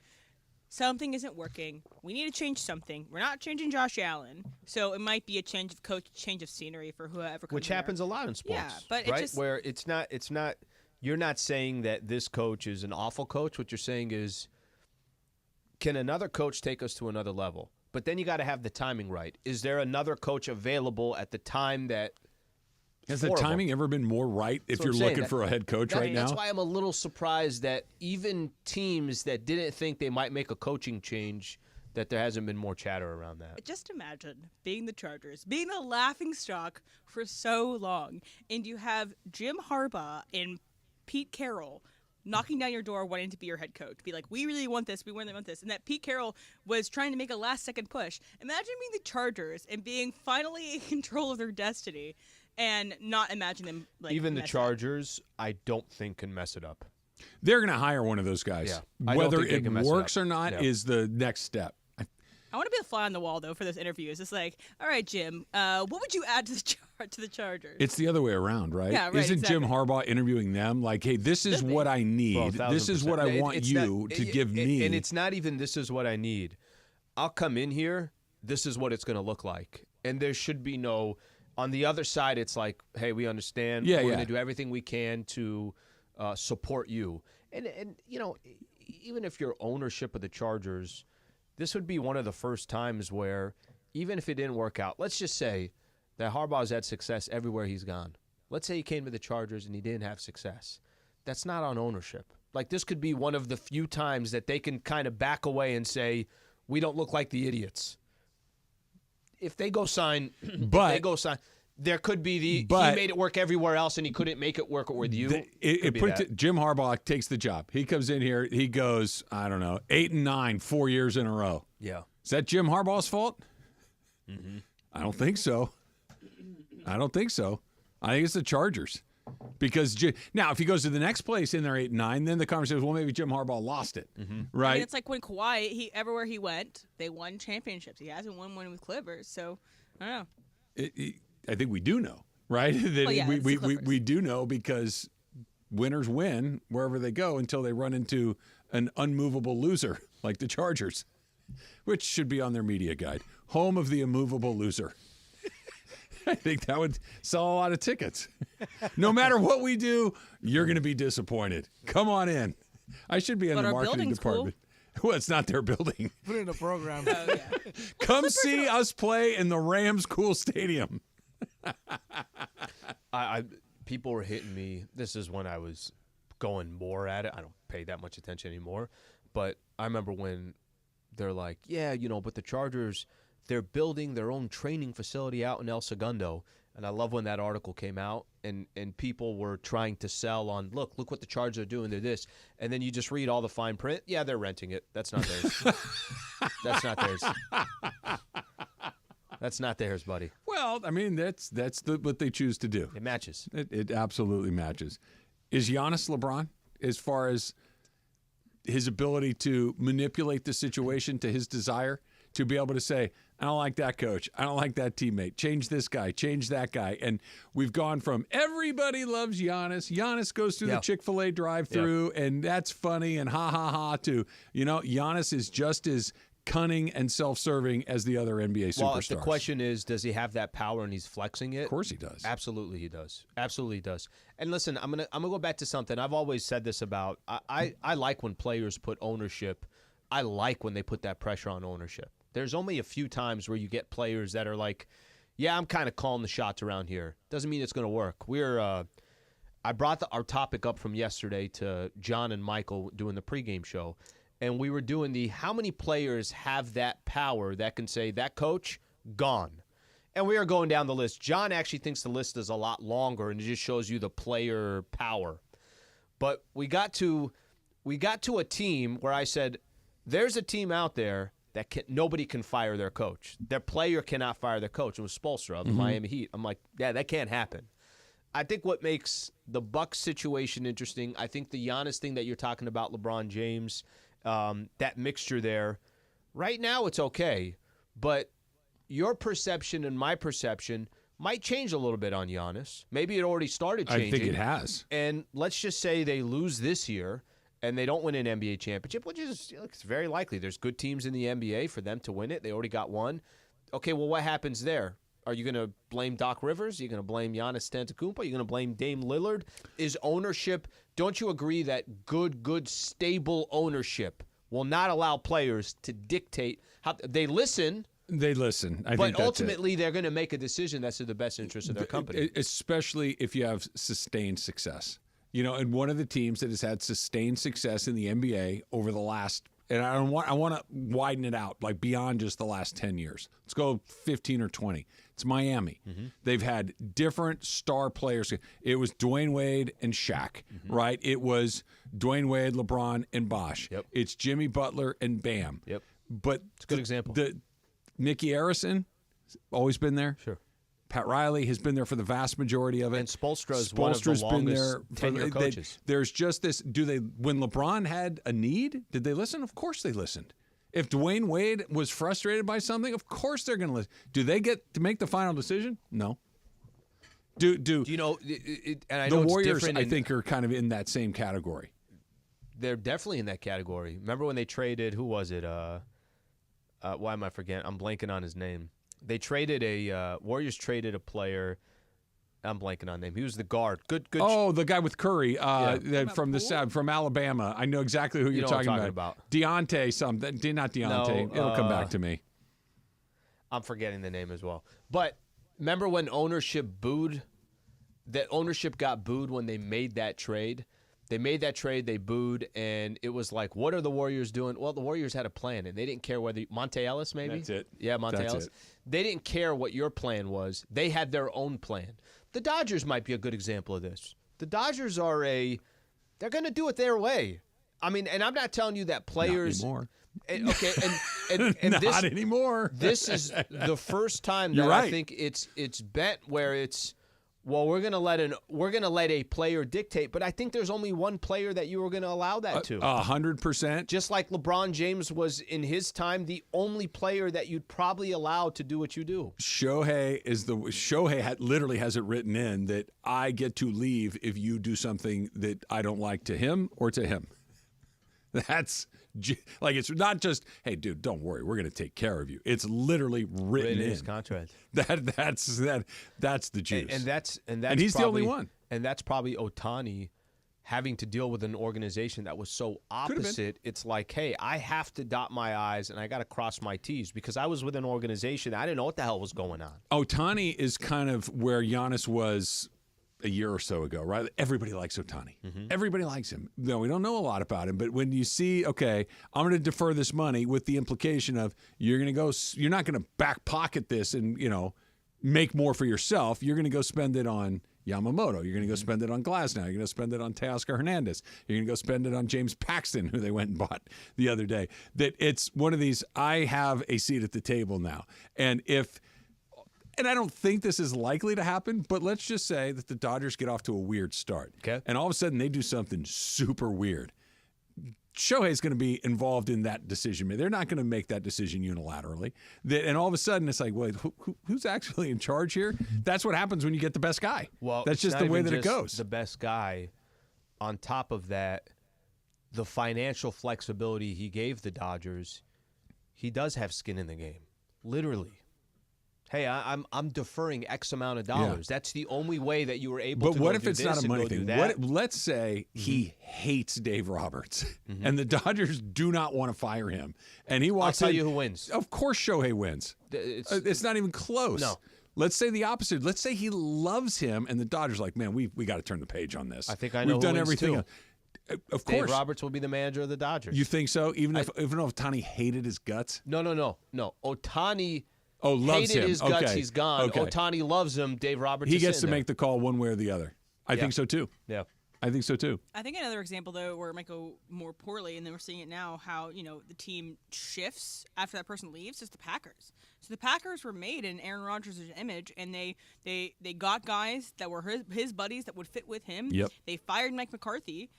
something isn't working. We need to change something. We're not changing Josh Allen, so it might be a change of coach, change of scenery for whoever comes Which happens a lot in sports. Yeah, but right? Where it's not. You're not saying that this coach is an awful coach. What you're saying is can another coach take us to another level? But then you got to have the timing right. Is there another coach available at the time that? Has the timing ever been more right if you're looking for a head coach right now? That's why I'm a little surprised that even teams that didn't think they might make a coaching change, that there hasn't been more chatter around that. Just imagine being the Chargers, being the laughingstock for so long, and you have Jim Harbaugh and Pete Carroll knocking down your door wanting to be your head coach. Be like, we really want this, we really want this. And that Pete Carroll was trying to make a last-second push. Imagine being the Chargers and being finally in control of their destiny and not imagine them like even the mess Chargers, I don't think can mess it up. They're going to hire one of those guys. Yeah. Whether it works or not is the next step. I want to be a fly on the wall, though, for those interviews. It's like, all right, Jim, what would you add to the Chargers? It's the other way around, right? Yeah, right, Isn't exactly. Jim Harbaugh interviewing them like, hey, this is what I need. Well, this is what I want you to give me. And it's not even this is what I need. I'll come in here, this is what it's going to look like. And there should be no, on the other side, it's like, hey, we understand. We're going to do everything we can to support you. And you know, even if you're ownership of the Chargers, this would be one of the first times where, even if it didn't work out, let's just say that Harbaugh's had success everywhere he's gone. Let's say he came to the Chargers and he didn't have success. That's not on ownership. Like, this could be one of the few times that they can kind of back away and say, we don't look like the idiots. If they go sign, there could be he made it work everywhere else and he couldn't make it work with you. Jim Harbaugh takes the job. He comes in here. He goes, I don't know, 8-9, 4 years in a row. Yeah. Is that Jim Harbaugh's fault? Mm-hmm. I don't think so. I think it's the Chargers. Because now, if he goes to the next place in their 8-9, then the conversation is, well, maybe Jim Harbaugh lost it, right? I mean, it's like when Kawhi, everywhere he went, they won championships. He hasn't won one with Clippers, so I don't know. I think we do know, right? That we do know because winners win wherever they go until they run into an unmovable loser like the Chargers, which should be on their media guide. Home of the immovable loser. I think that would sell a lot of tickets. No matter what we do, you're going to be disappointed. Come on in. I should be in the marketing department. Cool. Well, it's not their building. Put it in a program. Oh, yeah. Come see us play in the Rams' cool stadium. People were hitting me. This is when I was going more at it. I don't pay that much attention anymore. But I remember when they're like, yeah, but the Chargers, they're building their own training facility out in El Segundo. And I love when that article came out and people were trying to sell on, look what the Chargers are doing. They're this. And then you just read all the fine print. Yeah, they're renting it. That's not theirs. That's not theirs. That's not theirs, buddy. Well, I mean, that's what they choose to do. It matches. It absolutely matches. Is Giannis LeBron, as far as his ability to manipulate the situation to his desire, to be able to say, I don't like that coach, I don't like that teammate, change this guy, change that guy. And we've gone from everybody loves Giannis, Giannis goes through the Chick-fil-A drive-thru, and that's funny and ha, ha, ha, to, Giannis is just as cunning and self-serving as the other NBA superstars. Well, the question is, does he have that power and he's flexing it? Of course he does. Absolutely he does. Absolutely he does. And listen, I'm gonna go back to something. I've always said this about, I like when players put ownership. I like when they put that pressure on ownership. There's only a few times where you get players that are like, yeah, I'm kind of calling the shots around here. Doesn't mean it's going to work. I brought our topic up from yesterday to John and Michael doing the pregame show, and we were doing how many players have that power that can say, that coach, gone. And we are going down the list. John actually thinks the list is a lot longer, and it just shows you the player power. But we got to a team where I said, there's a team out there that nobody can fire their coach. Their player cannot fire their coach. It was Spoelstra of the Miami Heat. I'm like, yeah, that can't happen. I think what makes the Bucks situation interesting, I think the Giannis thing that you're talking about, LeBron James, that mixture there, right now it's okay, but your perception and my perception might change a little bit on Giannis. Maybe it already started changing. I think it has. And let's just say they lose this year and they don't win an NBA championship, which is it's very likely. There's good teams in the NBA for them to win it. They already got one. Okay, well, what happens there? Are you going to blame Doc Rivers? Are you going to blame Giannis Antetokounmpo? Are you going to blame Dame Lillard? Is ownership – don't you agree that good, stable ownership will not allow players to dictate how they listen. They listen. I but think that's ultimately, they're going to make a decision that's in the best interest of their company. Especially if you have sustained success. And one of the teams that has had sustained success in the NBA over the last, and I want to widen it out, like beyond just the last 10 years. Let's go 15 or 20. It's Miami. They've had different star players. It was Dwayne Wade and Shaq, right? It was Dwayne Wade, LeBron, and Bosh. Yep. It's Jimmy Butler and Bam. Yep. But it's a good example. Nicky Harrison, always been there. Sure. Pat Riley has been there for the vast majority of it. And Spoelstra's one of the longest tenure coaches. There's just this. When LeBron had a need, did they listen? Of course they listened. If Dwayne Wade was frustrated by something, of course they're going to listen. Do they get to make the final decision? No. Do you know? And I the know Warriors, it's I think, are kind of in that same category. They're definitely in that category. Remember when they traded? Who was it? Why am I forgetting? I'm blanking on his name. They traded Warriors traded a player. I'm blanking on name. He was the guard. Good. Oh, the guy with Curry from the South, from Alabama. I know exactly who you're talking about. Deontay something. Not Deontay. No, It'll come back to me. I'm forgetting the name as well. But remember when ownership booed? That ownership got booed when they made that trade. They made that trade, they booed, and it was like, what are the Warriors doing? Well, the Warriors had a plan, and they didn't care whether Monte Ellis, maybe? That's it. Yeah, Monte That's Ellis. it. They didn't care what your plan was. They had their own plan. The Dodgers might be a good example of this. The Dodgers are they're going to do it their way. I mean, and I'm not telling you that players. Not anymore. Okay, and not this, anymore. This is the first time that I think it's bent where it's, well, we're gonna let a player dictate, but I think there's only one player that you were gonna allow that to. 100%. Just like LeBron James was in his time, the only player that you'd probably allow to do what you do. Shohei literally has it written in that I get to leave if you do something that I don't like to him or to him. That's like, it's not just, hey, dude, don't worry, we're going to take care of you. It's literally written in his contract. That's the juice. And he's probably, the only one. And that's probably Ohtani having to deal with an organization that was so opposite. It's like, hey, I have to dot my I's and I got to cross my T's because I was with an organization. I didn't know what the hell was going on. Ohtani is kind of where Giannis was a year or so ago, right? Everybody likes Ohtani. Everybody likes him. No, we don't know a lot about him, but when you see, okay, I'm going to defer this money with the implication of you're not going to back pocket this and, make more for yourself. You're going to go spend it on Yamamoto. You're going to go spend it on Glasnow. You're going to spend it on Teoscar Hernandez. You're going to go spend it on James Paxton, who they went and bought the other day. That it's one of these, I have a seat at the table now. And I don't think this is likely to happen, but let's just say that the Dodgers get off to a weird start. Okay. And all of a sudden they do something super weird. Shohei's going to be involved in that decision. They're not going to make that decision unilaterally. And all of a sudden it's like, wait, who's actually in charge here? That's what happens when you get the best guy. Well, that's just the way that it goes. The best guy. On top of that, the financial flexibility he gave the Dodgers, he does have skin in the game. Literally. Hey, I'm deferring X amount of dollars. Yeah. That's the only way that you were able to But go what if do it's this not a and money go do thing? that? Let's say he hates Dave Roberts, and the Dodgers do not want to fire him. And he walks I'll tell you who wins. Of course Shohei wins. It's not even close. No. Let's say the opposite. Let's say he loves him, and the Dodgers are like, man, we got to turn the page on this. I think I know We've done who wins everything. too. Of course. Dave Roberts will be the manager of the Dodgers. You think so? Even if Ohtani hated his guts? No. Ohtani loves hated him. his guts. Okay. He's gone. Okay. Ohtani loves him. Dave Roberts He is gets to sitting make the call one way or the other. I think so, too. Yeah. I think so, too. I think another example, though, where it might go more poorly, and then we're seeing it now, how, the team shifts after that person leaves, is the Packers. So the Packers were made in Aaron Rodgers' image, and they got guys that were his buddies that would fit with him. Yep. They fired Mike McCarthy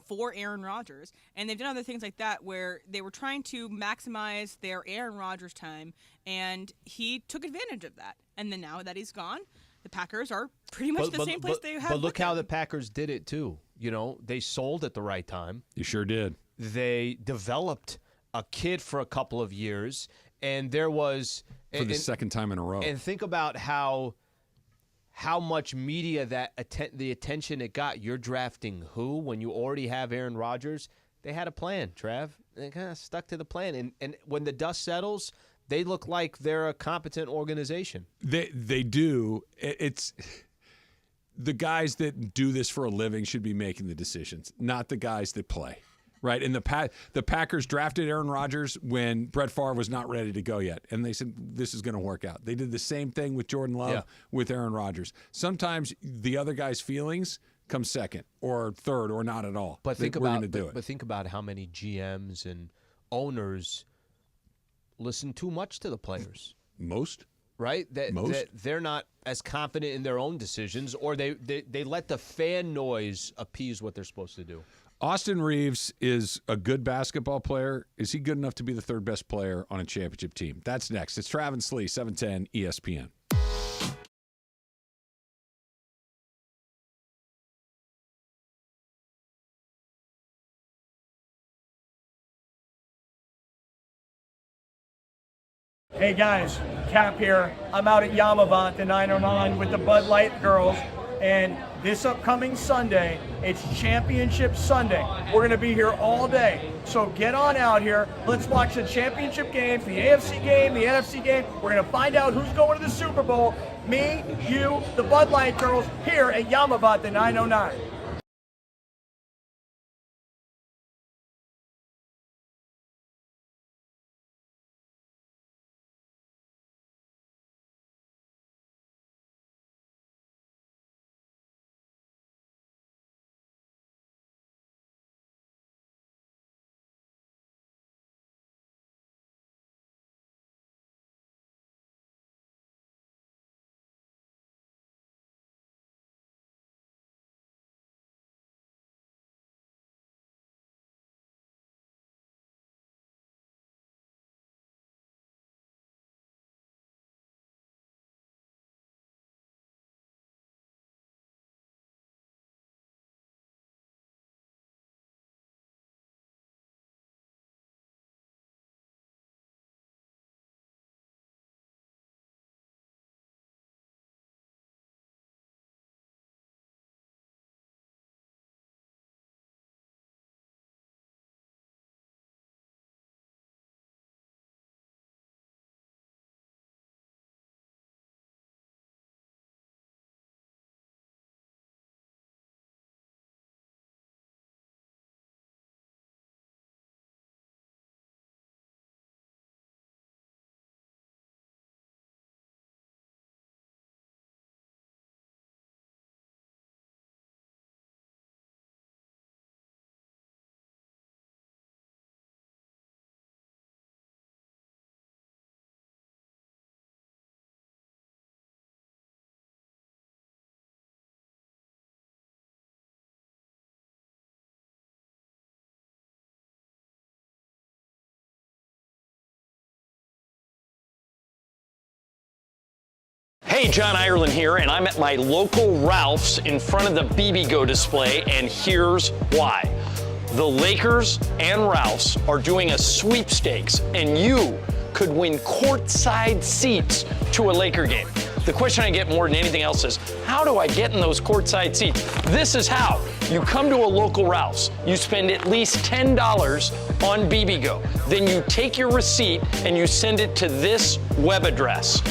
for Aaron Rodgers, and they've done other things like that where they were trying to maximize their Aaron Rodgers time, and he took advantage of that. And then now that he's gone, the Packers are pretty much the same place they have. But look how the Packers did it, too. They sold at the right time. You sure did. They developed a kid for a couple of years, and there was... For the second time in a row. And think about how much media the attention it got. You're drafting who when you already have Aaron Rodgers? They had a plan, Trav. They kind of stuck to the plan. And when the dust settles, they look like they're a competent organization. They do. It's the guys that do this for a living should be making the decisions, not the guys that play. Right, and the Packers drafted Aaron Rodgers when Brett Favre was not ready to go yet, and they said this is going to work out. They did the same thing with Jordan Love with Aaron Rodgers. Sometimes the other guy's feelings come second or third or not at all. But think we're about going to do it. But think about how many GMs and owners listen too much to the players. Most. Right? Most. They're not as confident in their own decisions, or they let the fan noise appease what they're supposed to do. Austin Reeves is a good basketball player. Is he good enough to be the third best player on a championship team? That's next. It's Travis Lee, 710 ESPN. Hey guys, Cap here. I'm out at Yamavant, the 909, with the Bud Light girls. And this upcoming Sunday, it's Championship Sunday. We're going to be here all day. So get on out here. Let's watch the championship games, the AFC game, the NFC game. We're going to find out who's going to the Super Bowl. Me, you, the Bud Light girls here at Yamavant, the 909. Hey, John Ireland here, and I'm at my local Ralph's in front of the BB-Go display, and here's why. The Lakers and Ralph's are doing a sweepstakes, and you could win courtside seats to a Laker game. The question I get more than anything else is, how do I get in those courtside seats? This is how. You come to a local Ralph's, you spend at least $10 on BB-Go. Then you take your receipt and you send it to this web address,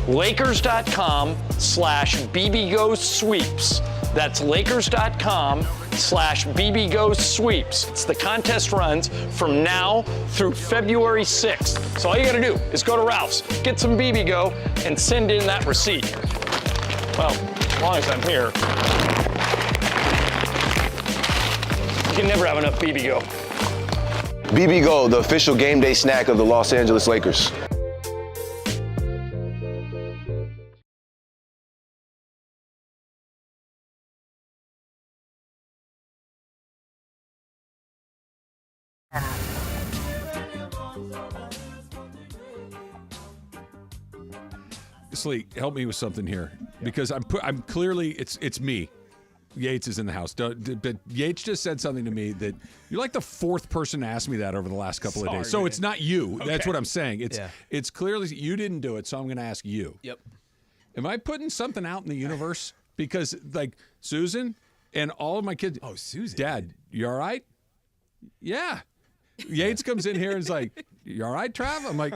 Lakers.com/BBGO sweeps. That's Lakers.com/BBGO sweeps. It's the contest runs from now through February 6th. So all you gotta do is go to Ralph's, get some BB-Go, and send in that receipt. Well, as long as I'm here. You can never have enough BB-Go. BB-Go, the official game day snack of the Los Angeles Lakers. Slee, help me with something here because I'm clearly it's me. Yates is in the house. But Yates just said something to me that you're like the fourth person to ask me that over the last couple of days. So it's not you. Okay. That's what I'm saying. It's clearly you didn't do it, so I'm going to ask you. Yep. Am I putting something out in the universe? Because like Susan and all of my kids. Oh, Susan. Dad, you all right? Yeah. Yates comes in here and is like, "You all right, Trav?" I'm like,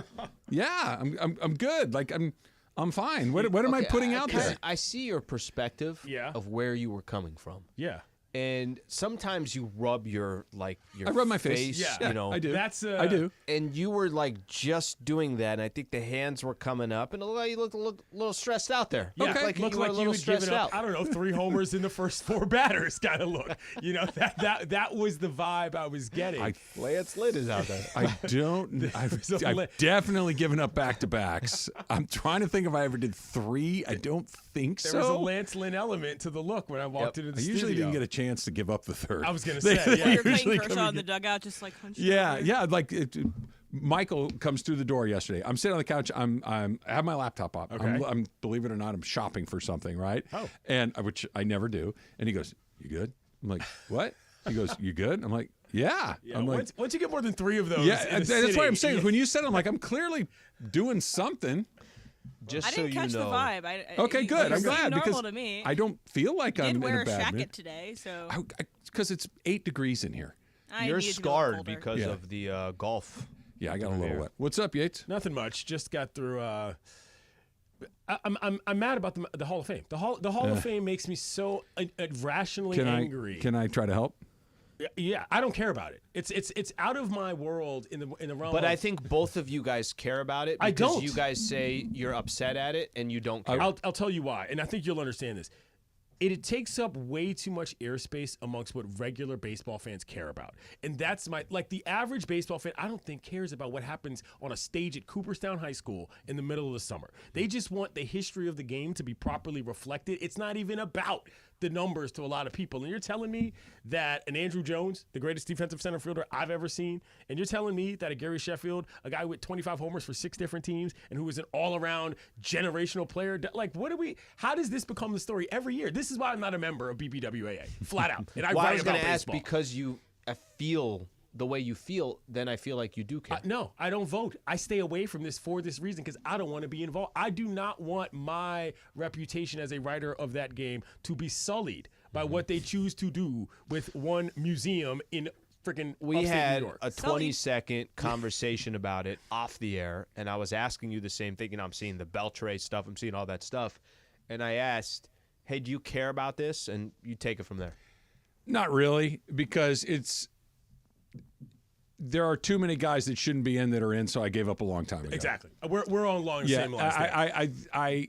"Yeah, I'm good. Like I'm fine. What am I putting out there?" I see your perspective of where you were coming from. Yeah. And sometimes you rub your I rub my face. You know, I do. I do. And you were like just doing that, and I think the hands were coming up, and you looked a little stressed out there. Yeah, Looked like looked you were like a you little had stressed given up, out. I don't know, 3 homers in the first 4 batters kind of look. You know, that was the vibe I was getting. Lance Lynn is out there. I don't. I've definitely given up back-to-backs. I'm trying to think if I ever did 3. I don't think so. There was a Lance Lynn element to the look when I walked into the I studio. usually didn't get a chance to give up the 3rd. I was going to say, yeah. You're Clayton Kershaw in the dugout, just like hunched over. Yeah. Like Michael comes through the door yesterday. I'm sitting on the couch. I have my laptop up. Okay. I'm believe it or not, I'm shopping for something, right? Oh. And which I never do. And he goes, "You good?" I'm like, "What?" He goes, "You good?" I'm like, "Yeah." I'm like, once you get more than 3 of those, yeah. That's what I'm saying. When you said it, I'm like, I'm clearly doing something. Just I didn't catch the vibe. Okay, good. I'm glad normal because to me. I don't feel like I'm did in wear a bad jacket mood today, so because it's 8 degrees in here. You're scarred because of the golf. Yeah, I got a little wet. What's up, Yates? Nothing much. Just got through. I'm mad about the Hall of Fame. The Hall of Fame makes me so irrationally angry. Can I try to help? Yeah, I don't care about it. It's out of my world in the realm. But I think both of you guys care about it. I because don't. You guys say you're upset at it, and you don't care. I'll tell you why, and I think you'll understand this. It takes up way too much airspace amongst what regular baseball fans care about. And that's the average baseball fan, I don't think cares about what happens on a stage at Cooperstown High School in the middle of the summer. They just want the history of the game to be properly reflected. It's not even about the numbers to a lot of people. And you're telling me that an Andrew Jones, the greatest defensive center fielder I've ever seen, and you're telling me that a Gary Sheffield, a guy with 25 homers for 6 different teams and who was an all-around generational player, how does this become the story every year? This is why I'm not a member of BBWAA, flat out. And I write about baseball. Ask because I feel the way you feel, then I feel like you do care. No, I don't vote. I stay away from this for this reason because I don't want to be involved. I do not want my reputation as a writer of that game to be sullied by what they choose to do with one museum in freaking We upstate had New York. a 20-second conversation about it off the air, and I was asking you the same thing. I'm seeing the Beltray stuff. I'm seeing all that stuff. And I asked, hey, do you care about this? And you take it from there. Not really, because there are too many guys that shouldn't be in that are in, so I gave up a long time ago. Exactly. We're all along the same lines.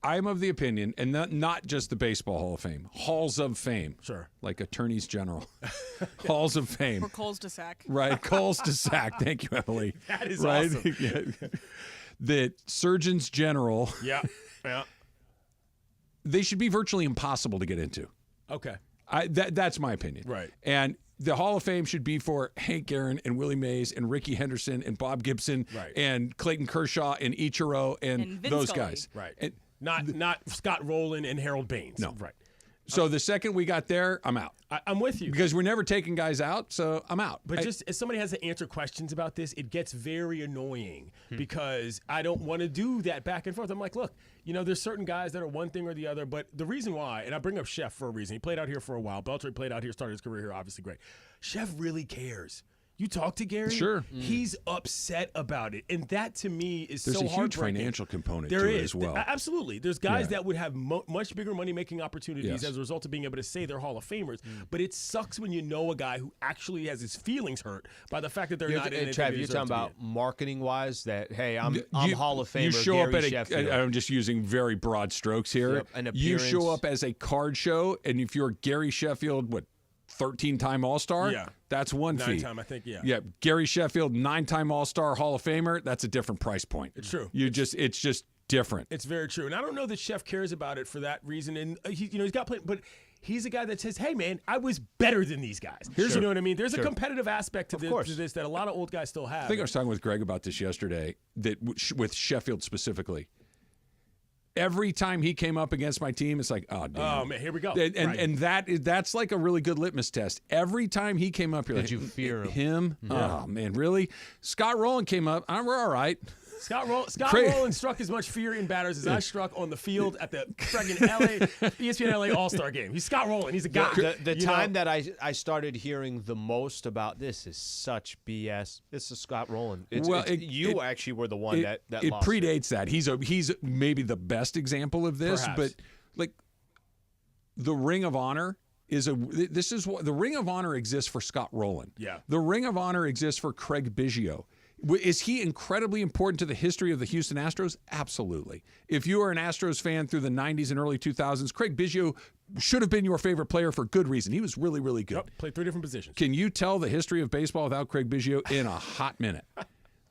I'm of the opinion, and not just the Baseball Hall of Fame, Halls of Fame. Sure. Like attorneys general. Halls of Fame. Or Coles to sack. Right, Coles to sack. Thank you, Emily. That is right? awesome. Yeah. That surgeons general. Yeah. They should be virtually impossible to get into. Okay. That's my opinion. Right. And the Hall of Fame should be for Hank Aaron and Willie Mays and Ricky Henderson and Bob Gibson and Clayton Kershaw and Ichiro and Vince those Scully. guys. Right. And not Scott Rowland and Harold Baines. No. Right. So the second we got there, I'm out. I'm with you. Because we're never taking guys out, so I'm out. But just as somebody has to answer questions about this, it gets very annoying because I don't want to do that back and forth. I'm like, look, there's certain guys that are one thing or the other, but the reason why, and I bring up Chef for a reason. He played out here for a while. Beltray played out here, started his career here, obviously great. Chef really cares. You talk to Gary, sure. He's upset about it, and that to me is There's so a huge heartbreaking. financial component There to is it as well. Absolutely. There's guys that would have much bigger money-making opportunities Yes. as a result of being able to say they're Hall of Famers, but it sucks when you know a guy who actually has his feelings hurt by the fact that they're not in it. Trav, you're talking about marketing-wise that, hey, I'm Hall of Famer You show Gary up at Sheffield. I'm just using very broad strokes here. Yep, an You appearance. show up as a card show, and if you're Gary Sheffield, 13-time All-Star? Yeah. That's one fee. 9-time, I think, yeah. Yeah, Gary Sheffield, 9-time All-Star, Hall of Famer, that's a different price point. It's true. It's just different. It's very true. And I don't know that Chef cares about it for that reason. And he's got plenty, but he's a guy that says, hey, man, I was better than these guys. You know what I mean? There's a competitive aspect to this that a lot of old guys still have. I think I was talking with Greg about this yesterday, that with Sheffield specifically. Every time he came up against my team, it's like, oh, damn. Oh, man, here we go. And that's like a really good litmus test. Every time he came up, you're like, you fear him? Him? Yeah. Oh, man, really? Scott Rowland came up. We're all right. Scott Rowland struck as much fear in batters as I struck on the field at the friggin' ESPN LA All-Star game. He's Scott Rowland. He's a guy. The time that I started hearing the most about this is such BS. This is Scott Rowland. You actually were the one that it lost predates that. He's maybe the best example of this, Perhaps. but like the Ring of Honor the Ring of Honor exists for Scott Rowland. Yeah. The Ring of Honor exists for Craig Biggio. Is he incredibly important to the history of the Houston Astros? Absolutely. If you are an Astros fan through the 90s and early 2000s, Craig Biggio should have been your favorite player for good reason. He was really, really good. Yep, played 3 different positions. Can you tell the history of baseball without Craig Biggio in a hot minute?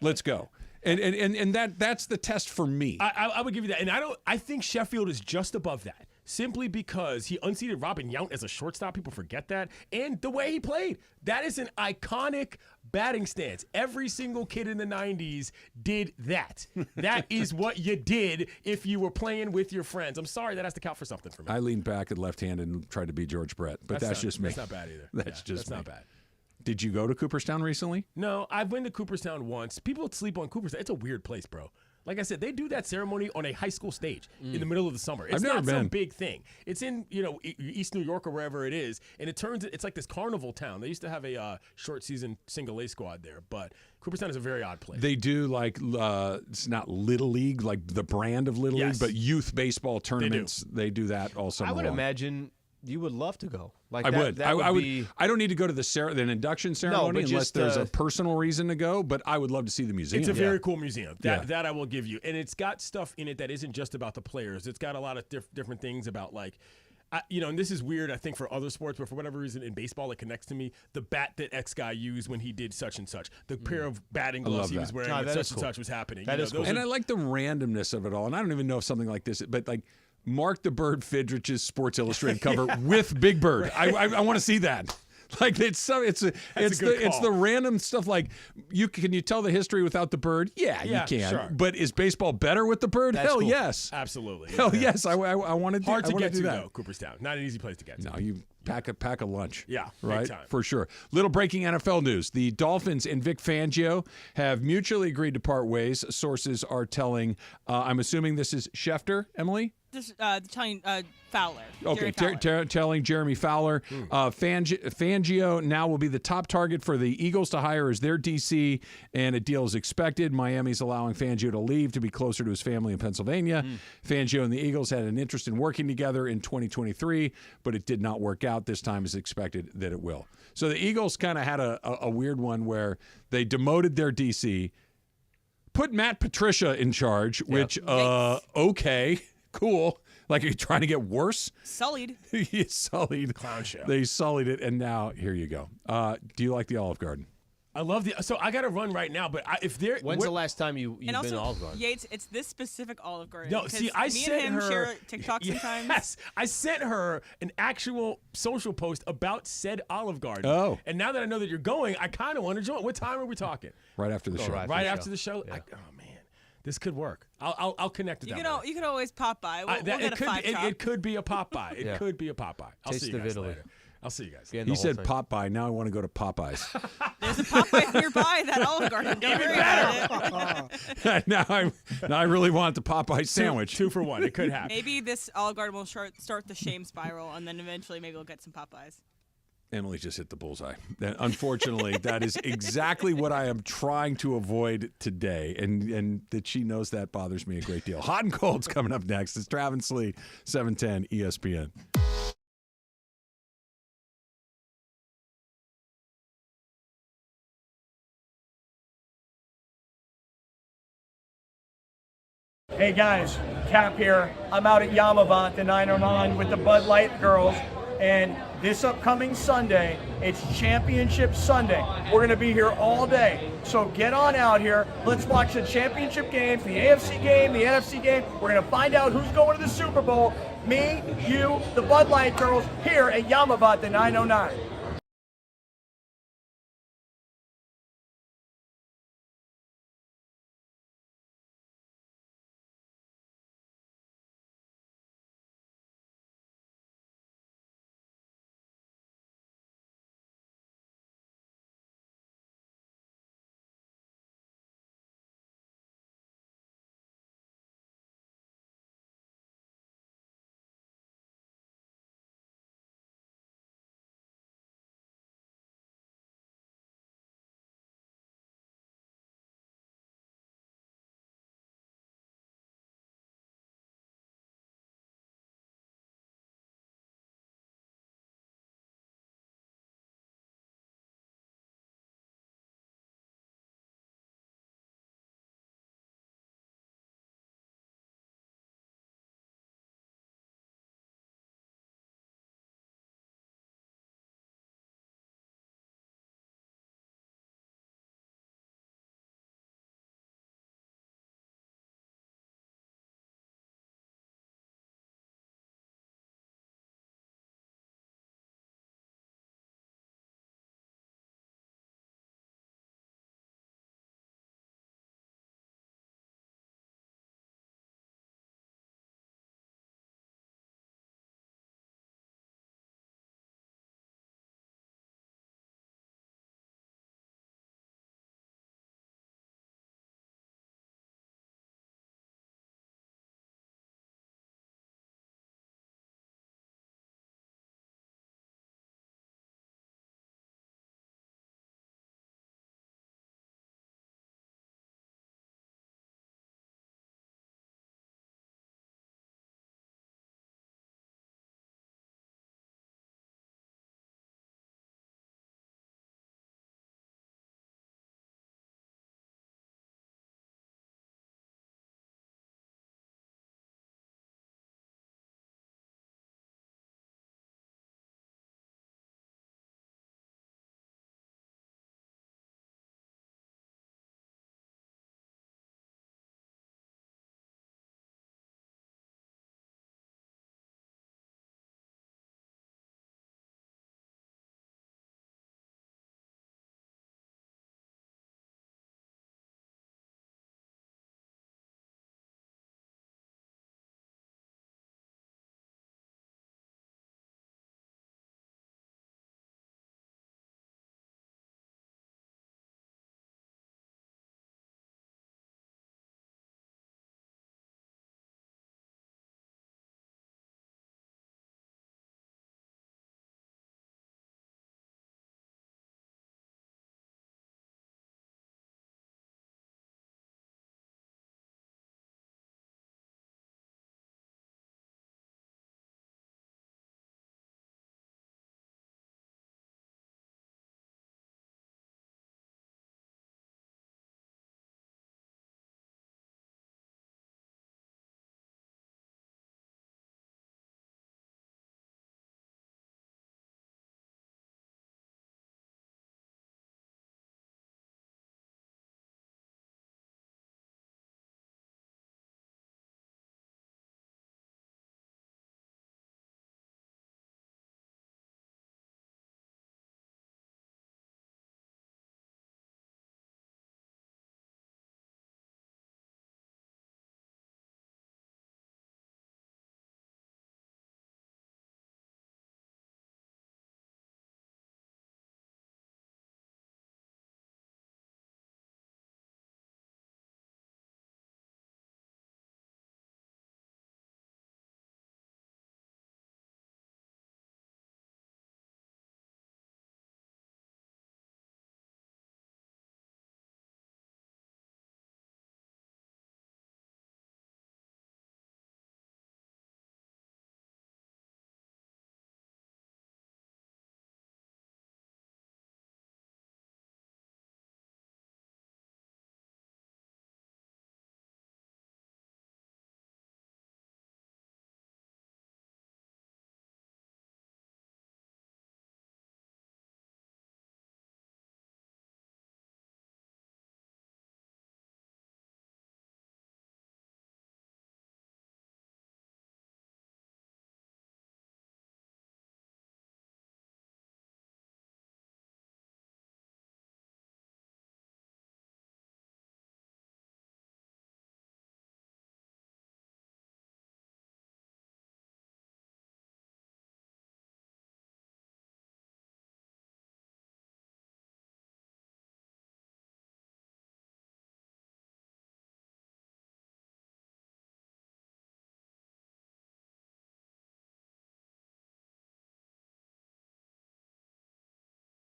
Let's go. And that's the test for me. I would give you that. And I think Sheffield is just above that. Simply because he unseated Robin Yount as a shortstop. People forget that. And the way he played. That is an iconic batting stance. Every single kid in the 90s did that. That is what you did if you were playing with your friends. I'm sorry, that has to count for something for me. I leaned back at left-handed and tried to be George Brett, but that's just me. That's not bad either. That's not bad. Did you go to Cooperstown recently? No, I've been to Cooperstown once. People sleep on Cooperstown. It's a weird place, bro. Like I said, they do that ceremony on a high school stage in the middle of the summer. It's I've never not been. some big thing. It's in East New York or wherever it is, and it's like this carnival town. They used to have a short season single A squad there, but Cooperstown is a very odd place. They do like it's not Little League, like the brand of Little League, but youth baseball tournaments. They do that all summer I would long. imagine you would love to go. Like I that, would. That I would. be... I don't need to go to the induction ceremony unless just, there's a personal reason to go. But I would love to see the museum. It's a very cool museum. That I will give you, and it's got stuff in it that isn't just about the players. It's got a lot of different things about like. And this is weird, I think, for other sports, but for whatever reason in baseball, it connects to me. The bat that X guy used when he did such and such, the pair of batting gloves he was wearing when such and such was happening. That is cool. And I like the randomness of it all. And I don't even know if something like this, but like Mark the Bird Fidrich's Sports Illustrated cover with Big Bird. I want to see that. Like it's the random stuff. Like can you tell the history without the bird? Yeah, you can. Sure. But is baseball better with the bird? That's Hell cool. yes, absolutely. Hell yes. I want to do. Hard to get to that. though. Cooperstown, not an easy place to get to. No, you pack a lunch. Yeah, right. big time. For sure. Little breaking NFL news: the Dolphins and Vic Fangio have mutually agreed to part ways. Sources are telling. I'm assuming this is Schefter, Emily. Just telling Fowler. Okay, Jerry Fowler. telling Jeremy Fowler. Fangio now will be the top target for the Eagles to hire as their DC, and a deal is expected. Miami's allowing Fangio to leave to be closer to his family in Pennsylvania. Fangio and the Eagles had an interest in working together in 2023, but it did not work out. This time is expected that it will. So the Eagles kind of had a weird one where they demoted their DC, put Matt Patricia in charge, which, okay. Cool. Like, are you trying to get worse? Sullied. He's sullied. Clown show. They sullied it, and now here you go. Do you like the Olive Garden? I love so I got to run right now, but when's the last time you've been to Olive Garden? Yates, it's this specific Olive Garden. No, see, I me sent and him her share TikTok sometimes. Yes, I sent her an actual social post about said Olive Garden. Oh, and now that I know that you're going, I kind of want to join. What time are we talking? Right after the show. Right after the show. Yeah. Oh man, this could work. I'll connect to that. You could always pop by. We'll get a five-top. It could be a pop by. It could be a pop by. I'll see you guys later. I'll see you guys. He said pop by. Now I want to go to Popeyes. There's a Popeyes nearby that Olive Garden. Don't worry about it. now I really want the Popeye sandwich. 2 for 1. It could happen. Maybe this Olive Garden will start the shame spiral, and then eventually maybe we'll get some Popeyes. Emily just hit the bullseye. Unfortunately, that is exactly what I am trying to avoid today, and that she knows that bothers me a great deal. Hot and Cold's coming up next. It's Travis Lee, 710 ESPN. Hey guys, Cap here. I'm out at Yamavant, the 909 with the Bud Light girls, and this upcoming Sunday, it's Championship Sunday. We're going to be here all day, so get on out here. Let's watch the championship games, the AFC game, the NFC game. We're going to find out who's going to the Super Bowl. Me, you, the Bud Light girls here at Yamavant, the 909.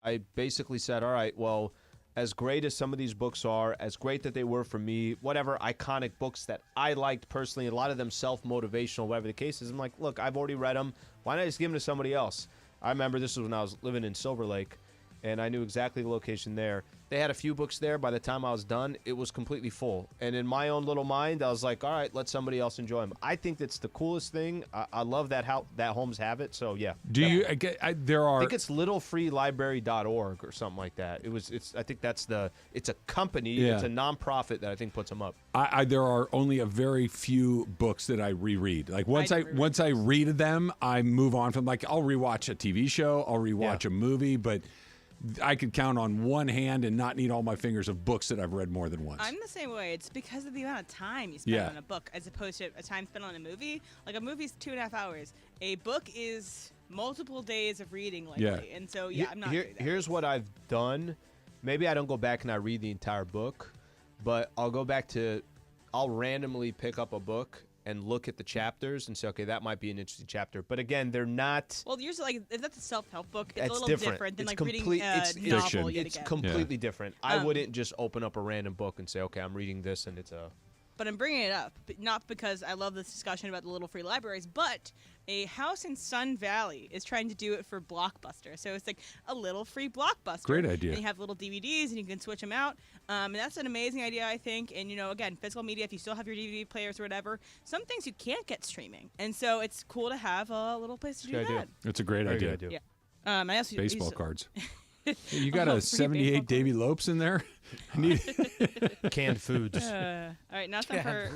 I basically said, all right, well, as great as some of these books are, as great that they were for me, whatever iconic books that I liked personally, a lot of them self-motivational, whatever the case is, I'm like, look, I've already read them. Why not just give them to somebody else? I remember this was when I was living in Silver Lake, and I knew exactly the location there. They had a few books there. By the time I was done, it was completely full. And in my own little mind, I was like, all right, let somebody else enjoy them. I think that's the coolest thing. I love that that homes have it. So, yeah. Do you – there are – I think it's littlefreelibrary.org or something like that. I think that's it's a company. Yeah. It's a nonprofit that I think puts them up. there are only a very few books that I reread. Like once I read them, I move on from, like, I'll rewatch a TV show, I'll rewatch a movie, but I could count on one hand and not need all my fingers of books that I've read more than once. I'm the same way. It's because of the amount of time you spend on a book as opposed to a time spent on a movie. Like a movie's 2.5 hours. A book is multiple days of reading likely. Yeah. And so, I'm not doing that. Here's what I've done. Maybe I don't go back and I read the entire book, but I'll randomly pick up a book and look at the chapters and say, okay, that might be an interesting chapter. But again, they're not. Well, usually, like, if that's a self-help book, it's a little different than it's reading a novel yet again. It's completely different. I wouldn't just open up a random book and say, okay, I'm reading this, and it's a. But I'm bringing it up, not because I love this discussion about the little free libraries, but a house in Sun Valley is trying to do it for Blockbuster. So it's like a little free Blockbuster. Great idea. And you have little DVDs, and you can switch them out. And that's an amazing idea, I think. And, again, physical media, if you still have your DVD players or whatever, some things you can't get streaming. And so it's cool to have a little place to do that. It's a great idea. Yeah. I also baseball cards. You got a 78 Davy Lopes in there? I need canned foods. All right, now time for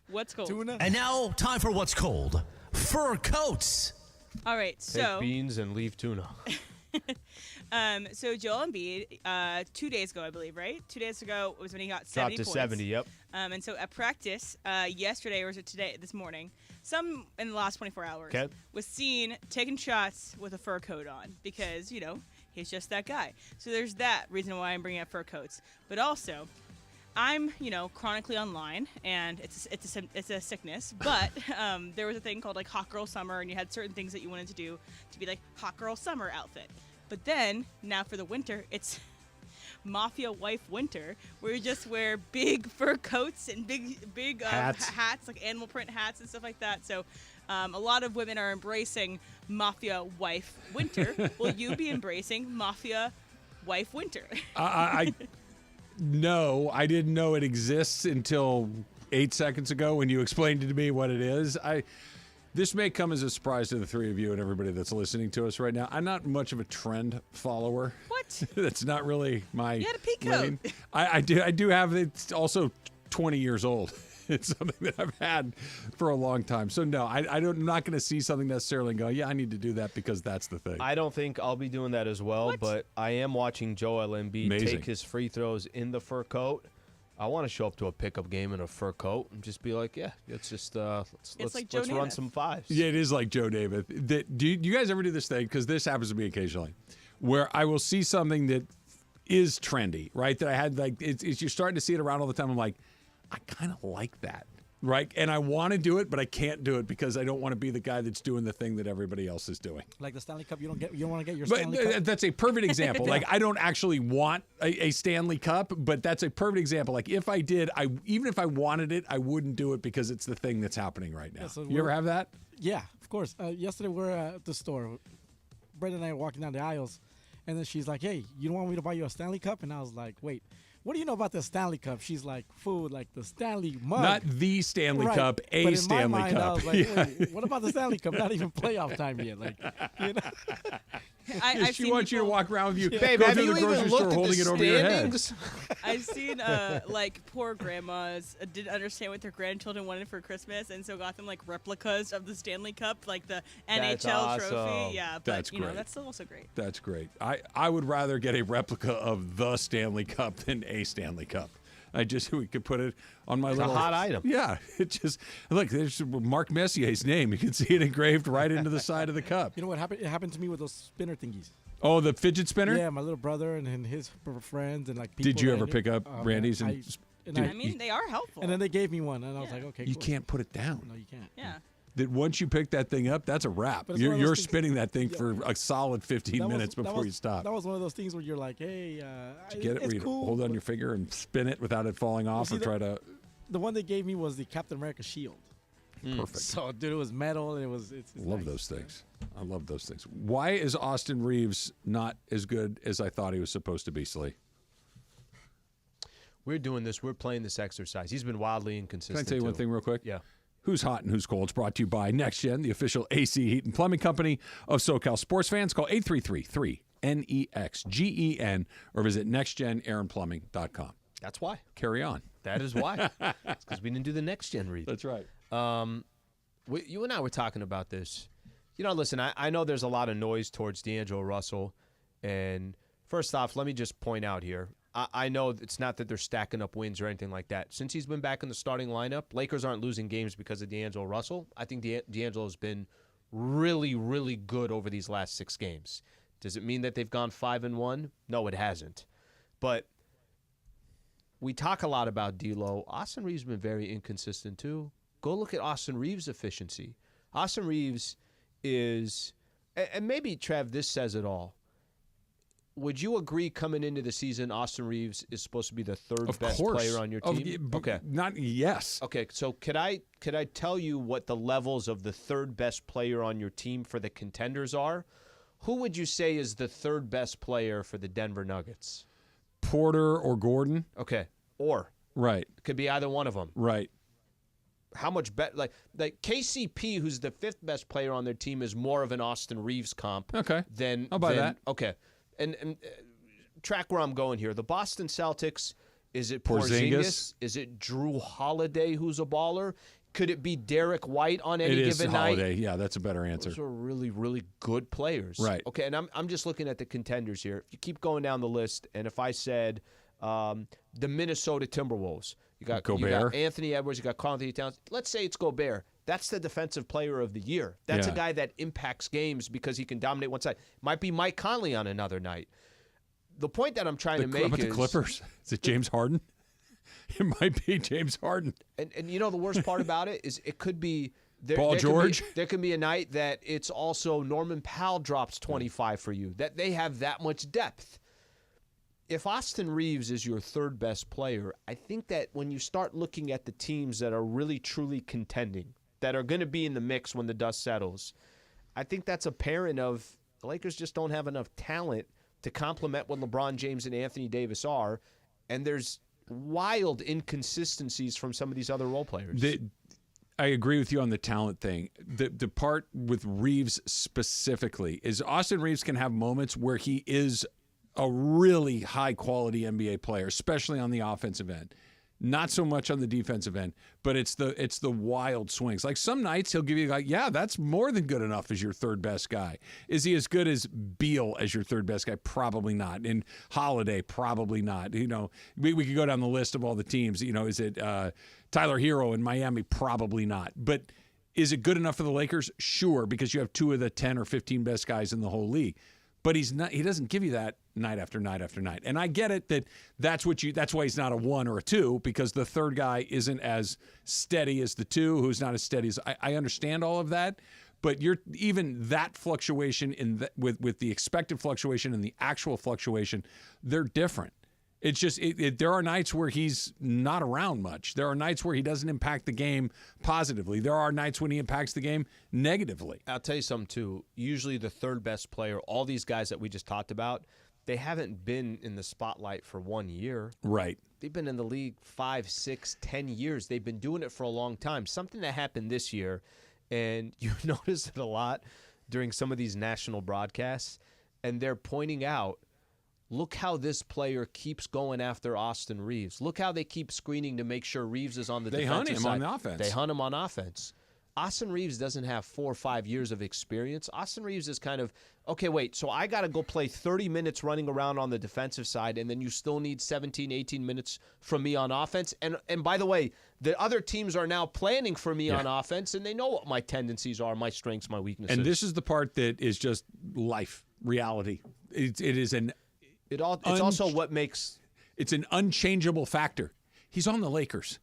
What's Cold. Tuna. And now, time for What's Cold. Fur coats. All right, so. Take beans and leave tuna. So Joel Embiid, 2 days ago, I believe, right? 2 days ago was when he got 70 points. Dropped to 70, yep. And so at practice yesterday, or was it this morning, some in the last 24 hours, was seen taking shots with a fur coat on because, he's just that guy. So there's that reason why I'm bringing up fur coats. But also, I'm, chronically online, and it's a sickness. But there was a thing called like Hot Girl Summer, and you had certain things that you wanted to do to be like Hot Girl Summer outfit. But then now for the winter, it's Mafia Wife Winter, where you just wear big fur coats and big hats, like animal print hats and stuff like that. So a lot of women are embracing Mafia Wife Winter. Will you be embracing Mafia Wife Winter? No, I didn't know it exists until 8 seconds ago when you explained to me what it is. This may come as a surprise to the three of you and everybody that's listening to us right now. I'm not much of a trend follower. What? That's not really my You had a pea coat. lane. I do have. It's also 20 years old. It's something that I've had for a long time. So no, I'm not going to see something necessarily and go, yeah, I need to do that because that's the thing. I don't think I'll be doing that as well, but I am watching Joel Embiid take his free throws in the fur coat. I want to show up to a pickup game in a fur coat and just be like, yeah, it's just let's run some fives. Yeah, it is like Joe Namath. Do you guys ever do this thing? Because this happens to me occasionally, where I will see something that is trendy, right? That I had like it's you're starting to see it around all the time. I'm like, I kind of like that, right? And I want to do it, but I can't do it because I don't want to be the guy that's doing the thing that everybody else is doing. Like the Stanley Cup, you don't want to get your Stanley Cup. That's a perfect example. Like I don't actually want a Stanley Cup, but that's a perfect example. Like if I did, even if I wanted it, I wouldn't do it because it's the thing that's happening right now. Yeah, so you ever have that? Yeah, of course. Yesterday we were at the store. Brenda and I were walking down the aisles, and then she's like, "Hey, you don't want me to buy you a Stanley Cup?" And I was like, "Wait. What do you know about the Stanley Cup?" She's like, food, like the Stanley mug. Not the Stanley Cup, a but in Stanley my mind, Cup. I was like, wait, what about the Stanley Cup? Not even playoff time yet. Like, She wants you to walk around with you. Babe, go have through you the even grocery looked store at holding the it over your head. standings? I've seen like poor grandmas didn't understand what their grandchildren wanted for Christmas, and so got them like replicas of the Stanley Cup, like the That's NHL awesome. trophy. Yeah, but That's great. that's still also great. That's great. I would rather get a replica of the Stanley Cup than a Stanley Cup. We could put it on my little hot item. Yeah, it just look. There's Mark Messier's name. You can see it engraved right into the side of the cup. You know what happened? It happened to me with those spinner thingies. Oh, the fidget spinner. Yeah, my little brother and his friends and like people. Did you ever pick up Randy's? I mean, they are helpful. And then they gave me one, and I was like, okay. You cool. can't put it down. No, you can't. Yeah. that once you pick that thing up, that's a wrap. You're spinning that thing for a solid 15 minutes before you stop. That was one of those things where you're like, hey, Did you get it? it's Where you cool. hold on your finger and spin it without it falling off, or try to. The one they gave me was the Captain America shield. Perfect. So, dude, it was metal, and it's Love nice. those things. I love those things. Why is Austin Reeves not as good as I thought he was supposed to be, Slee? We're doing this. We're playing this exercise. He's been wildly inconsistent. Can I tell you one thing real quick? Yeah. Who's hot and who's cold? It's brought to you by Next Gen, the official AC Heat and Plumbing Company of SoCal sports fans. Call 833-3-NEXGEN or visit nextgenaironplumbing.com. That's why. Carry on. That is why. It's because we didn't do the Next Gen read. That's right. You and I were talking about this. Listen, I know there's a lot of noise towards D'Angelo Russell. And first off, let me just point out here. I know it's not that they're stacking up wins or anything like that. Since he's been back in the starting lineup, Lakers aren't losing games because of D'Angelo Russell. I think D'Angelo's been really, really good over these last 6 games. Does it mean that they've gone 5-1? No, it hasn't. But we talk a lot about D'Lo. Austin Reeves has been very inconsistent too. Go look at Austin Reeves' efficiency. Austin Reeves is, and maybe, Trev, this says it all. Would you agree coming into the season, Austin Reeves is supposed to be the third best player on your team? Okay. Yes. Okay, so could I tell you what the levels of the third best player on your team for the contenders are? Who would you say is the third best player for the Denver Nuggets? Porter or Gordon? Okay, or. Right. It could be either one of them. Right. How much better? Like KCP, who's the 5th best player on their team, is more of an Austin Reeves comp. Okay. I'll buy that. Okay. And track where I'm going here. The Boston Celtics, is it Porzingis? Porzingis? Is it Drew Holiday, who's a baller? Could it be Derek White on any given night? Holiday. Yeah, that's a better answer. Those are really, really good players. Right. Okay, and I'm just looking at the contenders here. If you keep going down the list, and if I said the Minnesota Timberwolves, you got Anthony Edwards, you got Karl-Anthony Towns. Let's say it's Gobert. That's the defensive player of the year. That's a guy that impacts games because he can dominate one side. Might be Mike Conley on another night. The point that I'm trying to make is... the Clippers? Is it James Harden? It might be James Harden. And the worst part about it is it could be... Paul George? There can be a night that it's also Norman Powell drops 25 for you. That they have that much depth. If Austin Reeves is your third best player, I think that when you start looking at the teams that are really, truly contending, that are going to be in the mix when the dust settles, I think that's apparent of the Lakers just don't have enough talent to complement what LeBron James and Anthony Davis are, and there's wild inconsistencies from some of these other role players. I agree with you on the talent thing. The part with Reeves specifically is Austin Reeves can have moments where he is a really high-quality NBA player, especially on the offensive end. Not so much on the defensive end, but it's the wild swings. Like some nights he'll give you that's more than good enough as your third best guy. Is he as good as Beal as your third best guy? Probably not. And Holiday, probably not. We could go down the list of all the teams. Is it Tyler Hero in Miami? Probably not. But is it good enough for the Lakers? Sure, because you have 2 of the 10 or 15 best guys in the whole league. But he's not. He doesn't give you that night after night after night. And I get it that's why he's not a 1 or a 2, because the third guy isn't as steady as the 2, who's not as steady as I understand all of that. But even that fluctuation with the expected fluctuation and the actual fluctuation, they're different. It's just there are nights where he's not around much. There are nights where he doesn't impact the game positively. There are nights when he impacts the game negatively. I'll tell you something, too. Usually the third best player, all these guys that we just talked about, they haven't been in the spotlight for 1 year. Right. They've been in the league 5, 6, 10 years. They've been doing it for a long time. Something that happened this year, and you notice it a lot during some of these national broadcasts, and they're pointing out, look how this player keeps going after Austin Reeves. Look how they keep screening to make sure Reeves is on the defensive side. They hunt him on the offense. They hunt him on offense. Austin Reeves doesn't have 4 or 5 years of experience. Austin Reeves is kind of, okay, wait, so I got to go play 30 minutes running around on the defensive side, and then you still need 17, 18 minutes from me on offense. And by the way, the other teams are now planning for me on offense, and they know what my tendencies are, my strengths, my weaknesses. And this is the part that is just life, reality. It is an... It's also what makes... It's an unchangeable factor. He's on the Lakers.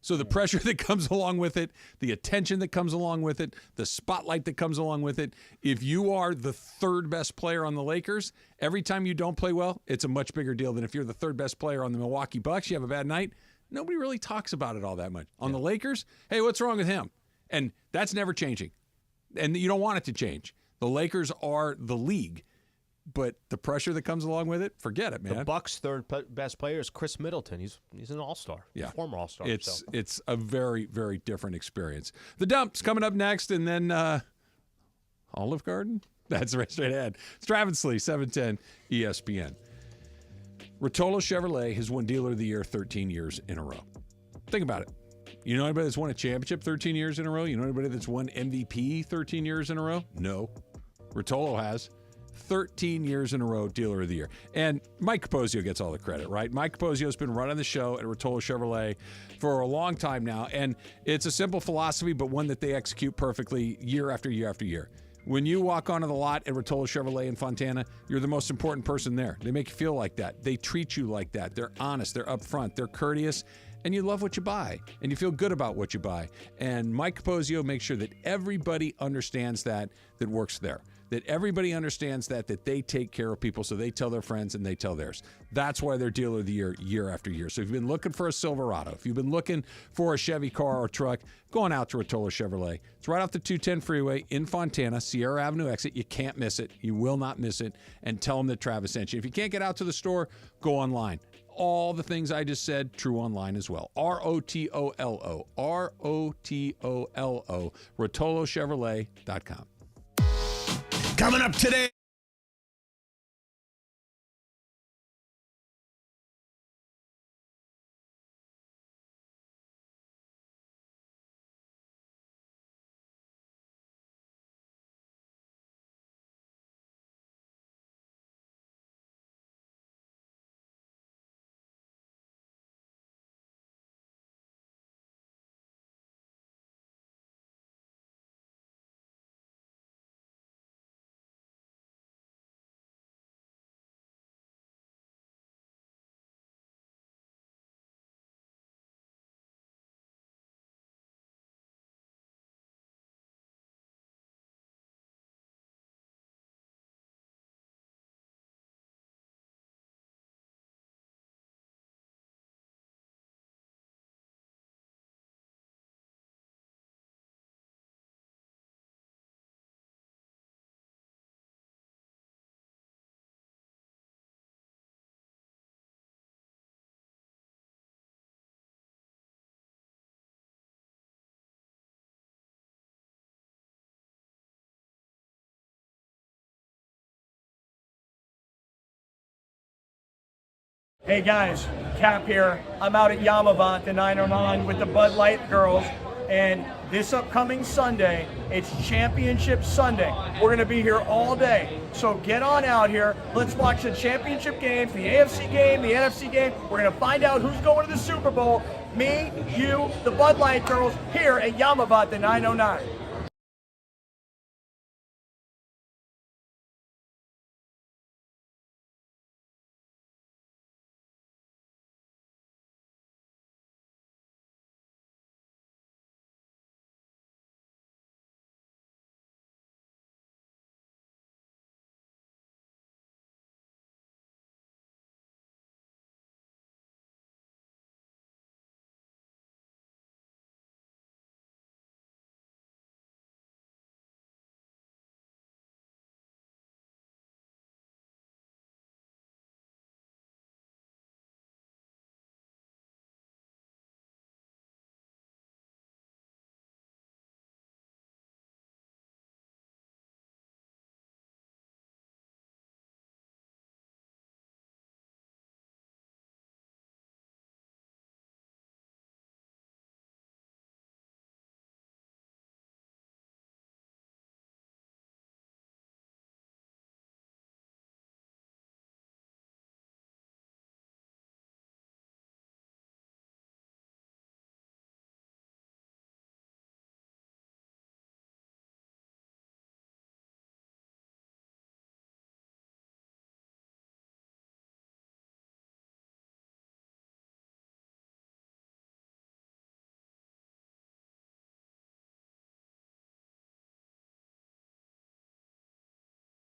So the pressure that comes along with it, the attention that comes along with it, the spotlight that comes along with it, if you are the third best player on the Lakers, every time you don't play well, it's a much bigger deal than if you're the third best player on the Milwaukee Bucks. You have a bad night, nobody really talks about it all that much. On the Lakers, hey, what's wrong with him? And that's never changing. And you don't want it to change. The Lakers are the league. But the pressure that comes along with it, forget it, man. The Bucks' third best player is Chris Middleton. He's an all-star. Yeah. Former all-star. It's a very, very different experience. The Dump's coming up next, and then Olive Garden? That's right straight ahead. It's Travis Lee, 710 ESPN. Rotolo Chevrolet has won Dealer of the Year 13 years in a row. Think about it. You know anybody that's won a championship 13 years in a row? You know anybody that's won MVP 13 years in a row? No. Rotolo has. 13 years in a row, Dealer of the Year. And Mike Capozio gets all the credit, right? Mike Capozio's been running the show at Rotolo Chevrolet for a long time now, and it's a simple philosophy, but one that they execute perfectly year after year after year. When you walk onto the lot at Rotolo Chevrolet in Fontana, you're the most important person there. They make you feel like that. They treat you like that. They're honest. They're upfront. They're courteous. And you love what you buy. And you feel good about what you buy. And Mike Capozio makes sure that everybody understands that works there. That everybody understands that they take care of people, so they tell their friends and they tell theirs. That's why they're Dealer of the Year, year after year. So if you've been looking for a Silverado, if you've been looking for a Chevy car or truck, going out to Rotolo Chevrolet. It's right off the 210 freeway in Fontana, Sierra Avenue exit. You can't miss it. You will not miss it. And tell them that Travis sent you. If you can't get out to the store, go online. All the things I just said, true online as well. ROTOLO, ROTOLO, RotoloChevrolet.com. Coming up today. Hey guys, Cap here. I'm out at Yamavant, the 909 with the Bud Light girls, and this upcoming Sunday, it's Championship Sunday. We're going to be here all day, so get on out here. Let's watch the championship games, the AFC game, the NFC game. We're going to find out who's going to the Super Bowl. Me, you, the Bud Light girls here at Yamavant, the 909.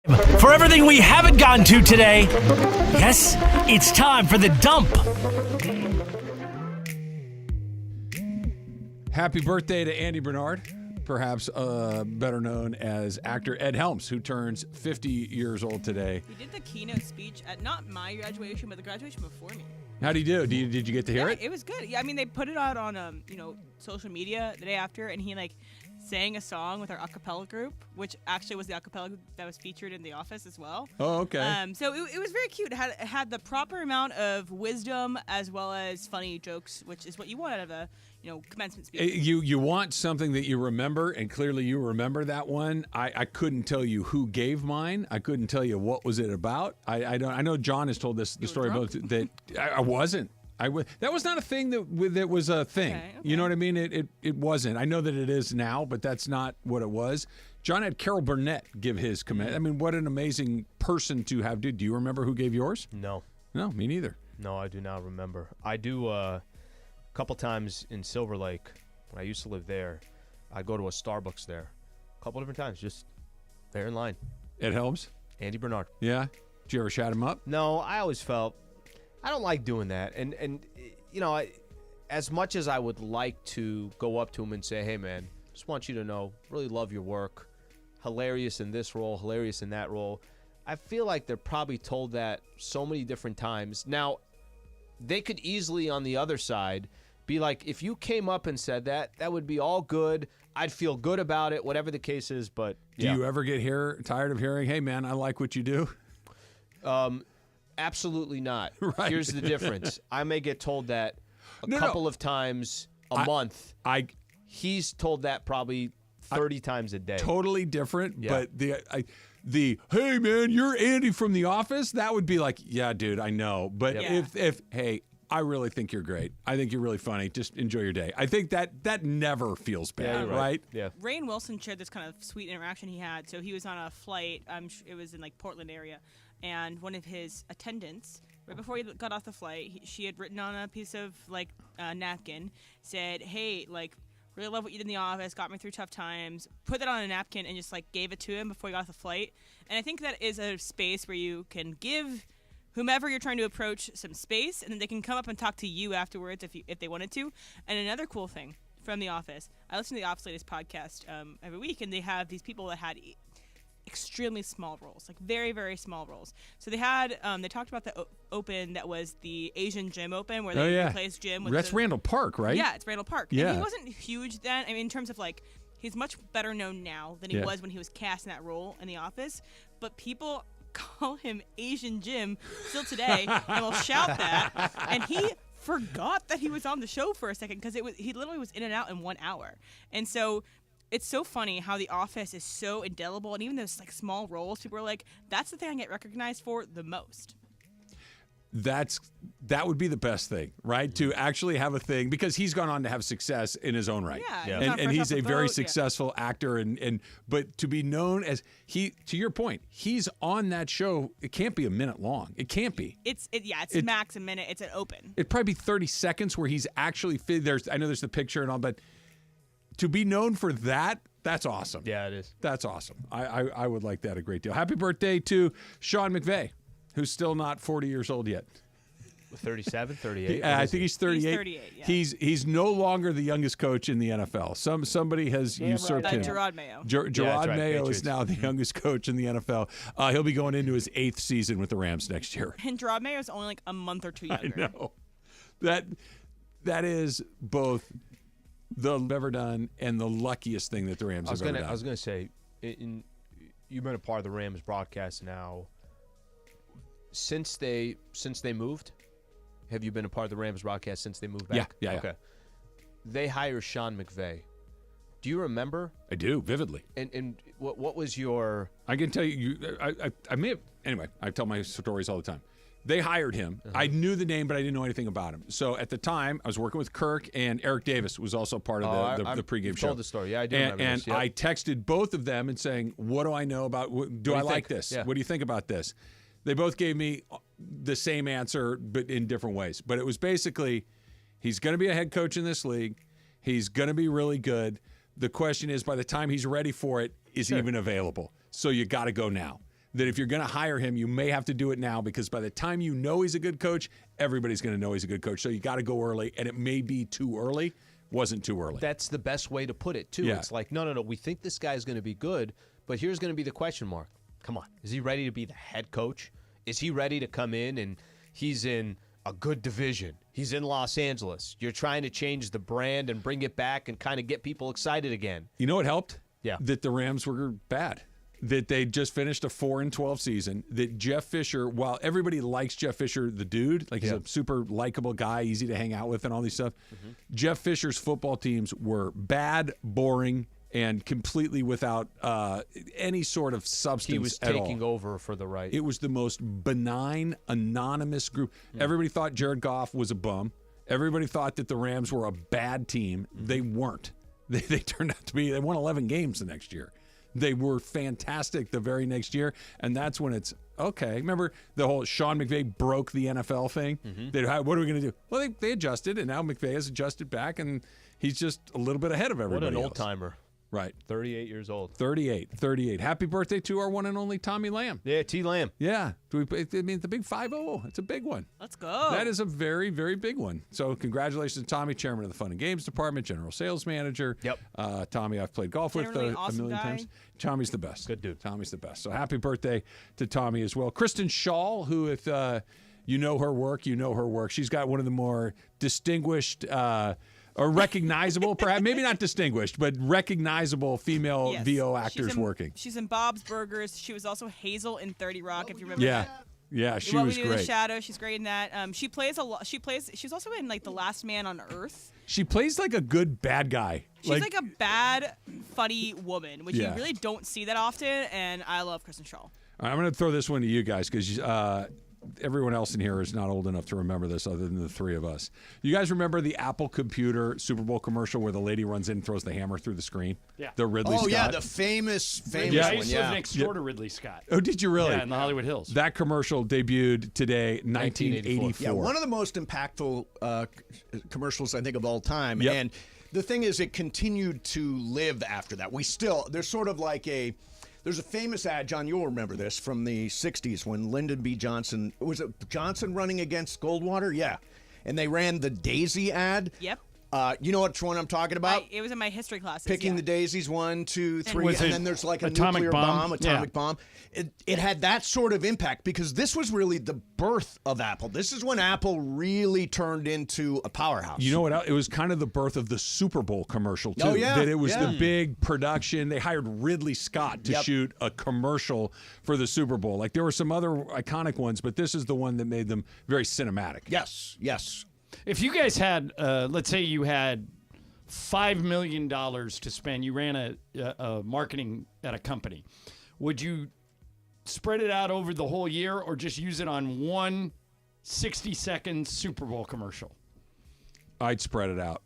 For everything we haven't gotten to today, yes, it's time for the dump. Happy birthday to Andy Bernard, perhaps better known as actor Ed Helms, who turns 50 years old today. He did the keynote speech at not my graduation, but the graduation before me. How'd he do? Did you get to hear it? It was good. Yeah, I mean, they put it out on social media the day after, and he sang a song with our a cappella group, which actually was the a cappella group that was featured in The Office as well. Oh, okay. So it was very cute. It had the proper amount of wisdom as well as funny jokes, which is what you want out of a commencement speech. You want something that you remember, and clearly you remember that one. I couldn't tell you who gave mine. I couldn't tell you what was it about. I know John has told the story about that. I wasn't. That was not a thing that was a thing. Okay. You know what I mean? It wasn't. I know that it is now, but that's not what it was. John had Carol Burnett give his command. I mean, what an amazing person to have. Do you remember who gave yours? No. No, me neither. No, I do not remember. I do a couple times in Silver Lake when I used to live there. I'd go to a Starbucks there a couple different times, just there in line. Ed Helms? Andy Bernard. Yeah? Did you ever shout him up? No, I always felt I don't like doing that. And as much as I would like to go up to him and say, hey, man, just want you to know, really love your work. Hilarious in this role, hilarious in that role. I feel like they're probably told that so many different times. Now, they could easily, on the other side, be like, if you came up and said that, that would be all good. I'd feel good about it, whatever the case is. But do you ever get tired of hearing, hey, man, I like what you do? Absolutely not. Right. Here's the difference. I may get told that a couple of times a month. He's told that probably 30 times a day. Totally different, but the hey, man, you're Andy from The Office, that would be like, yeah, dude, I know. But if hey, I really think you're great. I think you're really funny. Just enjoy your day. I think that never feels bad, right? Yeah. Rainn Wilson shared this kind of sweet interaction he had. So he was on a flight. It was in Portland area. And one of his attendants, right before he got off the flight, she had written on a piece of napkin, said, "Hey, really love what you did in The Office. Got me through tough times." Put that on a napkin and just gave it to him before he got off the flight. And I think that is a space where you can give whomever you're trying to approach some space, and then they can come up and talk to you afterwards if they wanted to. And another cool thing from The Office, I listen to the Office Ladies podcast every week, and they have these people that had extremely small roles, very, very small roles. So they had, they talked about the Open that was the Asian Gym Open where they replaced Jim with that's Randall Park, right? Yeah, it's Randall Park. Yeah. And he wasn't huge then. I mean, in terms of he's much better known now than he was when he was cast in that role in The Office. But people call him Asian Jim still today and will shout that. And he forgot that he was on the show for a second because he literally was in and out in 1 hour. And so it's so funny how The Office is so indelible, and even those small roles, people are like, that's the thing I get recognized for the most. That would be the best thing, right? To actually have a thing, because he's gone on to have success in his own right. Yeah. And he's a very successful actor, but to be known as to your point, he's on that show, it can't be a minute long. It can't be. It's max a minute. It's an Open. It'd probably be 30 seconds where he's actually I know there's the picture and all, but to be known for that, that's awesome. Yeah, it is. That's awesome. I would like that a great deal. Happy birthday to Sean McVay, who's still not 40 years old yet. 37, 38? I think he's 38. He's 38, yeah. He's no longer the youngest coach in the NFL. Somebody has usurped him. Gerard Mayo. Gerard Mayo is now the youngest coach in the NFL. He'll be going into his 8th season with the Rams next year. And Gerard Mayo is only a month or two younger. I know. That is both the ever done and the luckiest thing that the Rams have ever done. I was going to say, you've been a part of the Rams broadcast now. Since they moved, have you been a part of the Rams broadcast since they moved back? Yeah. Okay. They hire Sean McVay. Do you remember? I do, vividly. And what was your... I can tell you I may have... Anyway, I tell my stories all the time. They hired him. I knew the name, but I didn't know anything about him. So at the time, I was working with Kirk, and Eric Davis was also part of the pregame show. Told the story. Yeah, I do remember and this. Yep. I texted both of them and saying, what do I know about... Do I like this? Yeah. What do you think about this? They both gave me the same answer, but in different ways. But it was basically, he's going to be a head coach in this league. He's going to be really good. The question is, by the time he's ready for it, is he even available? So you got to go now. that if you're going to hire him, you may have to do it now because by the time you know he's a good coach, everybody's going to know he's a good coach. So you got to go early, and it may be too early. Wasn't too early. That's the best way to put it, too. Yeah. It's like, no, we think this guy's going to be good, but here's going to be the question mark. Come on. Is he ready to be the head coach? Is he ready to come in and he's in a good division? He's in Los Angeles. You're trying to change the brand and bring it back and kind of get people excited again. You know what helped? Yeah. That the Rams were bad. That they just finished a 4-12 season. That Jeff Fisher, while everybody likes Jeff Fisher, the dude, like he's a super likable guy, easy to hang out with and all these stuff. Jeff Fisher's football teams were bad, boring, and completely without any sort of substance. He was taking over for the right. It was the most benign, anonymous group. Everybody thought Jared Goff was a bum. Everybody thought that the Rams were a bad team. They weren't. They turned out to be, they won 11 games the next year. They were fantastic the very next year, and that's when it's, okay. Remember the whole Sean McVay broke the NFL thing? What are we going to do? Well, they adjusted, and now McVay has adjusted back, and he's just a little bit ahead of everybody What an else. old-timer. Right. 38 years old. 38. Happy birthday to our one and only Tommy Lamb. Yeah, T. Lamb. Yeah. I mean, the big 5-0. It's a big one. Let's go. That is a very, very big one. So congratulations to Tommy, chairman of the Fun and Games Department, general sales manager. Yep. Tommy, I've played golf with Generally a awesome million guy. times. Tommy's the best. Good dude. Tommy's the best. So happy birthday to Tommy as well. Kristen Shaw, who if you know her work, you know her work. She's got one of the more distinguished or recognizable, perhaps, maybe not distinguished, but recognizable female Yes. VO actors She's in- working. She's in Bob's Burgers. She was also Hazel in 30 Rock, if you remember Yeah. that. Yeah, she What was We Do in the great. Shadow. She's great in that. She plays a lot. She's also in like The Last Man on Earth. She plays like a good bad guy. She's like a bad, funny woman, which Yeah. you really don't see that often. And I love Kristen Shaw. All right, I'm going to throw this one to you guys because everyone else in here is not old enough to remember this other than the three of us. You guys remember the Apple Computer Super Bowl commercial where the lady runs in and throws the hammer through the screen? Yeah. The Ridley Scott. yeah, the famous Yeah. one. I used to live next door to Ridley Scott. Oh, did you really? Yeah, in the Hollywood Hills. That commercial debuted today, 1984. Yeah, one of the most impactful commercials I think of all time. Yep. And the thing is, it continued to live after that. There's sort of like there's a famous ad, John, you'll remember this, from the 60s when Lyndon B. Johnson, was it Johnson running against Goldwater? Yeah. And they ran the Daisy ad. Yep. You know which one I'm talking about? It was in my history classes. Picking yeah. the daisies, 1, 2, 3, Was and it then there's like a atomic nuclear bomb? atomic bomb. It had that sort of impact because this was really the birth of Apple. This is when Apple really turned into a powerhouse. You know what? It was kind of the birth of the Super Bowl commercial, too. Oh, yeah. That it was Yeah. the big production. They hired Ridley Scott to shoot a commercial for the Super Bowl. Like, there were some other iconic ones, but this is the one that made them very cinematic. Yes. If you guys had, let's say you had $5 million to spend, you ran a marketing at a company, would you spread it out over the whole year or just use it on one 60-second Super Bowl commercial? I'd spread it out.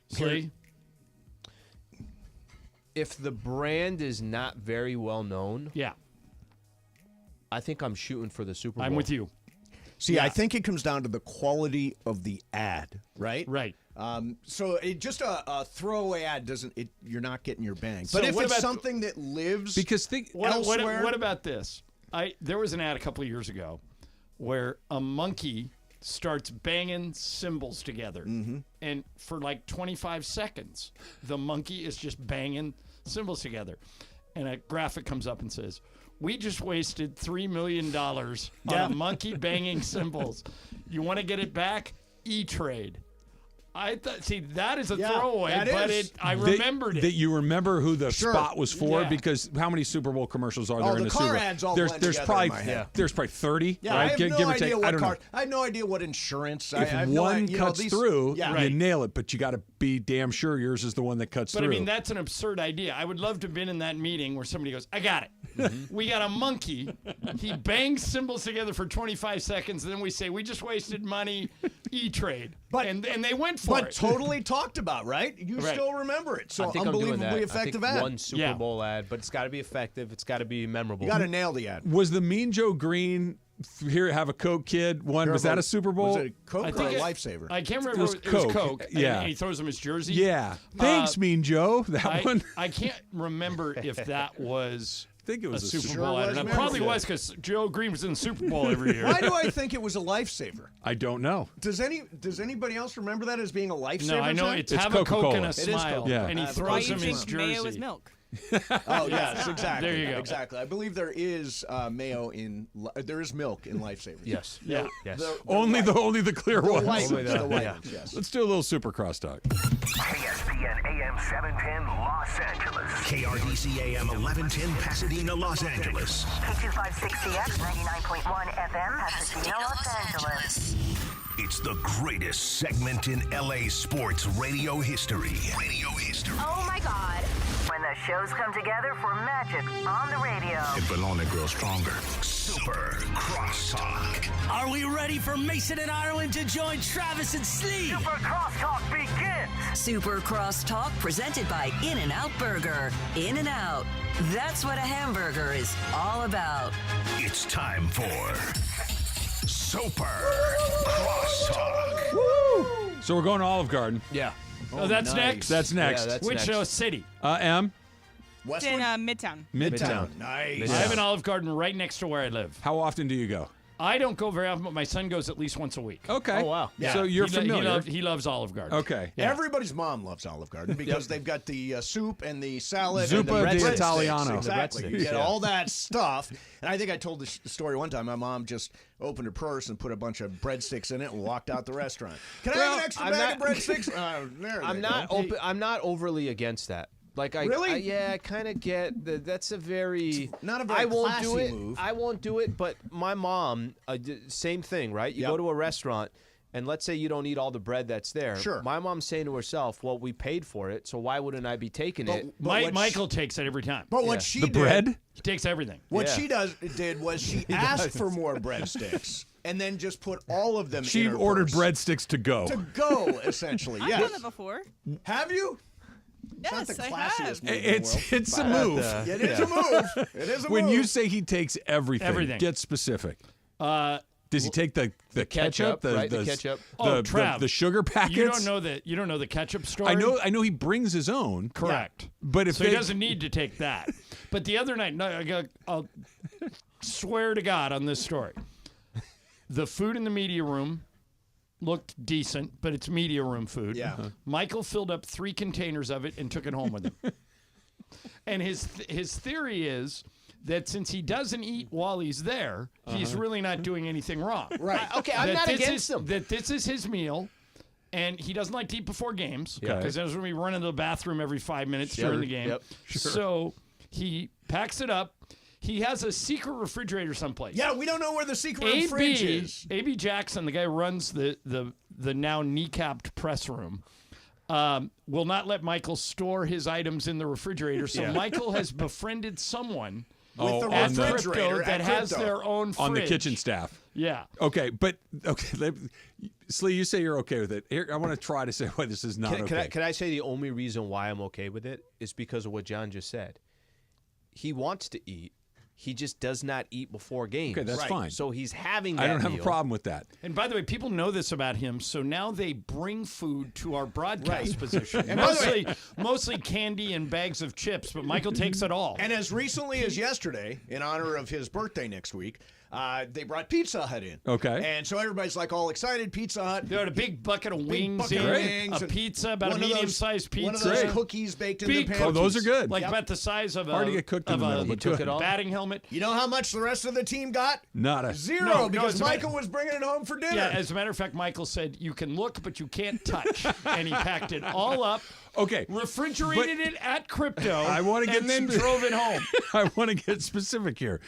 See? If the brand is not very well known, I think I'm shooting for the Super Bowl. I'm with you. See, I think it comes down to the quality of the ad, right? Right. So just a throwaway ad doesn't. You're not getting your bang. So But if what it's about- something that lives, because elsewhere. What about this? There was an ad a couple of years ago where a monkey starts banging cymbals together, and for like 25 seconds, the monkey is just banging cymbals together, and a graphic comes up and says, "We just wasted $3 million on a monkey banging cymbals. You want to get it back? E-Trade." I thought, see, that is a throwaway, but I remembered it. That you remember who the Sure. spot was for, Yeah. because how many Super Bowl commercials are there Oh, in the the car Super Bowl? ads all there's blend there's together probably in my head. there's probably 30. Yeah, right? I have Give no or idea take. I what don't car. know. I have no idea what insurance. If I have one no, cuts these, through, yeah. you nail it. But you got to be damn sure yours is the one that cuts But through. I mean, that's an absurd idea. I would love to have been in that meeting where somebody goes, "I got it. We got a monkey. He bangs cymbals together for 25 seconds, and then we say, we just wasted money, E-Trade." And they went for But it. totally talked about, right? You Right. still remember it. So I think I'm doing unbelievably that. effective I think ad. one Super Bowl ad, but it's got to be effective. It's got to be memorable. You got to nail the ad. Was the Mean Joe Green "Here, have a Coke, kid" one? Was that a Super Bowl? Was it Coke I or think a it- Lifesaver? I can't remember. It was It was Coke. Coke. Yeah. And he throws him his jersey. Yeah. Thanks, Mean Joe. That one. I can't remember if that was think it was a Super Sure Bowl. I was, don't know. man. Probably was because Joe Green was in the Super Bowl every year. Why do I think it was a lifesaver? I don't know. Does anybody else remember that as being a lifesaver? No, I know Sam? it's have a Coke and a It is smile, Coke. Yeah. and he Have a throws Why Coke you him and a his think smile. jersey. mayo is milk? Oh yes, exactly. There you go. Exactly. I believe there is mayo in. There is milk in lifesavers. Yes. Yeah. Yes. Only the clear The ones. white ones. the- The white yeah. ones. Yes. Let's do a little Supercross talk. ESPN AM 710 Los Angeles. KRDC AM 1110 Pasadena, Los Angeles. K256CX 99.1 FM, Pasadena, Los Angeles. It's the greatest segment in LA sports radio history. Oh my God. When the shows come together for magic on the radio. It will only grow stronger. Super Crosstalk. Are we ready for Mason and Ireland to join Travis and Slee? Super Crosstalk begins. Super Crosstalk presented by In-N-Out Burger. In-N-Out. That's what a hamburger is all about. It's time for Super Crosstalk. So we're going to Olive Garden. Yeah. Oh, that's next? That's next. Yeah, that's Which next. city? M. It's in Midtown. Midtown. Nice. I have an Olive Garden right next to where I live. How often do you go? I don't go very often, but my son goes at least once a week. Okay. Oh, wow. So you're He familiar. loves Olive Garden. Okay. Yeah. Everybody's mom loves Olive Garden because they've got the soup and the salad and the Zuppa breadsticks. di Italiano. Exactly. You breadsticks, get yeah. all that stuff. And I think I told the story one time. My mom just opened her purse and put a bunch of breadsticks in it and walked out the restaurant. Can I have an extra bag of breadsticks? There I'm they not go. I'm not overly against that. Like Really? yeah, I kind of get that. That's a very Not a very I won't do classy it. move. I won't do it. But my mom, same thing, right? You Yep. go to a restaurant, and let's say you don't eat all the bread that's there. Sure. My mom's saying to herself, "Well, we paid for it, so why wouldn't I be taking it?" Michael takes it every time. But what she The did, bread? He takes everything. What Yeah. she did was she asked for more breadsticks and then just put all of them. She in her ordered purse. breadsticks to go. To go, essentially. I've Yes. done that before. Have you? Yes, Not the I classiest have. move in the world. It's a move. It is a move. It is a When move. you say he takes everything, get specific. Does he take the ketchup, right, the ketchup. Oh, the Trav, sugar packets? You don't know the ketchup story. I know he brings his own. Correct. But if So they, he doesn't need to take that. But the other night, I'll swear to God on this story. The food in the media room looked decent, but it's media room food. Yeah. Michael filled up 3 containers of it and took it home with him. And his theory is that since he doesn't eat while he's there, he's really not doing anything wrong. Right. Okay, I'm not against them. That this is his meal. And he doesn't like to eat before games Okay. because there's when we run into the bathroom every 5 minutes during the game. Yep. So he packs it up. He has a secret refrigerator someplace. Yeah, we don't know where the secret fridge is. AB Jackson, the guy who runs the now kneecapped press room, will not let Michael store his items in the refrigerator. So Michael has befriended someone With the at refrigerator Crypto at that has Crypto. their own fridge. on the kitchen staff. Yeah. Okay, but Slee, you say you're okay with it. Here, I want to try to say why this is not okay. Can I say the only reason why I'm okay with it is because of what John just said. He wants to eat. He just does not eat before games. Okay, that's fine. So he's having that I don't have meal. a problem with that. And by the way, people know this about him, so now they bring food to our broadcast position. And by the way- mostly candy and bags of chips, but Michael takes it all. And as recently as yesterday, in honor of his birthday next week, they brought Pizza Hut in. Okay. And so everybody's like all excited. Pizza Hut. They had a big bucket of Big wings bucket in, of wings a and pizza, about a one of those- medium-sized pizza. One of those Great. cookies baked in Big the cookies. pan. Oh, those are good. Like about the size of Hard to get cooked in the middle, but took good. it all. batting helmet. You know how much the rest of the team got? Not a Zero, No, because as a matter- Michael was bringing it home for dinner. Yeah, as a matter of fact, Michael said, you can look, but you can't touch. And he packed it all up, Okay, refrigerated it at Crypto, I wanna get and then spe- drove it home. I want to get specific here.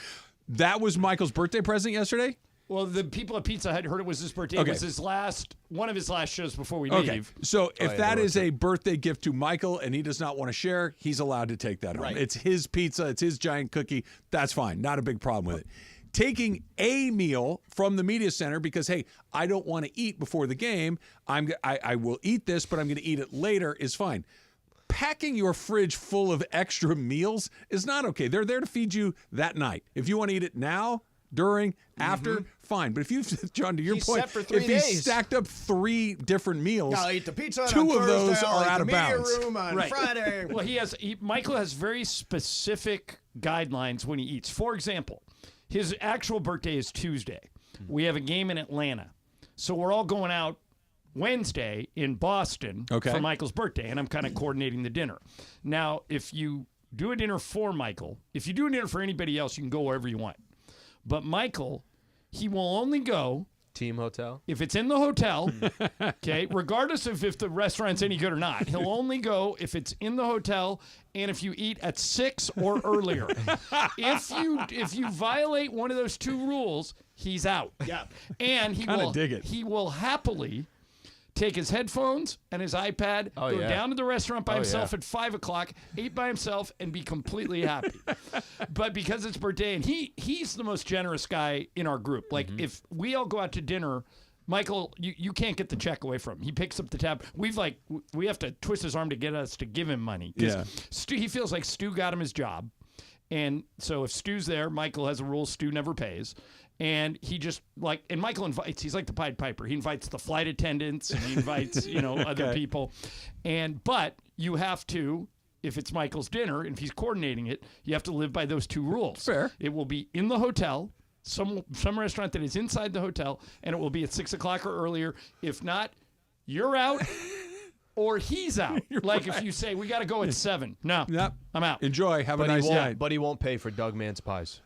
That was Michael's birthday present yesterday? Well, the people at Pizza Hut heard it was his birthday. Okay. It was one of his last shows before we Okay. leave. So if yeah, that the is a birthday gift to Michael and he does not want to share, he's allowed to take that home. Right. It's his pizza, it's his giant cookie. That's fine. Not a big problem with it. Taking a meal from the media center because, hey, I don't want to eat before the game. I will eat this, but I'm going to eat it later is fine. Packing your fridge full of extra meals is not okay. They're there to feed you that night. If you want to eat it now, during, after, fine. But if you, John, to your He's point, set for 3 if days. he stacked up 3 different meals, I'll eat the Pizza Hut 2 on of those Thursday, I'll are eat out the of media bounds. room on Friday. Well, Michael has very specific guidelines when he eats. For example, his actual birthday is Tuesday. We have a game in Atlanta. So we're all going out Wednesday in Boston for Michael's birthday, and I'm kind of coordinating the dinner. Now, if you do a dinner for Michael, if you do a dinner for anybody else, you can go wherever you want. But Michael, he will only go team hotel if it's in the hotel, okay, regardless of if the restaurant's any good or not. He'll only go if it's in the hotel and if you eat at 6 or earlier. If you violate one of those two rules, he's out. Yeah. And he will happily take his headphones and his iPad, go down to the restaurant by himself at 5 o'clock, eat by himself, and be completely happy. But because it's birthday, and he's the most generous guy in our group. Like, if we all go out to dinner, Michael, you can't get the check away from him. He picks up the tab. We have to twist his arm to get us to give him money. Yeah. He feels like Stu got him his job. And so if Stu's there, Michael has a rule: Stu never pays. And he just and Michael invites, he's like the Pied Piper. He invites the flight attendants and he invites, other people. But you have to, if it's Michael's dinner and if he's coordinating it, you have to live by those two rules. Fair. It will be in the hotel, some restaurant that is inside the hotel, and it will be at 6 o'clock or earlier. If not, you're out. Or he's out. If you say, we got to go at 7. No, I'm out. Enjoy. Have a nice night. But he won't pay for Doug Mann's pies.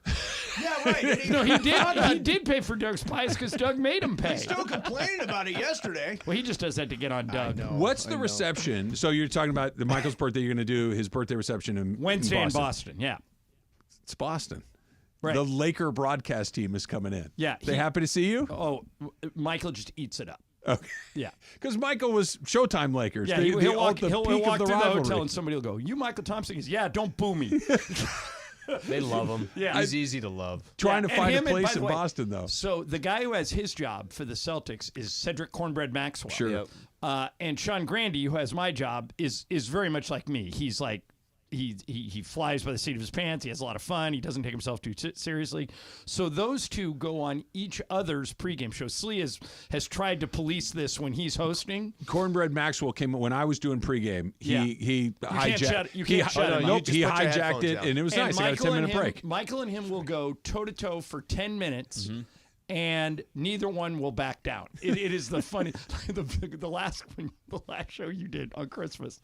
Yeah, right. No, he did. He did pay for Doug's pies because Doug made him pay. He's still complaining about it yesterday. Well, he just does that to get on Doug. What's the reception? So you're talking about the Michael's birthday. You're going to do his birthday reception in Wednesday in Boston. Yeah, it's Boston. Right. The Laker broadcast team is coming in. Yeah, they happy to see you. Oh, Michael just eats it up. Okay. Yeah. Because Michael was Showtime Lakers. Yeah, he'll walk through the hotel and somebody will go, "You Michael Thompson?" He goes, "Yeah, don't boo me." They love him. Yeah. He's easy to love. Trying to find a place in Boston, though. So the guy who has his job for the Celtics is Cedric Cornbread Maxwell. Sure. Yep. And Sean Grandy, who has my job, is very much like me. He's like, he flies by the seat of his pants. He has a lot of fun. He doesn't take himself too seriously. So those two go on each other's pregame shows. Sliwa has tried to police this when he's hosting. Cornbread Maxwell came when I was doing pregame. He hijacked. You can't shut him. Nope, he hijacked it, and it was nice. I got a 10-minute break. Michael and him will go toe-to-toe for 10 minutes. And neither one will back down. It is the funny. The last show you did on Christmas,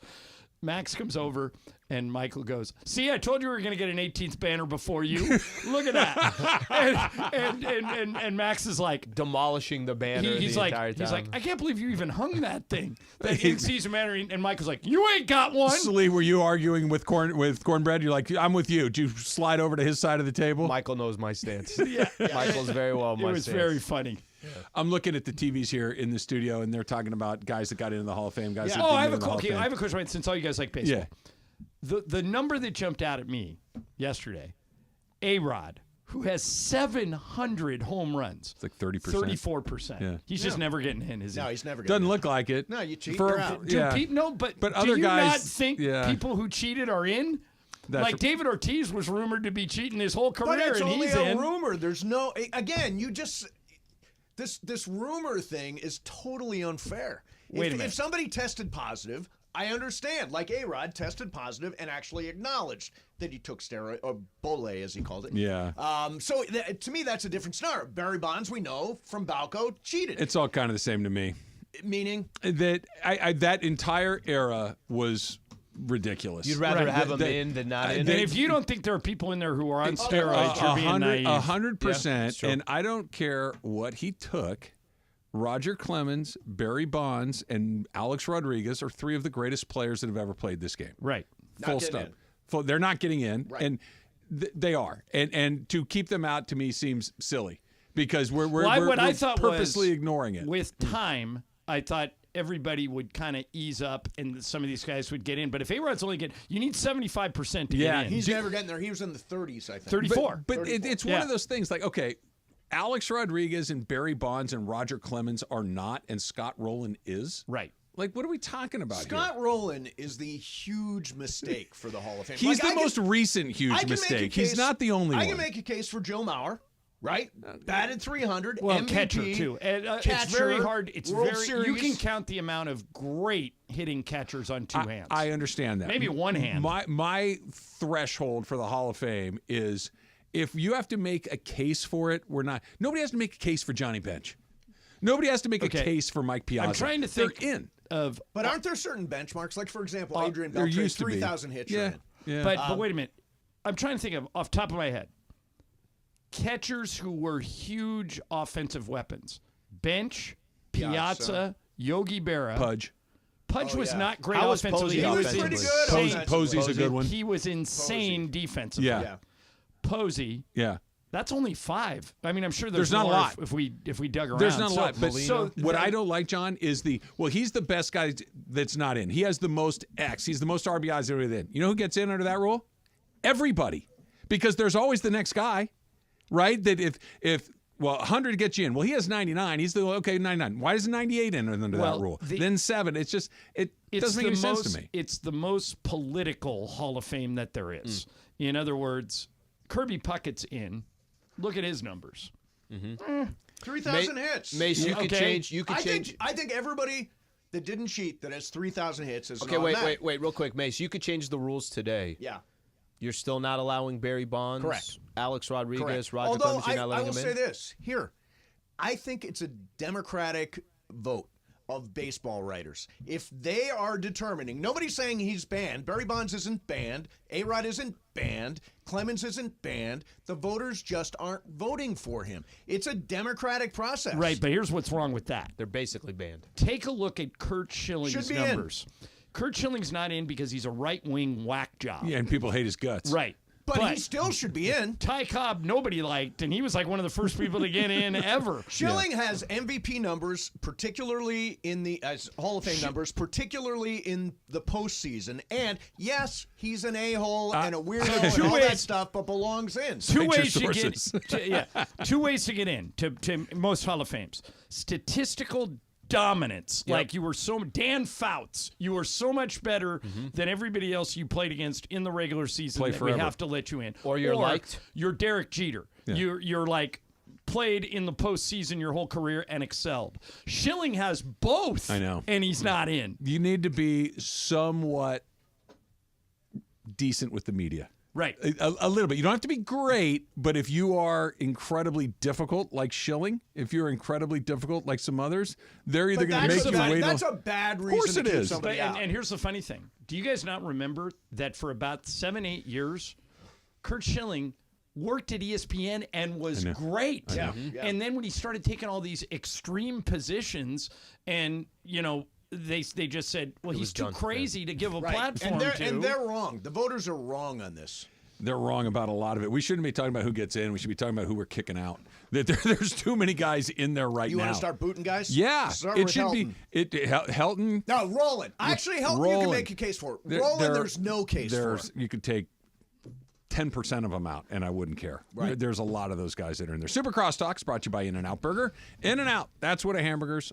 Max comes over and Michael goes, "See, I told you we were going to get an 18th banner before you. Look at that." and Max is like demolishing the banner. He's like, "I can't believe you even hung that thing." He sees a banner, and Michael's like, "You ain't got one." Slee, were you arguing with Cornbread? You're like, "I'm with you." Did you slide over to his side of the table? Michael knows my stance. Yeah. Michael's very well my stance. It was very funny. Yeah. I'm looking at the TVs here in the studio, and they're talking about guys that got into the Hall of Fame, guys that didn't I have get into the Hall of Fame. I have a question, since all you guys like baseball. Yeah. The number that jumped out at me yesterday, A-Rod, who has 700 home runs. It's like 30%. 34%. Yeah. He's just never getting in, is he? No, he's never getting Doesn't in. look like it. No, you cheat, you're out. But other do you guys, not think people who cheated are in? Like David Ortiz was rumored to be cheating his whole career, but it's and only he's a in. rumor. There's no. Again, you just. This rumor thing is totally unfair. Wait a minute. If somebody tested positive, I understand. Like A-Rod tested positive and actually acknowledged that he took steroid, or Bole as he called it. Yeah. So to me, that's a different scenario. Barry Bonds, we know from Balco, cheated. It's all kind of the same to me. Meaning that that entire era was ridiculous. You'd rather have them in than not in. And if you don't think there are people in there who are on steroids, you're being naive. 100%. And I don't care what he took. Roger Clemens, Barry Bonds, and Alex Rodriguez are three of the greatest players that have ever played this game. Right. Full stop. They're not getting in, right. And they are. And to keep them out to me seems silly because we're purposely ignoring it. With time, I thought everybody would kind of ease up and some of these guys would get in. But if A-Rod's only you need 75% to get in. He's never getting there. He was in the 30s, I think. 34. But it's one of those things like, okay, Alex Rodriguez and Barry Bonds and Roger Clemens are not, and Scott Rowland is. Right. Like, what are we talking about Scott Rowland is the huge mistake for the Hall of Fame. He's the most recent huge mistake. He's not the only one. I can make a case for Joe Mauer. right? Batted 300. Well, MVP, catcher too. And, it's catcher, very hard. It's World very. Series. You can count the amount of great hitting catchers on two hands. I understand that. Maybe one hand. My threshold for the Hall of Fame is if you have to make a case for it, we're not. Nobody has to make a case for Johnny Bench. Nobody has to make a case for Mike Piazza. I'm trying to think of. But aren't there certain benchmarks? Like, for example, Adrian there Beltre, used to be. 3,000 hits. Yeah. you're in. But wait a minute. I'm trying to think of off the top of my head. Catchers who were huge offensive weapons. Bench, Piazza, Yogi Berra. Pudge. Pudge was not great How was offensively. Posey He was offensively? insane. Posey's a good one. He was insane defensively. Yeah. Posey. Yeah. That's only 5. I mean, I'm sure there's not a more lot. if we dug around. There's not a lot. But what I don't. don't like, John, is he's the best guy that's not in. He has the most X. He's the most RBIs in. You know who gets in under that rule? Everybody. Because there's always the next guy, right? That if 100 gets you in. Well, he has 99. He's 99. Why isn't 98 in under that rule? Then 7. It's just it doesn't make any sense to me. It's the most political Hall of Fame that there is. In other words, Kirby Puckett's in. Look at his numbers. 3,000 hits. Mace, you could change. You could I change. think everybody that didn't cheat that has 3,000 hits is Okay, wait, real quick, Mace. You could change the rules today. Yeah. You're still not allowing Barry Bonds, Correct. Alex Rodriguez, Correct. Roger Although Clemens. You're not I letting will them say in? this here, I think it's a democratic vote of baseball writers. If they are determining, nobody's saying he's banned. Barry Bonds isn't banned. A-Rod isn't banned. Clemens isn't banned. The voters just aren't voting for him. It's a democratic process. Right, but here's what's wrong with that. They're basically banned. Take a look at Kurt Schilling's Should be numbers. Kurt Schilling's not in because he's a right-wing whack job. Yeah, and people hate his guts. Right. But he still should be in. Ty Cobb, nobody liked, and he was like one of the first people to get in ever. Schilling has MVP numbers, particularly in the as Hall of Fame numbers, particularly in the postseason. And yes, he's an a-hole and a weirdo and all that stuff, but belongs in. Two ways to get in to most Hall of Fames: statistical dominance. Yep. Like you were Dan Fouts, you were so much better than everybody else you played against in the regular season Play that forever. we have to let you in. Or you're liked. You're Derek Jeter. Yeah. You're like played in the postseason your whole career and excelled. Schilling has both. I know. And he's not in. You need to be somewhat decent with the media. Right. A little bit. You don't have to be great, but if you are incredibly difficult, like Schilling, if you're incredibly difficult, like some others, they're either going to make you wait. That's a bad reason course to it keep is. somebody out. And here's the funny thing. Do you guys not remember that for about 7-8 years, Kurt Schilling worked at ESPN and was great. Yeah. And then when he started taking all these extreme positions and, they just said, well, he's too crazy to give a platform to. And they're wrong. The voters are wrong on this. They're wrong about a lot of it. We shouldn't be talking about who gets in. We should be talking about who we're kicking out. There's too many guys in there right now. You want to start booting guys? Yeah. Start It with should Helton. be Helton. No, Roland. Actually, Helton, you can make a case for it. Roland, there's no case for it. You could take 10% of them out, and I wouldn't care. Right. There's a lot of those guys that are in there. Super Crosstalk is brought to you by In-N-Out Burger. In-N-Out, that's what a hamburger's